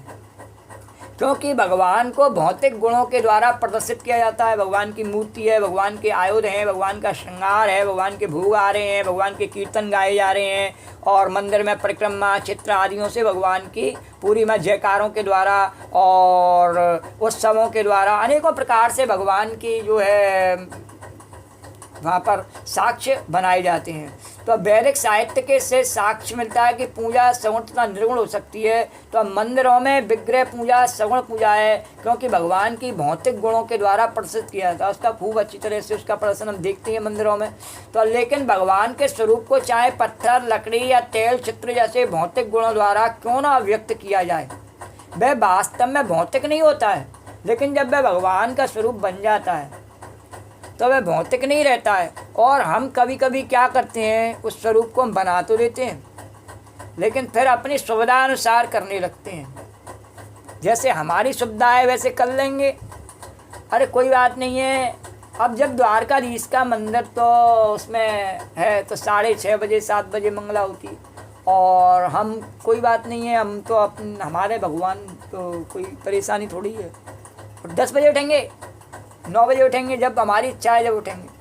क्योंकि भगवान को भौतिक गुणों के द्वारा प्रदर्शित किया जाता है। भगवान की मूर्ति है, भगवान के आयुध हैं, भगवान का श्रृंगार है, भगवान के भोग आ रहे हैं, भगवान के कीर्तन गाए जा रहे हैं, और मंदिर में परिक्रमा चित्र आदियों से भगवान की पूरी में जयकारों के द्वारा और उत्सवों के द्वारा अनेकों प्रकार से भगवान की जो है वहाँ पर साक्ष्य बनाए जाते हैं। तो वैदिक साहित्य के से साक्ष्य मिलता है कि पूजा सगुण तथा निर्गुण हो सकती है। तो मंदिरों में विग्रह पूजा सगुण पूजा है, क्योंकि भगवान की भौतिक गुणों के द्वारा प्रदर्शित किया जाता है। उसका खूब अच्छी तरह से उसका प्रदर्शन हम देखते हैं मंदिरों में। तो लेकिन भगवान के स्वरूप को चाहे पत्थर लकड़ी या तेल चित्र जैसे भौतिक गुणों द्वारा क्यों ना व्यक्त किया जाए, वह वास्तव में भौतिक नहीं होता है। लेकिन जब वह भगवान का स्वरूप बन जाता है तो वह भौतिक नहीं रहता है। और हम कभी कभी क्या करते हैं, उस स्वरूप को हम बना तो लेते हैं, लेकिन फिर अपनी सुविधा अनुसार करने लगते हैं। जैसे हमारी सुविधा है वैसे कर लेंगे, अरे कोई बात नहीं है। अब जब द्वारकाधीश का मंदिर तो उसमें है तो 6:30 बजे 7 बजे मंगला होती है, और हम कोई बात नहीं है, हम तो हमारे भगवान तो कोई परेशानी थोड़ी है, और 10 बजे उठेंगे 9 बजे उठेंगे जब हमारी इच्छा है, जब उठेंगे।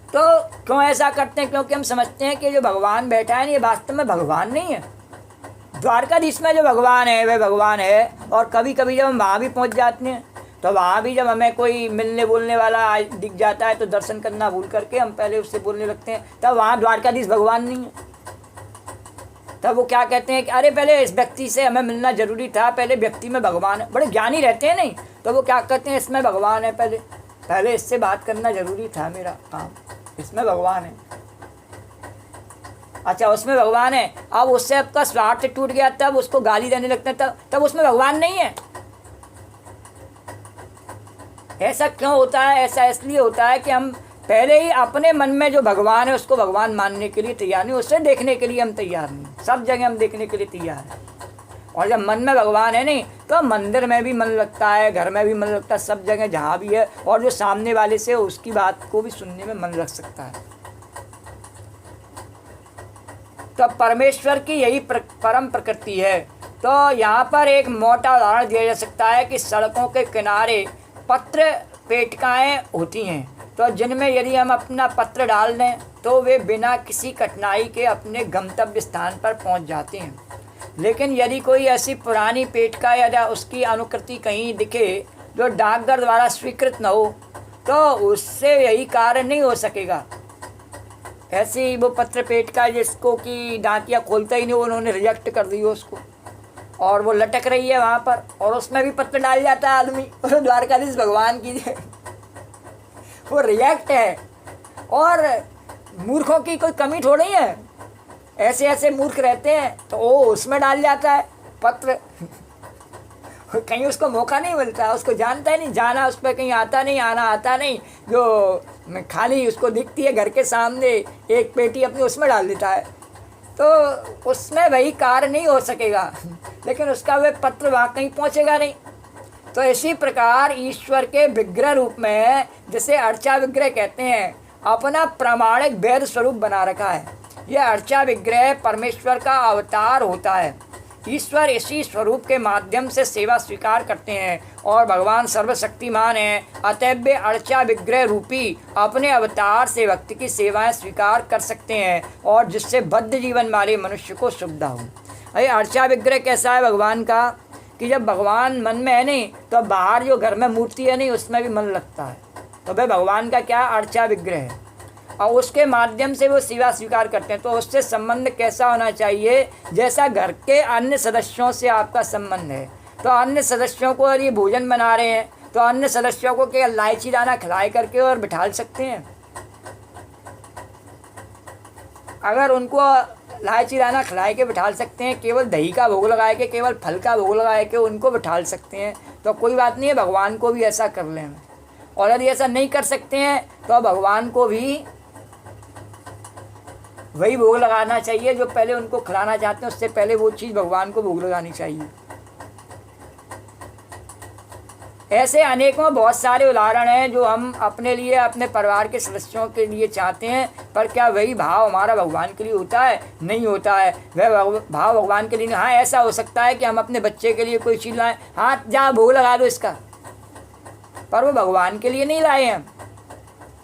तो क्यों ऐसा करते हैं? क्योंकि हम समझते हैं कि जो भगवान बैठा है ना, ये वास्तव में भगवान नहीं है। द्वारकाधीश में जो भगवान है वह भगवान है। और कभी कभी जब हम वहाँ भी पहुँच जाते हैं तो वहाँ भी जब हमें कोई मिलने बोलने वाला दिख जाता है तो दर्शन करना भूल करके हम पहले उससे बोलने लगते हैं, तब वहाँ द्वारकाधीश भगवान नहीं है। तब वो क्या कहते हैं कि अरे पहले इस व्यक्ति से हमें मिलना जरूरी था, पहले व्यक्ति में भगवान है। बड़े ज्ञानी रहते हैं नहीं, तो वो क्या कहते हैं इसमें भगवान है, पहले इससे बात करना जरूरी था, मेरा काम इसमें भगवान है। अच्छा उसमें भगवान है, अब उससे आपका स्वार्थ टूट गया तब उसको गाली देने लगते हैं, तब उसमें भगवान नहीं है। ऐसा क्यों होता है? ऐसा इसलिए होता है कि हम पहले ही अपने मन में जो भगवान है उसको भगवान मानने के लिए तैयार नहीं, उससे देखने के लिए हम तैयार नहीं। सब जगह हम देखने के लिए तैयार हैं। और जब मन में भगवान है नहीं तो मंदिर में भी मन लगता है, घर में भी मन लगता है, सब जगह जहाँ भी है। और जो सामने वाले से उसकी बात को भी सुनने में मन लग सकता है। तो परमेश्वर की यही परम प्रकृति है। तो यहाँ पर एक मोटा उदाहरण दिया जा सकता है कि सड़कों के किनारे पत्र पेटिकाएँ होती हैं, तो जिनमें यदि हम अपना पत्र डाल दें तो वे बिना किसी कठिनाई के अपने गंतव्य स्थान पर पहुँच जाते हैं। लेकिन यदि कोई ऐसी पुरानी पेटिका या उसकी अनुकृति कहीं दिखे जो डाकघर द्वारा स्वीकृत न हो तो उससे यही कार्य नहीं हो सकेगा। ऐसी वो पत्र पेटिका जिसको कि डाकिया खोलता ही नहीं, उन्होंने रिजेक्ट कर दी उसको, और वो लटक रही है वहाँ पर, और उसमें भी पत्र डाल जाता है आदमी। और द्वारकाधीश भगवान की वो रिजेक्ट है। और मूर्खों की कोई कमी थोड़ी है, ऐसे ऐसे मूर्ख रहते हैं तो वो उसमें डाल जाता है पत्र। कहीं उसको मौका नहीं मिलता, उसको जानता ही नहीं, जाना उस पर कहीं आता नहीं, आना आता नहीं, जो खाली उसको दिखती है घर के सामने एक पेटी अपनी उसमें डाल देता है, तो उसमें वही कार्य नहीं हो सकेगा। लेकिन उसका वह पत्र वहाँ कहीं पहुँचेगा नहीं। तो इसी प्रकार ईश्वर के विग्रह रूप में, जिसे अर्चा विग्रह कहते हैं, अपना प्रामाणिक वेद स्वरूप बना रखा है। यह अर्चा विग्रह परमेश्वर का अवतार होता है। ईश्वर इसी स्वरूप के माध्यम से सेवा स्वीकार करते हैं और भगवान सर्वशक्तिमान हैं। अतएव वे अर्चा विग्रह रूपी अपने अवतार से भक्ति की सेवाएं स्वीकार कर सकते हैं और जिससे बद्ध जीवन वाले मनुष्य को सुविधा हो। अरे अर्चा विग्रह कैसा है भगवान का कि जब भगवान मन में है नहीं तो बाहर जो घर में मूर्ति है नहीं उसमें भी मन लगता है। तो भाई भगवान का क्या अर्चा विग्रह है और उसके माध्यम से वो सेवा स्वीकार करते हैं। तो उससे संबंध कैसा होना चाहिए? जैसा घर के अन्य सदस्यों से आपका संबंध है। तो अन्य सदस्यों को यदि भोजन बना रहे हैं तो अन्य सदस्यों को क्या इलायची दाना खिलाए करके और बिठा सकते हैं? अगर उनको इलायची दाना खिलाए के बिठा सकते हैं, केवल दही का भोग लगाए के, केवल फल का भोग लगाए के उनको बिठा सकते हैं, तो कोई बात नहीं है, भगवान को भी ऐसा कर लें। और यदि ऐसा नहीं कर सकते हैं तो भगवान को भी वही भोग लगाना चाहिए जो पहले उनको खिलाना चाहते हैं, उससे पहले वो चीज़ भगवान को भोग लगानी चाहिए। ऐसे अनेकों बहुत सारे उदाहरण हैं जो हम अपने लिए, अपने परिवार के सदस्यों के लिए चाहते हैं, पर क्या वही भाव हमारा भगवान के लिए होता है? नहीं होता है। वह भाव भगवान के लिए नहीं। हाँ, ऐसा हो सकता है कि हम अपने बच्चे के लिए कोई चीज़ लाएं, हाँ जा भोग लगा दो इसका, पर वो भगवान के लिए नहीं लाए हैं।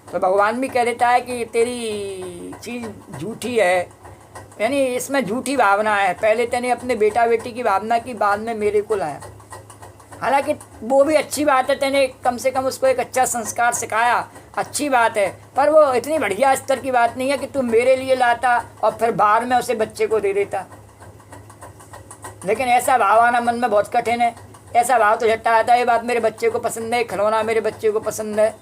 तो भगवान भी कह देता है कि तेरी चीज़ झूठी है, यानी इसमें झूठी भावना है। पहले तेने अपने बेटा बेटी की भावना की, बाद में मेरे को लाया। हालांकि वो भी अच्छी बात है, तेने कम से कम उसको एक अच्छा संस्कार सिखाया, अच्छी बात है, पर वो इतनी बढ़िया स्तर की बात नहीं है कि तुम मेरे लिए लाता और फिर बाद में उसे बच्चे को दे देता। लेकिन ऐसा भाव आना मन में बहुत कठिन है। ऐसा भाव तो झट्टा आता है, ये बात मेरे बच्चे को पसंद है, खिलौना मेरे बच्चे को पसंद है।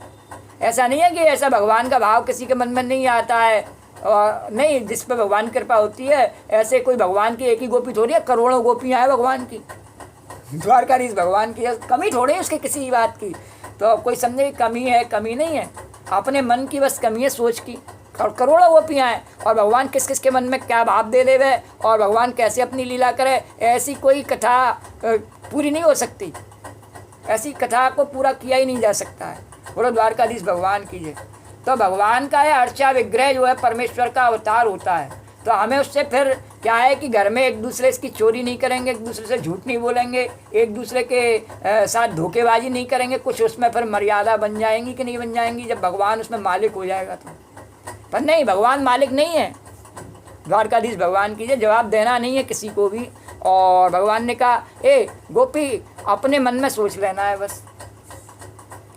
ऐसा नहीं है कि ऐसा भगवान का भाव किसी के मन में नहीं आता है, और नहीं, जिस पर भगवान की कृपा होती है। ऐसे कोई भगवान की एक ही गोपी थोड़ी है, करोड़ों गोपियाँ हैं भगवान की। द्वारकाधीश भगवान की कमी थोड़ी है उसकी किसी बात की। तो कोई समझे कमी है, कमी नहीं है, अपने मन की बस कमी है, सोच की। और करोड़ों गोपियाँ हैं और भगवान किस किस के मन में क्या भाव दे देवे और भगवान कैसे अपनी लीला करे, ऐसी कोई कथा पूरी नहीं हो सकती। ऐसी कथा को पूरा किया ही नहीं जा सकता है। बोलो द्वारकाधीश भगवान की जय। तो भगवान का यह अर्चा विग्रह जो है परमेश्वर का अवतार होता है। तो हमें उससे फिर क्या है कि घर में एक दूसरे की चोरी नहीं करेंगे, एक दूसरे से झूठ नहीं बोलेंगे, एक दूसरे के साथ धोखेबाजी नहीं करेंगे, कुछ उसमें फिर मर्यादा बन जाएंगी कि नहीं बन जाएंगी जब भगवान उसमें मालिक हो जाएगा तो। पर नहीं, भगवान मालिक नहीं है। द्वारकाधीश भगवान की जवाब देना नहीं है किसी को भी। और भगवान ने कहा, ए गोपी अपने मन में सोच लेना है बस।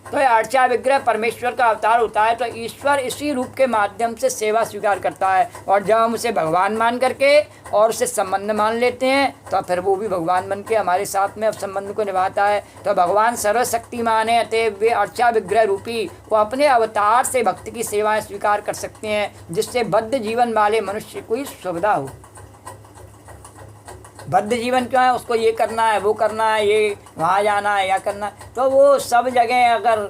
तो ये अर्चा विग्रह परमेश्वर का अवतार होता है, तो ईश्वर इसी रूप के माध्यम से सेवा स्वीकार करता है। और जब हम उसे भगवान मान करके और उसे संबंध मान लेते हैं तो फिर वो भी भगवान बन के हमारे साथ में संबंध को निभाता है। तो भगवान सर्वशक्तिमान है, अतएव वे अर्चा विग्रह रूपी वो अपने अवतार से भक्त की सेवाएं स्वीकार कर सकते हैं, जिससे बद्ध जीवन वाले मनुष्य को ही सुविधा हो। बद्ध जीवन क्यों है, उसको ये करना है, वो करना है, ये वहाँ जाना है, या करना है, तो वो सब जगह अगर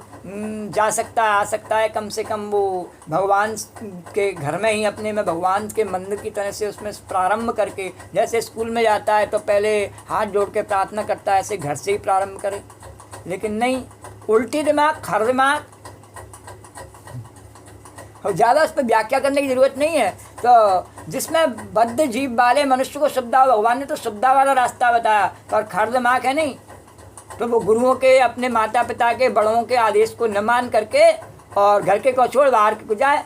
जा सकता है, आ सकता है, कम से कम वो भगवान के घर में ही अपने में भगवान के मंदिर की तरह से उसमें प्रारंभ करके, जैसे स्कूल में जाता है तो पहले हाथ जोड़ के प्रार्थना करता है, ऐसे घर से ही प्रारंभ करे। लेकिन नहीं, उल्टी दिमाग, खर दिमाग, और ज़्यादा उस पर व्याख्या करने की ज़रूरत नहीं है। तो जिसमें बद्ध जीव वाले मनुष्य को सुविधा, भगवान ने तो सुविधा वाला रास्ता बताया, पर खर दिमाग है नहीं, तो वो गुरुओं के, अपने माता पिता के, बड़ों के आदेश को न मान करके और घर के को छोड़ बाहर के को जाए,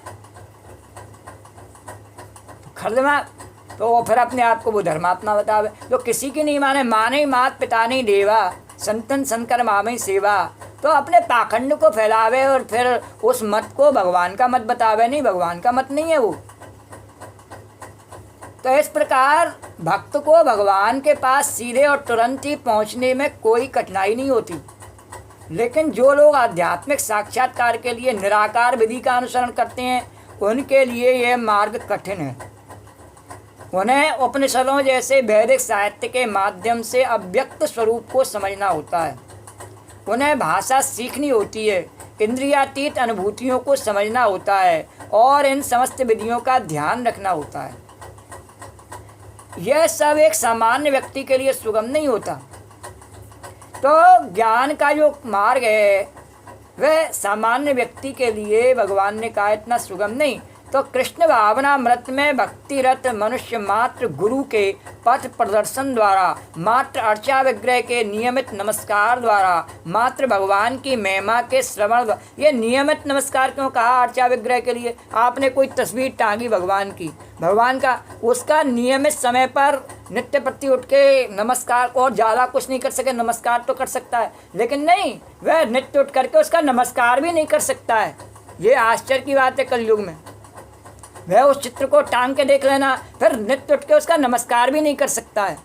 खर दिमाग, तो वो फिर अपने आप को वो धर्मात्मा बतावे। तो किसी की नहीं माने, माने मात पिता नहीं देवा, संतन संकर मामई सेवा, तो अपने पाखंड को फैलावे और फिर उस मत को भगवान का मत बतावे। नहीं, भगवान का मत नहीं है वो। तो इस प्रकार भक्त को भगवान के पास सीधे और तुरंत ही पहुंचने में कोई कठिनाई नहीं होती। लेकिन जो लोग आध्यात्मिक साक्षात्कार के लिए निराकार विधि का अनुसरण करते हैं, उनके लिए यह मार्ग कठिन है। उन्हें उपनिषदों जैसे वैदिक साहित्य के माध्यम से अव्यक्त स्वरूप को समझना होता है, उन्हें भाषा सीखनी होती है, इंद्रियातीत अनुभूतियों को समझना होता है और इन समस्त विधियों का ध्यान रखना होता है। यह सब एक सामान्य व्यक्ति के लिए सुगम नहीं होता। तो ज्ञान का जो मार्ग है वह सामान्य व्यक्ति के लिए भगवान ने कहा इतना सुगम नहीं। तो कृष्ण भावनामृत में भक्तिरत मनुष्य मात्र गुरु के पथ प्रदर्शन द्वारा, मात्र अर्चा विग्रह के नियमित नमस्कार द्वारा, मात्र भगवान की महिमा के श्रवण, ये नियमित नमस्कार क्यों कहा अर्चा विग्रह के लिए? आपने कोई तस्वीर टांगी भगवान की, भगवान का, उसका नियमित समय पर नित्य प्रति उठ के नमस्कार, और ज़्यादा कुछ नहीं कर सके, नमस्कार तो कर सकता है, लेकिन नहीं, वह नित्य उठ करके उसका नमस्कार भी नहीं कर सकता है। ये आश्चर्य की बात है कलयुग में। वह उस चित्र को टांग के देख लेना, फिर नित्य उठ के उसका नमस्कार भी नहीं कर सकता है।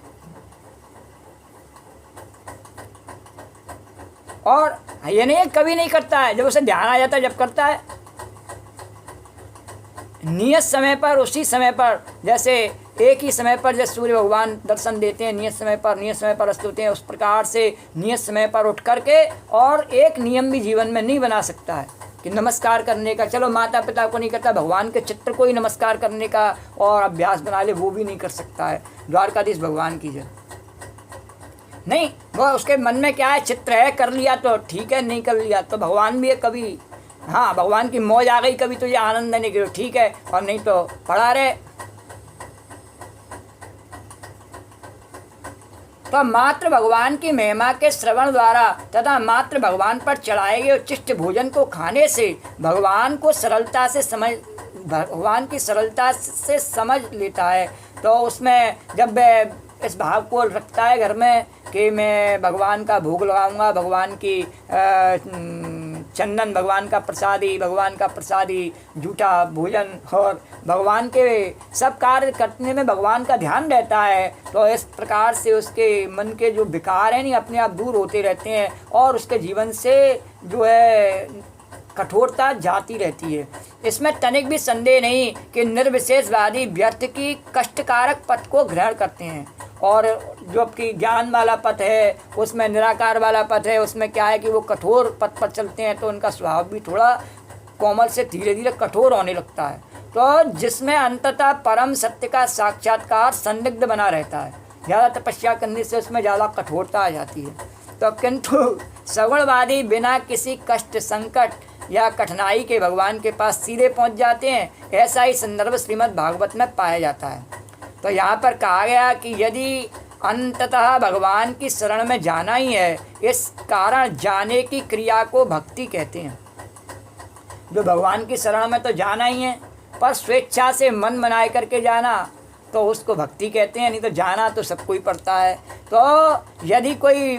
और ये नहीं कभी नहीं करता है, जब उसे ध्यान आ जाता है जब करता है, नियत समय पर, उसी समय पर, जैसे एक ही समय पर जैसे सूर्य भगवान दर्शन देते हैं, नियत समय पर अस्त होते हैं, उस प्रकार से नियत समय पर उठ करके, और एक नियम भी जीवन में नहीं बना सकता है कि नमस्कार करने का, चलो माता पिता को नहीं करता, भगवान के चित्र को ही नमस्कार करने का और अभ्यास बना ले, वो भी नहीं कर सकता है। द्वारकाधीश भगवान की जय। नहीं, वो उसके मन में क्या है, चित्र है, कर लिया तो ठीक है, नहीं कर लिया तो भगवान भी है। कभी हाँ भगवान की मौज आ गई, कभी तुझे आनंद देने के लिए ठीक है, और नहीं तो पड़ा रहे। तो मात्र भगवान की महिमा के श्रवण द्वारा तथा मात्र भगवान पर चढ़ाए गए उच्चिष्ट भोजन को खाने से भगवान की सरलता से समझ लेता है। तो उसमें जब इस भाव को रखता है घर में कि मैं भगवान का भोग लगाऊंगा, भगवान की चंदन, भगवान का प्रसादी, झूठा भोजन, और भगवान के सब कार्य करने में भगवान का ध्यान रहता है, तो इस प्रकार से उसके मन के जो विकार हैं नहीं अपने आप दूर होते रहते हैं, और उसके जीवन से जो है कठोरता जाती रहती है। इसमें तनिक भी संदेह नहीं कि निर्विशेषवादी व्यर्थ की कष्टकारक पथ को ग्रहण करते हैं, और जो कि ज्ञान वाला पथ है, उसमें निराकार वाला पथ है, उसमें क्या है कि वो कठोर पथ पर चलते हैं, तो उनका स्वभाव भी थोड़ा कोमल से धीरे धीरे कठोर होने लगता है। तो जिसमें अंततः परम सत्य का साक्षात्कार संदिग्ध बना रहता है, ज़्यादा तपस्या करने से उसमें ज़्यादा कठोरता आ जाती है। तो किंतु सगुणवादी बिना किसी कष्ट, संकट या कठिनाई के भगवान के पास सीधे पहुंच जाते हैं, ऐसा ही संदर्भ श्रीमद् भागवत में पाया जाता है। तो यहाँ पर कहा गया कि यदि अंततः भगवान की शरण में जाना ही है, इस कारण जाने की क्रिया को भक्ति कहते हैं। जो भगवान की शरण में तो जाना ही है, पर स्वेच्छा से मन बनाए करके जाना तो उसको भक्ति कहते हैं। नहीं तो जाना तो सबको ही पड़ता है। तो यदि कोई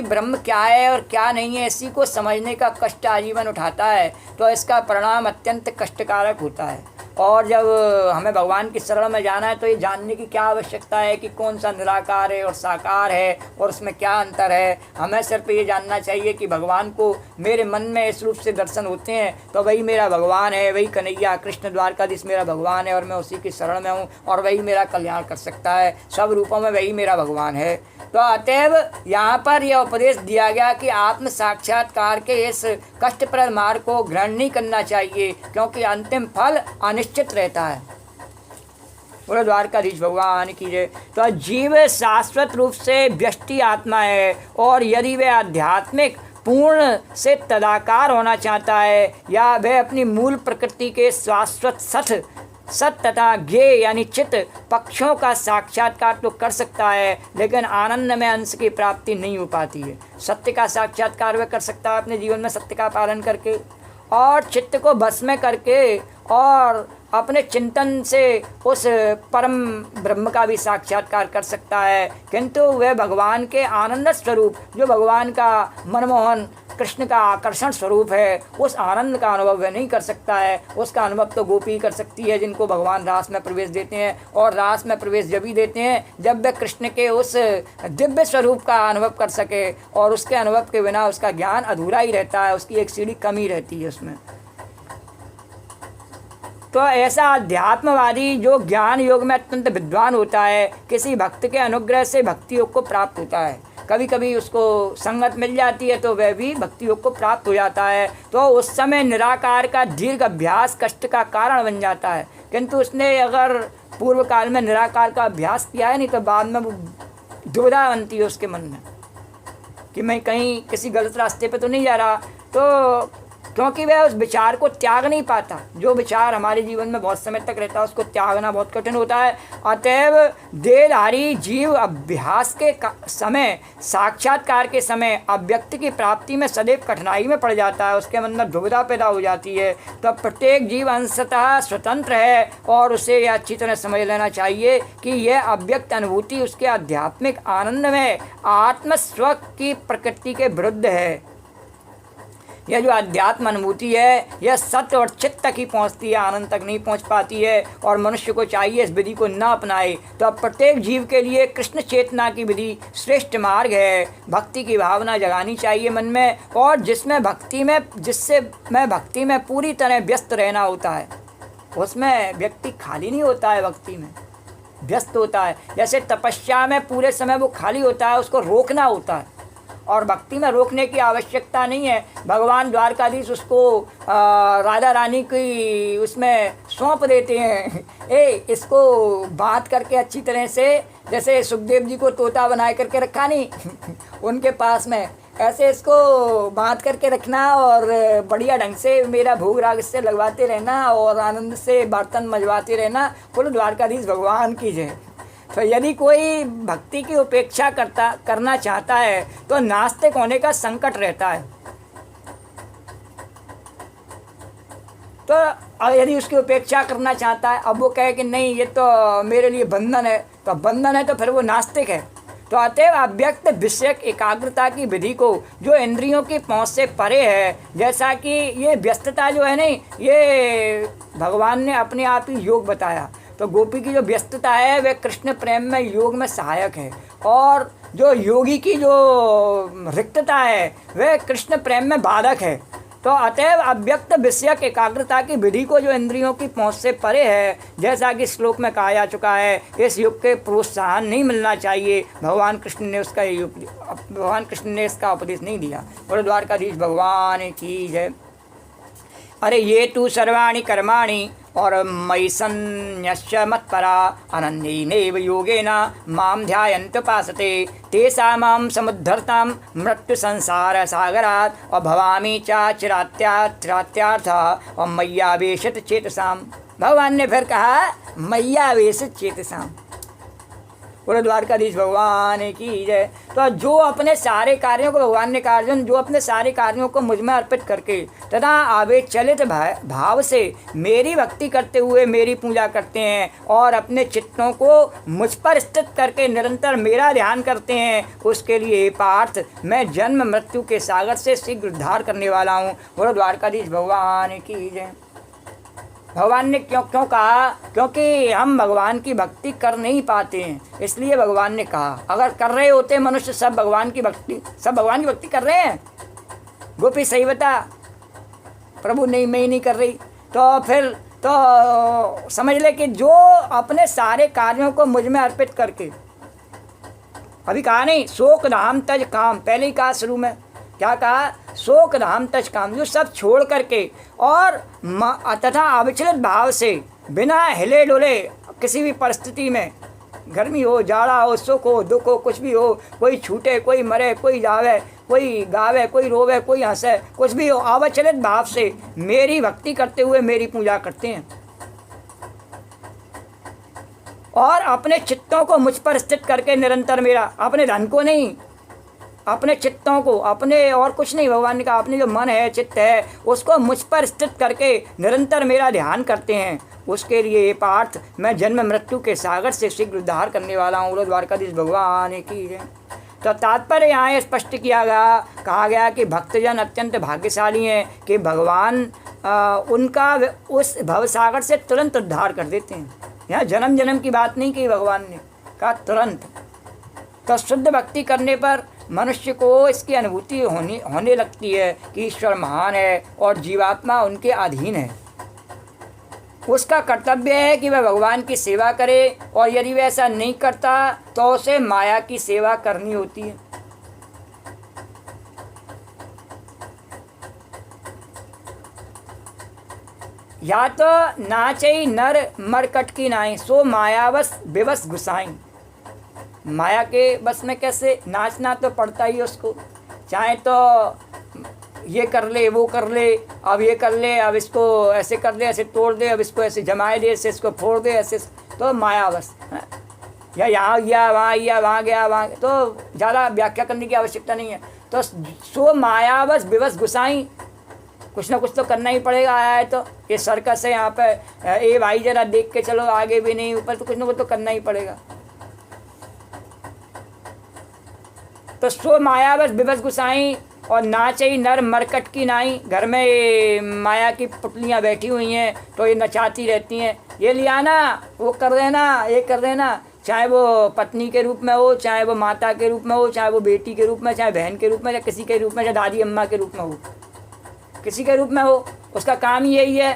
ब्रह्म क्या है और क्या नहीं है, इसी को समझने का कष्ट आजीवन उठाता है तो इसका परिणाम अत्यंत कष्टकारक होता है। और जब हमें भगवान की शरण में जाना है तो ये जानने की क्या आवश्यकता है कि कौन सा निराकार है और साकार है और उसमें क्या अंतर है। हमें सिर्फ ये जानना चाहिए कि भगवान को मेरे मन में इस रूप से दर्शन होते हैं तो वही मेरा भगवान है, वही कन्हैया कृष्ण द्वारकाधीश मेरा भगवान है और मैं उसी की शरण में हूँ और वही मेरा कल्याण कर सकता है। सब रूपों में वही मेरा भगवान है। तो अतएव यहाँ पर यह उपदेश दिया गया कि आत्म साक्षात्कार के इस कष्टप्रद मार्ग को ग्रहण नहीं करना चाहिए, क्योंकि अंतिम फल अनिश्चित रहता है। बोलो द्वारकाधीश भगवान की जय। तो जीव शाश्वत रूप से व्यष्टि आत्मा है और यदि वह आध्यात्मिक पूर्ण से तदाकार होना चाहता है या वह अपनी मूल प्रकृति के शाश्वत सत तथा ज्ञेय यानी चित्त पक्षों का साक्षात्कार तो कर सकता है, लेकिन आनंद में अंश की प्राप्ति नहीं हो पाती है। सत्य का साक्षात्कार वह कर सकता है अपने जीवन में सत्य का पालन करके और चित्त को बस में करके और अपने चिंतन से उस परम ब्रह्म का भी साक्षात्कार कर सकता है, किंतु वह भगवान के आनंद स्वरूप जो भगवान का मनमोहन कृष्ण का आकर्षण स्वरूप है, उस आनंद का अनुभव वह नहीं कर सकता है। उसका अनुभव तो गोपी कर सकती है, जिनको भगवान रास में प्रवेश देते हैं। और रास में प्रवेश जब ही देते हैं जब वे कृष्ण के उस दिव्य स्वरूप का अनुभव कर सके, और उसके अनुभव के बिना उसका ज्ञान अधूरा ही रहता है, उसकी एक सीढ़ी कमी रहती है उसमें। तो ऐसा अध्यात्मवादी जो ज्ञान योग में अत्यंत विद्वान होता है, किसी भक्त के अनुग्रह से भक्ति योग को प्राप्त होता है। कभी कभी उसको संगत मिल जाती है तो वह भी भक्ति योग को प्राप्त हो जाता है। तो उस समय निराकार का दीर्घ अभ्यास कष्ट का कारण बन जाता है, किंतु उसने अगर पूर्व काल में निराकार का अभ्यास किया है नहीं तो बाद में दुविधा बनती है उसके मन में कि मैं कहीं किसी गलत रास्ते पे तो नहीं जा रहा। तो क्योंकि वह उस विचार को त्याग नहीं पाता। जो विचार हमारे जीवन में बहुत समय तक रहता है उसको त्यागना बहुत कठिन होता है। अतएव देहधारी जीव अभ्यास के समय, साक्षात्कार के समय अव्यक्त की प्राप्ति में सदैव कठिनाई में पड़ जाता है, उसके अंदर दुविधा पैदा हो जाती है। तो प्रत्येक जीव अंशतः स्वतंत्र है और उसे यह अच्छी तरह समझ लेना चाहिए कि यह अव्यक्त अनुभूति उसके आध्यात्मिक आनंद में आत्मस्व की प्रकृति के विरुद्ध है। यह जो अध्यात्म अनुभूति है यह सत्य और चित्त तक ही पहुँचती है, आनंद तक नहीं पहुँच पाती है। और मनुष्य को चाहिए इस विधि को न अपनाए। तो अब प्रत्येक जीव के लिए कृष्ण चेतना की विधि श्रेष्ठ मार्ग है। भक्ति की भावना जगानी चाहिए मन में, और जिससे भक्ति में पूरी तरह व्यस्त रहना होता है। उसमें व्यक्ति खाली नहीं होता है, भक्ति में व्यस्त होता है। जैसे तपस्या में पूरे समय वो खाली होता है, उसको रोकना होता है, और भक्ति में रोकने की आवश्यकता नहीं है। भगवान द्वारकाधीश उसको राधा रानी की उसमें सौंप देते हैं। इसको बात करके अच्छी तरह से, जैसे सुखदेव जी को तोता बनाए करके रखा नहीं उनके पास में, ऐसे इसको बात करके रखना और बढ़िया ढंग से मेरा भोग राग इससे लगवाते रहना और आनंद से बर्तन मजवाते रहना। बोलो द्वारकाधीश भगवान की जय। तो यदि कोई भक्ति की उपेक्षा करना चाहता है तो नास्तिक होने का संकट रहता है। तो यदि उसकी उपेक्षा करना चाहता है, अब वो कहे कि नहीं ये तो मेरे लिए बंधन है, तो बंधन है तो फिर वो नास्तिक है। तो अतएव अव्यक्त विषयक एकाग्रता की विधि को जो इंद्रियों की पहुँच से परे है, जैसा कि ये व्यस्तता जो है नहीं, ये भगवान ने अपने आप ही योग बताया। तो गोपी की जो व्यस्तता है वह कृष्ण प्रेम में योग में सहायक है, और जो योगी की जो रिक्तता है वह कृष्ण प्रेम में बाधक है। तो अतएव अव्यक्त विषयक एकाग्रता की विधि को जो इंद्रियों की पहुँच से परे है, जैसा कि श्लोक में कहा जा चुका है, इस युग के प्रोत्साहन नहीं मिलना चाहिए। भगवान कृष्ण ने इसका उपदेश नहीं दिया। बोलो द्वारकाधीश भगवान की जय। अरे ये तू सर्वाणि कर्माणि और मयि सन्न्यस्य मत्परा अनन्येनैव योगेन मां ध्यायन्त्युपासते तेषां समुद्धरतां मृत्युसंसारसागरात् और भवामि चिरात्यार्थः और मय्यावेशित चेतसां। भगवान ने फिर कहा मय्यावेशित चेतसां। बोलो द्वारकाधीश भगवान की जय। तो जो अपने सारे कार्यों को, भगवान ने कहा अर्जुन, जो अपने सारे कार्यों को मुझ में अर्पित करके तथा आवेश चलित भाव से मेरी भक्ति करते हुए मेरी पूजा करते हैं और अपने चित्तों को मुझ पर स्थित करके निरंतर मेरा ध्यान करते हैं, उसके लिए पार्थ मैं जन्म मृत्यु के सागर से शीघ्र उद्धार करने वाला हूँ। बोलो द्वारकाधीश भगवान की जय। भगवान ने क्यों कहा? क्योंकि हम भगवान की भक्ति कर नहीं पाते हैं, इसलिए भगवान ने कहा। अगर कर रहे होते मनुष्य सब भगवान की भक्ति कर रहे हैं, गोपी सही बता, प्रभु नहीं, मैं ही नहीं कर रही, तो फिर तो समझ ले कि जो अपने सारे कार्यों को मुझ में अर्पित करके, अभी कहा नहीं शोक धाम तज काम, पहले ही कहा शुरू में, क्या कहा? शोक धाम तज काम, जो सब छोड़ करके और तथा अविचलित भाव से बिना हिले डुले किसी भी परिस्थिति में, गर्मी हो, जाड़ा हो, सुख हो, दुख हो, कुछ भी हो, कोई छूटे, कोई मरे, कोई जावे, कोई गावे, कोई रोवे, कोई हंसे, कुछ भी हो, अविचलित भाव से मेरी भक्ति करते हुए मेरी पूजा करते हैं और अपने चित्तों को मुझ पर स्थित करके निरंतर मेरा, अपने धन को नहीं, अपने चित्तों को, अपने और कुछ नहीं, भगवान ने कहा अपने जो मन है, चित्त है, उसको मुझ पर स्थित करके निरंतर मेरा ध्यान करते हैं, उसके लिए पार्थ मैं जन्म मृत्यु के सागर से शीघ्र उद्धार करने वाला हूँ। द्वारकाधीश भगवान की जय। तो तात्पर्य यहाँ स्पष्ट किया गया, कहा गया कि भक्तजन अत्यंत भाग्यशाली हैं कि भगवान उनका उस भवसागर से तुरंत उद्धार कर देते हैं। यहाँ जन्म जन्म की बात नहीं की भगवान ने, कहा तुरंत। तो शुद्ध भक्ति करने पर मनुष्य को इसकी अनुभूति होने लगती है कि ईश्वर महान है और जीवात्मा उनके अधीन है। उसका कर्तव्य है कि वह भगवान की सेवा करे और यदि वह ऐसा नहीं करता तो उसे माया की सेवा करनी होती है। या तो नाचई नर मरकट की नाई, सो मायावश विवश घुसाई। माया के बस में कैसे? नाचना तो पड़ता ही उसको, चाहे तो ये कर ले, वो कर ले, अब ये कर ले, अब इसको ऐसे कर दे, ऐसे तोड़ दे, अब इसको ऐसे जमाए दे, ऐसे इसको फोड़ दे, ऐसे, तो माया बस। या यहाँ गया, वहाँ गया, वहाँ, तो ज़्यादा व्याख्या करने की आवश्यकता नहीं है। तो सो मायावश विवश घुसाई, कुछ ना कुछ तो करना ही पड़ेगा। आया है तो ये सर्कस है यहाँ पे, ए भाई जरा देख के चलो, आगे भी नहीं ऊपर, तो कुछ ना कुछ तो करना ही पड़ेगा। तो सो मायावश विवश घुसाई और नाचई नर मरकट की नाई। घर में माया की पुतलियाँ बैठी हुई हैं तो ये नचाती रहती हैं, ये लिया ना, वो कर देना, ये कर देना, चाहे वो पत्नी के रूप में हो, चाहे वो माता के रूप में हो, चाहे वो बेटी के रूप में, चाहे बहन के रूप में, या किसी के रूप में, चाहे दादी अम्मा के रूप में हो, किसी के रूप में हो, उसका काम यही है।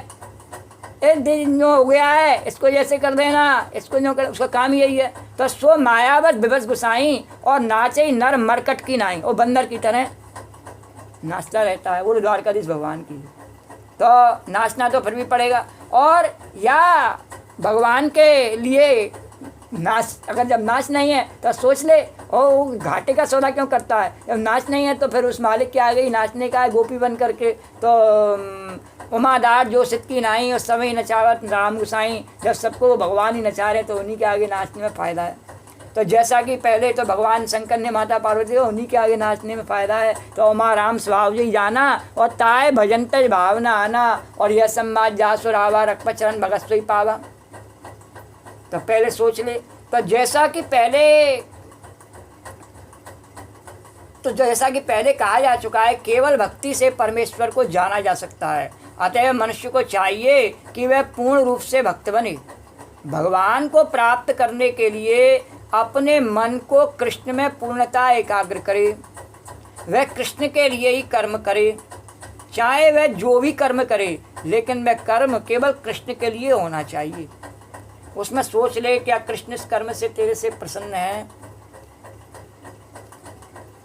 एक दिन जो हो गया है इसको जैसे कर देना, इसको जो कर, उसका काम यही है। तो सो मायावश विवश घुसाई और नाचई नर मरकट की नाई, और बंदर की तरह नाचता रहता है। वो द्वारकाधीश भगवान की, तो नाचना तो फिर भी पड़ेगा। और या भगवान के लिए नाच, अगर जब नाच नहीं है तो सोच ले, ओ घाटे का सौदा क्यों करता है? जब नाच नहीं है तो फिर उस मालिक के आ गई नाचने का है गोपी बन करके। तो उमादार जो सिद्ध की नाई उस समय नचावत राम गुसाई, जब सबको भगवान ही नचा रहे तो उन्हीं के आगे नाचने में फ़ायदा है। तो जैसा कि पहले तो भगवान शंकर ने माता पार्वती को, उन्हीं के आगे नाचने में फ़ायदा है। तो उमा राम स्वभाव जी जाना और ताय भजन तज भावना आना, और यह सम्माद जासुर आवा रखपत चरण भगत सोई पावा। तो पहले सोच ले, तो जैसा कि पहले कहा जा चुका है, केवल भक्ति से परमेश्वर को जाना जा सकता है। अतएव मनुष्य को चाहिए कि वह पूर्ण रूप से भक्त बने। भगवान को प्राप्त करने के लिए अपने मन को कृष्ण में पूर्णता एकाग्र करे, वह कृष्ण के लिए ही कर्म करे, चाहे वह जो भी कर्म करे, लेकिन वह कर्म केवल कृष्ण के लिए होना चाहिए। उसमें सोच ले, क्या कृष्ण इस कर्म से तेरे से प्रसन्न है?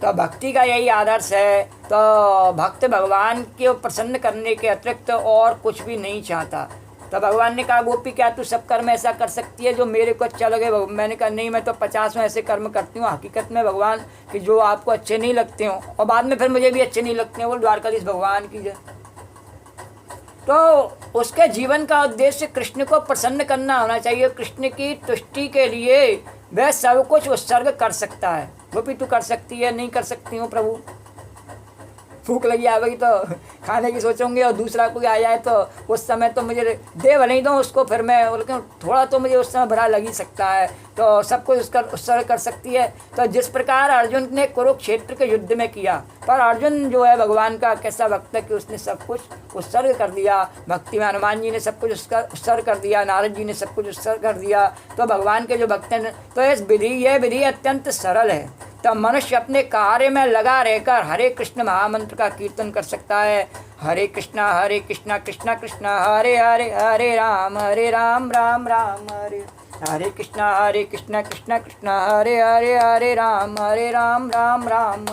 तो भक्ति का यही आदर्श है। तो भक्त भगवान को प्रसन्न करने के अतिरिक्त और कुछ भी नहीं चाहता। तो भगवान ने कहा गोपी क्या तू सब कर्म ऐसा कर सकती है जो मेरे को अच्छा लगे? मैंने कहा नहीं, मैं तो 50 में ऐसे कर्म करती हूँ हकीकत में भगवान कि जो आपको अच्छे नहीं लगते हों और बाद में फिर मुझे भी अच्छे नहीं लगते हैं। वो द्वारकाधीश भगवान की जय। तो उसके जीवन का उद्देश्य कृष्ण को प्रसन्न करना होना चाहिए। कृष्ण की तुष्टि के लिए वह सब कुछ उत्सर्ग कर सकता है। गोपी तू कर सकती है? नहीं कर सकती हूँ प्रभु। भूख लगी आ गई तो खाने की सोचूंगी और दूसरा कोई आ जाए तो उस समय तो मुझे दे भले ही दो उसको, फिर मैं लेकिन थोड़ा तो मुझे उस समय भरा लग ही सकता है। तो सब कुछ उसका उत्सर्ग कर सकती है। तो जिस प्रकार अर्जुन ने कुरुक्षेत्र के युद्ध में किया, पर अर्जुन जो है भगवान का कैसा भक्त है कि उसने सब कुछ उत्सर्ग कर दिया। भक्ति में हनुमान जी ने सब कुछ उसका उत्सर्ग कर दिया, नारद जी ने सब कुछ उत्सर्ग कर दिया। तो भगवान के जो भक्त हैं, तो यह विधि अत्यंत सरल है। तो मनुष्य अपने कार्य में लगा रहकर हरे कृष्ण महामंत्र का कीर्तन कर सकता है। हरे कृष्णा कृष्णा कृष्णा हरे हरे, हरे राम राम राम हरे। हरे कृष्णा कृष्णा कृष्णा हरे हरे, हरे राम राम राम।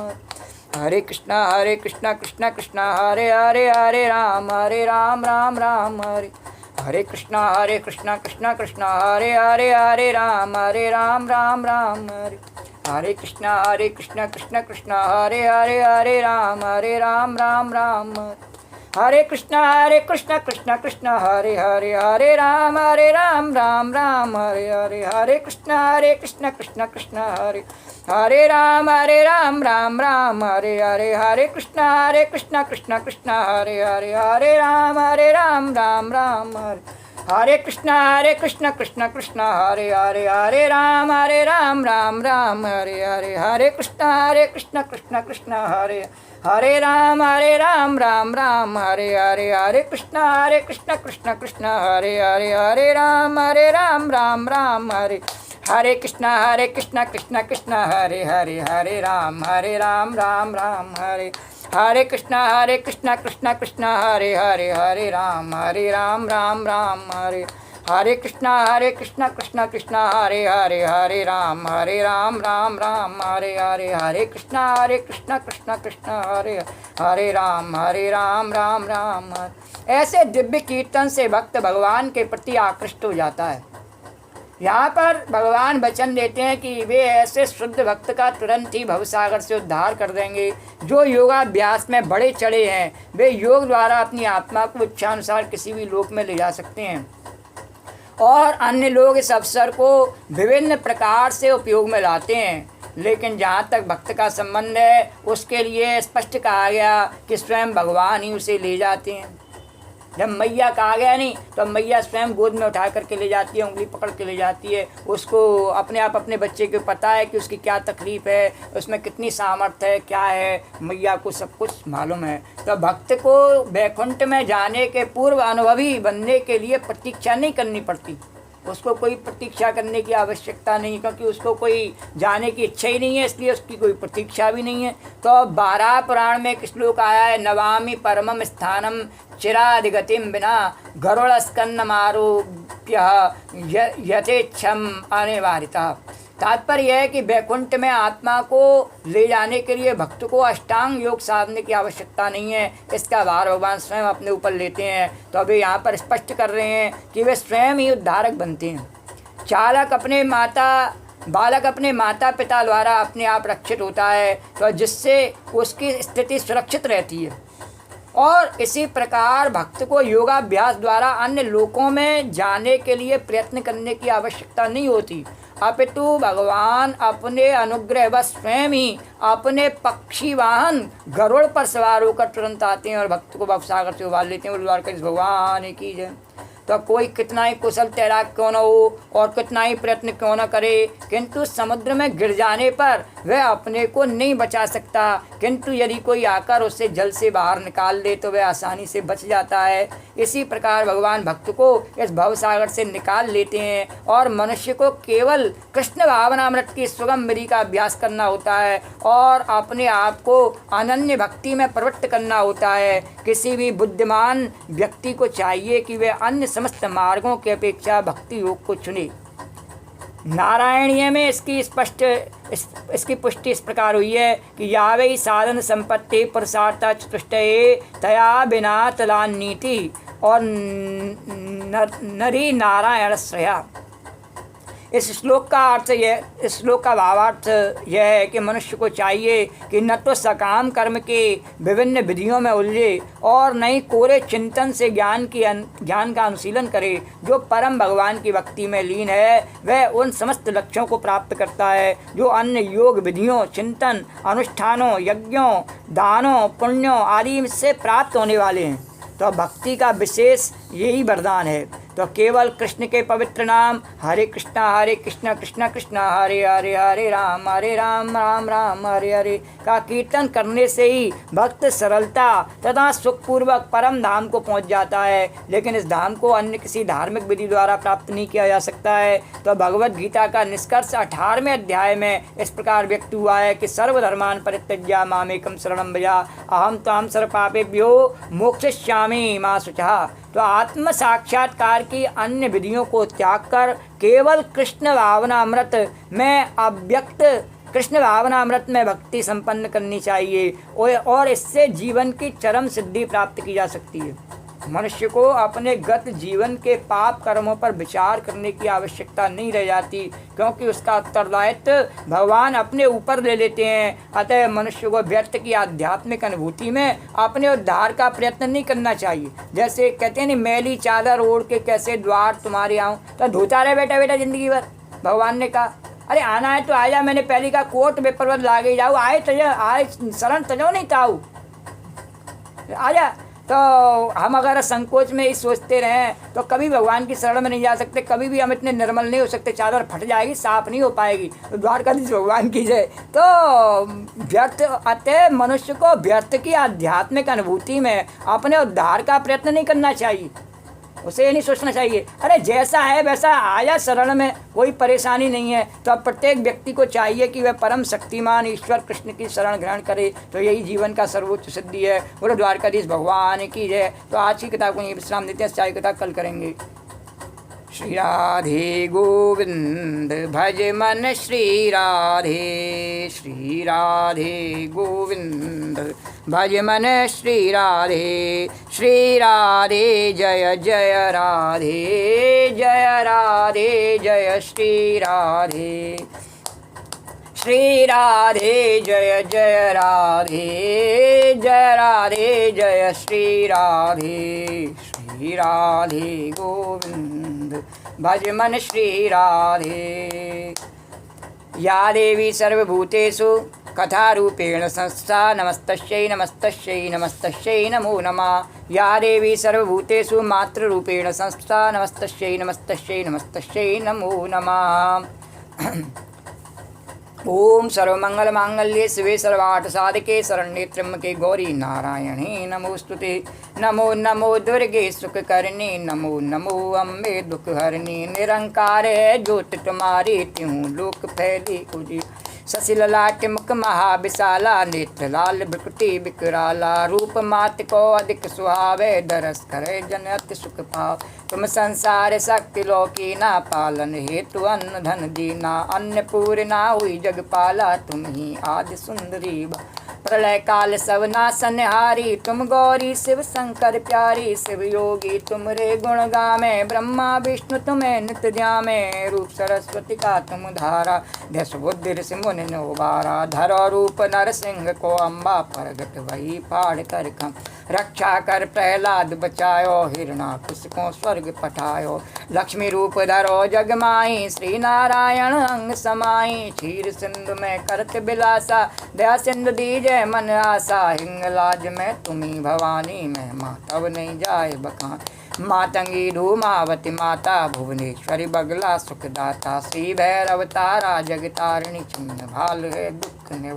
हरे कृष्णा कृष्णा कृष्णा हरे हरे, हरे राम राम राम हरे। हरे कृष्णा कृष्णा कृष्णा हरे हरे, हरे राम राम राम हरे। हरे कृष्णा कृष्णा कृष्णा हरे हरे, हरे राम राम राम हरे। हरे कृष्णा कृष्णा कृष्णा हरे हरे, हरे राम राम राम हरे हरे। हरे कृष्णा कृष्णा कृष्णा हरे हरे राम राम राम हरे हरे। हरे कृष्णा कृष्णा कृष्णा हरे हरे, हरे राम राम राम हरे। हरे कृष्णा कृष्णा कृष्णा हरे हरे, हरे राम राम राम हरे हरे। हरे कृष्णा कृष्णा कृष्णा हरे हरे राम राम राम हरे हरे। हरे कृष्णा कृष्णा कृष्णा हरे हरे, हरे राम राम राम हरे। हरे कृष्णा कृष्णा कृष्णा हरे हरे, हरे राम राम राम हरे। हरे कृष्णा कृष्णा कृष्णा हरे हरे, हरे राम राम राम हरे। हरे कृष्णा कृष्णा कृष्णा हरे हरे, हरे राम राम राम हरे हरे। हरे कृष्णा कृष्णा कृष्णा हरे हरे राम राम राम हरे। ऐसे दिव्य कीर्तन से भक्त भगवान के प्रति आकृष्ट हो जाता है। यहाँ पर भगवान वचन देते हैं कि वे ऐसे शुद्ध भक्त का तुरंत ही भवसागर से उद्धार कर देंगे। जो योगाभ्यास में बड़े चढ़े हैं वे योग द्वारा अपनी आत्मा को इच्छानुसार किसी भी लोक में ले जा सकते हैं और अन्य लोग इस अवसर को विभिन्न प्रकार से उपयोग में लाते हैं। लेकिन जहाँ तक भक्त का संबंध है उसके लिए स्पष्ट कहा गया कि स्वयं भगवान ही उसे ले जाते हैं। जब मैया कहा गया नहीं तो मैया स्वयं गोद में उठा करके ले जाती है, उंगली पकड़ के ले जाती है। उसको अपने आप अपने बच्चे को पता है कि उसकी क्या तकलीफ़ है, उसमें कितनी सामर्थ्य है, क्या है, मैया को सब कुछ मालूम है। तो भक्त को वैकुंठ में जाने के पूर्व अनुभवी बनने के लिए प्रतीक्षा नहीं करनी पड़ती। उसको कोई प्रतीक्षा करने की आवश्यकता नहीं, क्योंकि उसको कोई जाने की इच्छा ही नहीं है, इसलिए उसकी कोई प्रतीक्षा भी नहीं है। तो 12 पुराण में एक श्लोक आया है, नवामि परमम स्थानम चिरादिगतिम बिना गरुड़ स्कंदमारोप्य यथेच्छम अनिवार्यता। तात्पर्य यह है कि वैकुंठ में आत्मा को ले जाने के लिए भक्त को अष्टांग योग साधने की आवश्यकता नहीं है। इसका भार भगवान स्वयं अपने ऊपर लेते हैं। तो अभी यहाँ पर स्पष्ट कर रहे हैं कि वे स्वयं ही उद्धारक बनते हैं। बालक अपने माता पिता द्वारा अपने आप रक्षित होता है, तो जिससे उसकी स्थिति सुरक्षित रहती है। और इसी प्रकार भक्त को योगाभ्यास द्वारा अन्य लोकों में जाने के लिए प्रयत्न करने की आवश्यकता नहीं होती, अपितु भगवान अपने अनुग्रह व स्वयं ही अपने पक्षी वाहन गरुड़ पर सवार होकर तुरंत आते हैं और भक्त को भवसागर से उबाल लेते हैं। द्वारकाधीश भगवान की जय। तो कोई कितना ही कुशल तैराक क्यों न हो और कितना ही प्रयत्न क्यों न करे, किंतु समुद्र में गिर जाने पर वह अपने को नहीं बचा सकता। किंतु यदि कोई आकर उसे जल से बाहर निकाल दे तो वह आसानी से बच जाता है। इसी प्रकार भगवान भक्त को इस भवसागर से निकाल लेते हैं और मनुष्य को केवल कृष्ण भावनामृत की सुगम विधि का अभ्यास करना होता है और अपने आप को अनन्य भक्ति में प्रवृत्त करना होता है। किसी भी बुद्धिमान व्यक्ति को चाहिए कि वह अन्य समस्त मार्गों की अपेक्षा भक्ति योग को चुने। नारायणीय में इसकी पुष्टि इस प्रकार हुई है कि यावै साधन संपत्ति पुरुषार्थ चतुष्टये तया बिना तलान्नीति और नरी नारायण श्रेया। इस श्लोक का भावार्थ यह है कि मनुष्य को चाहिए कि न तो सकाम कर्म के विभिन्न विधियों में उलझे और न ही कोरे चिंतन से ज्ञान का अनुशीलन करे। जो परम भगवान की भक्ति में लीन है वह उन समस्त लक्ष्यों को प्राप्त करता है जो अन्य योग विधियों, चिंतन, अनुष्ठानों, यज्ञों, दानों, पुण्यों आदि से प्राप्त होने वाले हैं। तो भक्ति का विशेष यही वरदान है। तो केवल कृष्ण के पवित्र नाम हरे कृष्णा कृष्णा कृष्णा हरे हरे, हरे राम राम राम हरे हरे का कीर्तन करने से ही भक्त सरलता तथा सुखपूर्वक परम धाम को पहुंच जाता है। लेकिन इस धाम को अन्य किसी धार्मिक विधि द्वारा प्राप्त नहीं किया जा सकता है। तो भगवद गीता का निष्कर्ष 18वें अध्याय में इस प्रकार व्यक्त हुआ है कि सर्वधर्मान परित्यज्य मामेकं शरणं व्रज अहम त्वां सर्वपापेभ्यो मोक्षयिष्यामि मा शुचः। तो आत्म साक्षात्कार की अन्य विधियों को त्याग कर केवल कृष्ण भावनामृत में भक्ति संपन्न करनी चाहिए और इससे जीवन की चरम सिद्धि प्राप्त की जा सकती है। मनुष्य को अपने गत जीवन के पाप कर्मों पर विचार करने की आवश्यकता नहीं रह जाती, क्योंकि उसका उत्तरदायित्व भगवान अपने ऊपर ले लेते हैं। अतः मनुष्य को व्यर्थ की आध्यात्मिक अनुभूति में अपने उद्धार का प्रयत्न नहीं करना चाहिए। जैसे कहते हैं नहीं, मैली चादर ओढ़ के कैसे द्वार तुम्हारे आऊँ, तो धोता रहे बेटा बेटा जिंदगी भर। भगवान ने कहा अरे आना है तो आजा, मैंने पहले कहा कोट पेपर पर लागे जाओ, आए शरण तजो नहीं ताऊ आजा। तो हम अगर संकोच में ही सोचते रहें तो कभी भगवान की शरण में नहीं जा सकते, कभी भी हम इतने निर्मल नहीं हो सकते। चादर फट जाएगी, साफ नहीं हो पाएगी। तो द्वारकाधीश भगवान की जय। तो व्यर्थ अतः मनुष्य को व्यर्थ की आध्यात्मिक अनुभूति में अपने उद्धार का प्रयत्न नहीं करना चाहिए। उसे ये नहीं सोचना चाहिए अरे जैसा है वैसा आया शरण में, कोई परेशानी नहीं है। तो अब प्रत्येक व्यक्ति को चाहिए कि वह परम शक्तिमान ईश्वर कृष्ण की शरण ग्रहण करे। तो यही जीवन का सर्वोच्च सिद्धि है। बोलो द्वारकाधीश भगवान की जय। तो आज की किताब को यही विश्राम देते हैं, चाय कथा कल करेंगे। श्री राधे गोविंद भज मन श्री राधे गोविंद भज मन श्री राधे जय जय राधे जय श्री राधे जय जय राधे जय श्री राधे गोविंद भज मन श्री राधे। या देवी सर्वभूतेषु कथारूपेण संस्था नमस्तस्यै नमो नमः। या देवी सर्वभूतेषु मातृरूपेण संस्था नमस्तस्यै नमो नमः। ओम सर्वमंगल मांगल्ये शिवे सर्वार्थ साधके शरण्ये त्र्यंबके गौरी नारायणी नमोस्तुते। नमो नमो दुर्गे सुखकरणी, नमो अम्बे दुख हरणी। निरंकार है ज्योति तुम्हारी, त्यों लोक फैली उजी। शशि ललाट मुख महाविशाला, नेत्र लाल भ्रुकुटी विकराला। रूप मात को अधिक सुहावे, दरस करे जन अति सुख पाव। तुम संसार शक्ति लोकी ना, पालन हेतु अन्न धन दीना। अन्नपूर्णा हुई जगपाला, तुम ही आदि सुंदरी। प्रलय काल सब नासनहारी, तुम गौरी शिव शंकर प्यारी। शिव योगी तुम रे गुण गामे, ब्रह्मा विष्णु तुम्हें नित्य ध्यामे। रूप सरस्वती का तुम धारा, दस बुद्धि ऋषि मुनि नोबारा। धरो रूप नरसिंह को अम्बा, प्रगट वही फाड़ कर खम। रक्षा कर प्रहलाद बचायो, हिरणाकुश को स्वर्ग पठायो। लक्ष्मी रूप धरो जग माही, श्री नारायण अंग समाई। क्षीर सिंधु में करत बिलासा, दया सिंधु दीजय मन आशा। हिंगलाज में तुम्ही भवानी, महिमा तब नहीं जाए बखान। मातंगी धूमावती माता, भुवनेश्वरी बगला सुखदाता। श्री भैरव तारा जगतारिणी, छिन्न भाल है दुख निव।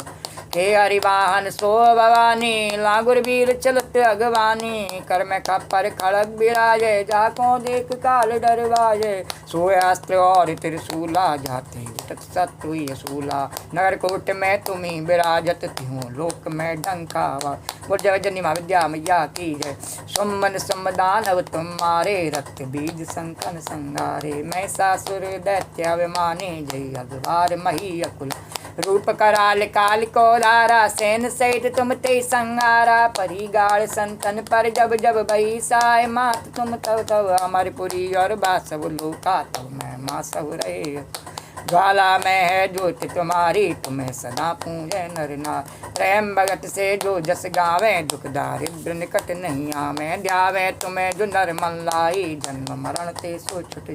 हे हरिवाहन सो भवानी, लागुर वीर चलत अगवानी। कर में खप्पर खड़ग बिराजे, जाको देख काल डरवाजे। सोए अस्त्र और त्रिशूला, जाते शत्रु यसूला। नगर कोट में तुम्ही विराजत त्यों, लोक में डंकावा। गुर्जर जनी महाविद्या मैया की जय। सुमन समदानव तुम्हारे, रक्त बीज संकन संगारे। मैं सासुर दैत्य अभिमानी, जय अगवार मही अकुल। रूप कराल काल को लारा सेन सहित तुम ते संगारा परी गाड़ संतन पर जब जब भई साय मात तुम तब तब अमरपुरी और बासव लोका तब मैं माँ सब रहे ज्वाला में है ज्योति तुम्हारी तुम्हें सदा पूजे नर नार प्रेम भगत से जो जस गावे दुख दारिद्र निकट नहीं आवे ध्यावे तुम्हें जो नर मन लाई जन्म मरण ते सो छुट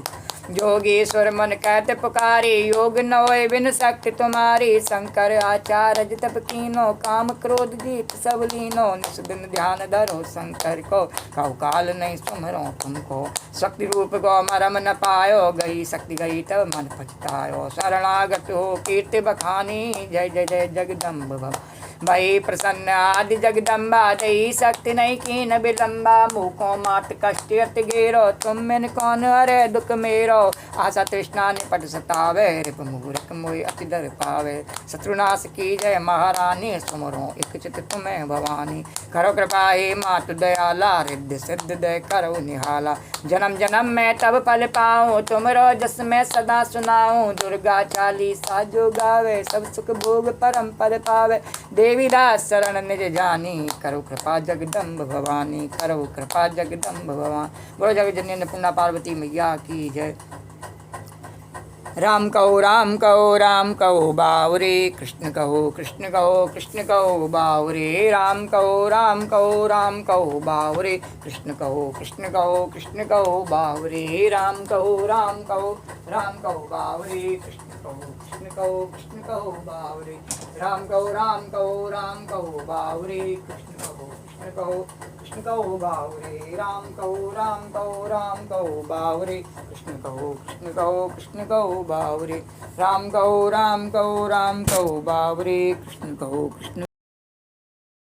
जोगीश्वर मन कहते पुकारी योग नोय बिन शक्ति तुम्हारी शंकर आचार्य तप कीनो काम क्रोध जीत सब लीनो निस दिन ध्यान धरो शंकर को कौ काल नहीं सुमरो तुमको शक्ति रूप को मरम न पायो गई शक्ति गई तब मन पछतायो शरणागत हो कीर्ति बखानी जय जय जय जगदम्ब भव भई प्रसन्न आदि जगदम्बा दई शक्ति नहीं कीन विलम्बा मुको मात कष्ट अति गेरो तुम मिन कौन हरे दुख मेरो आशा तृष्णा निपट सतावे रिप मुहुरक मोहि अति डर पावे शत्रुनाश की जय महारानी सुमरो एक चित तुम्हें भवानी करो कृपा हे मातु दयाला रिद्धि सिद्ध दय करो निहाला जन्म जन्म में तब फल पाऊँ तुमरो जस में सदा सुनाऊँ दुर्गा चालीसा जो गावे सब सुख भोग परम पद पावे देवी दास शरण निज जानी करो कृपा जगदम्ब भवानी करो कृपा जगदम्ब भवानी बोलो जग जननी अन्नपूर्णा पार्वती मैया की जय राम कहो बावरे कृष्ण कहो कृष्ण कहो बावरे राम कहो बावरे कृष्ण कहो बावरे राम कहो बावरे कृष्ण कहो बावरे राम कहो बावरे कृष्ण कहो बावरे राम कहो बावरे कृष्ण कहो बावरे राम कहो बावरे कृष्ण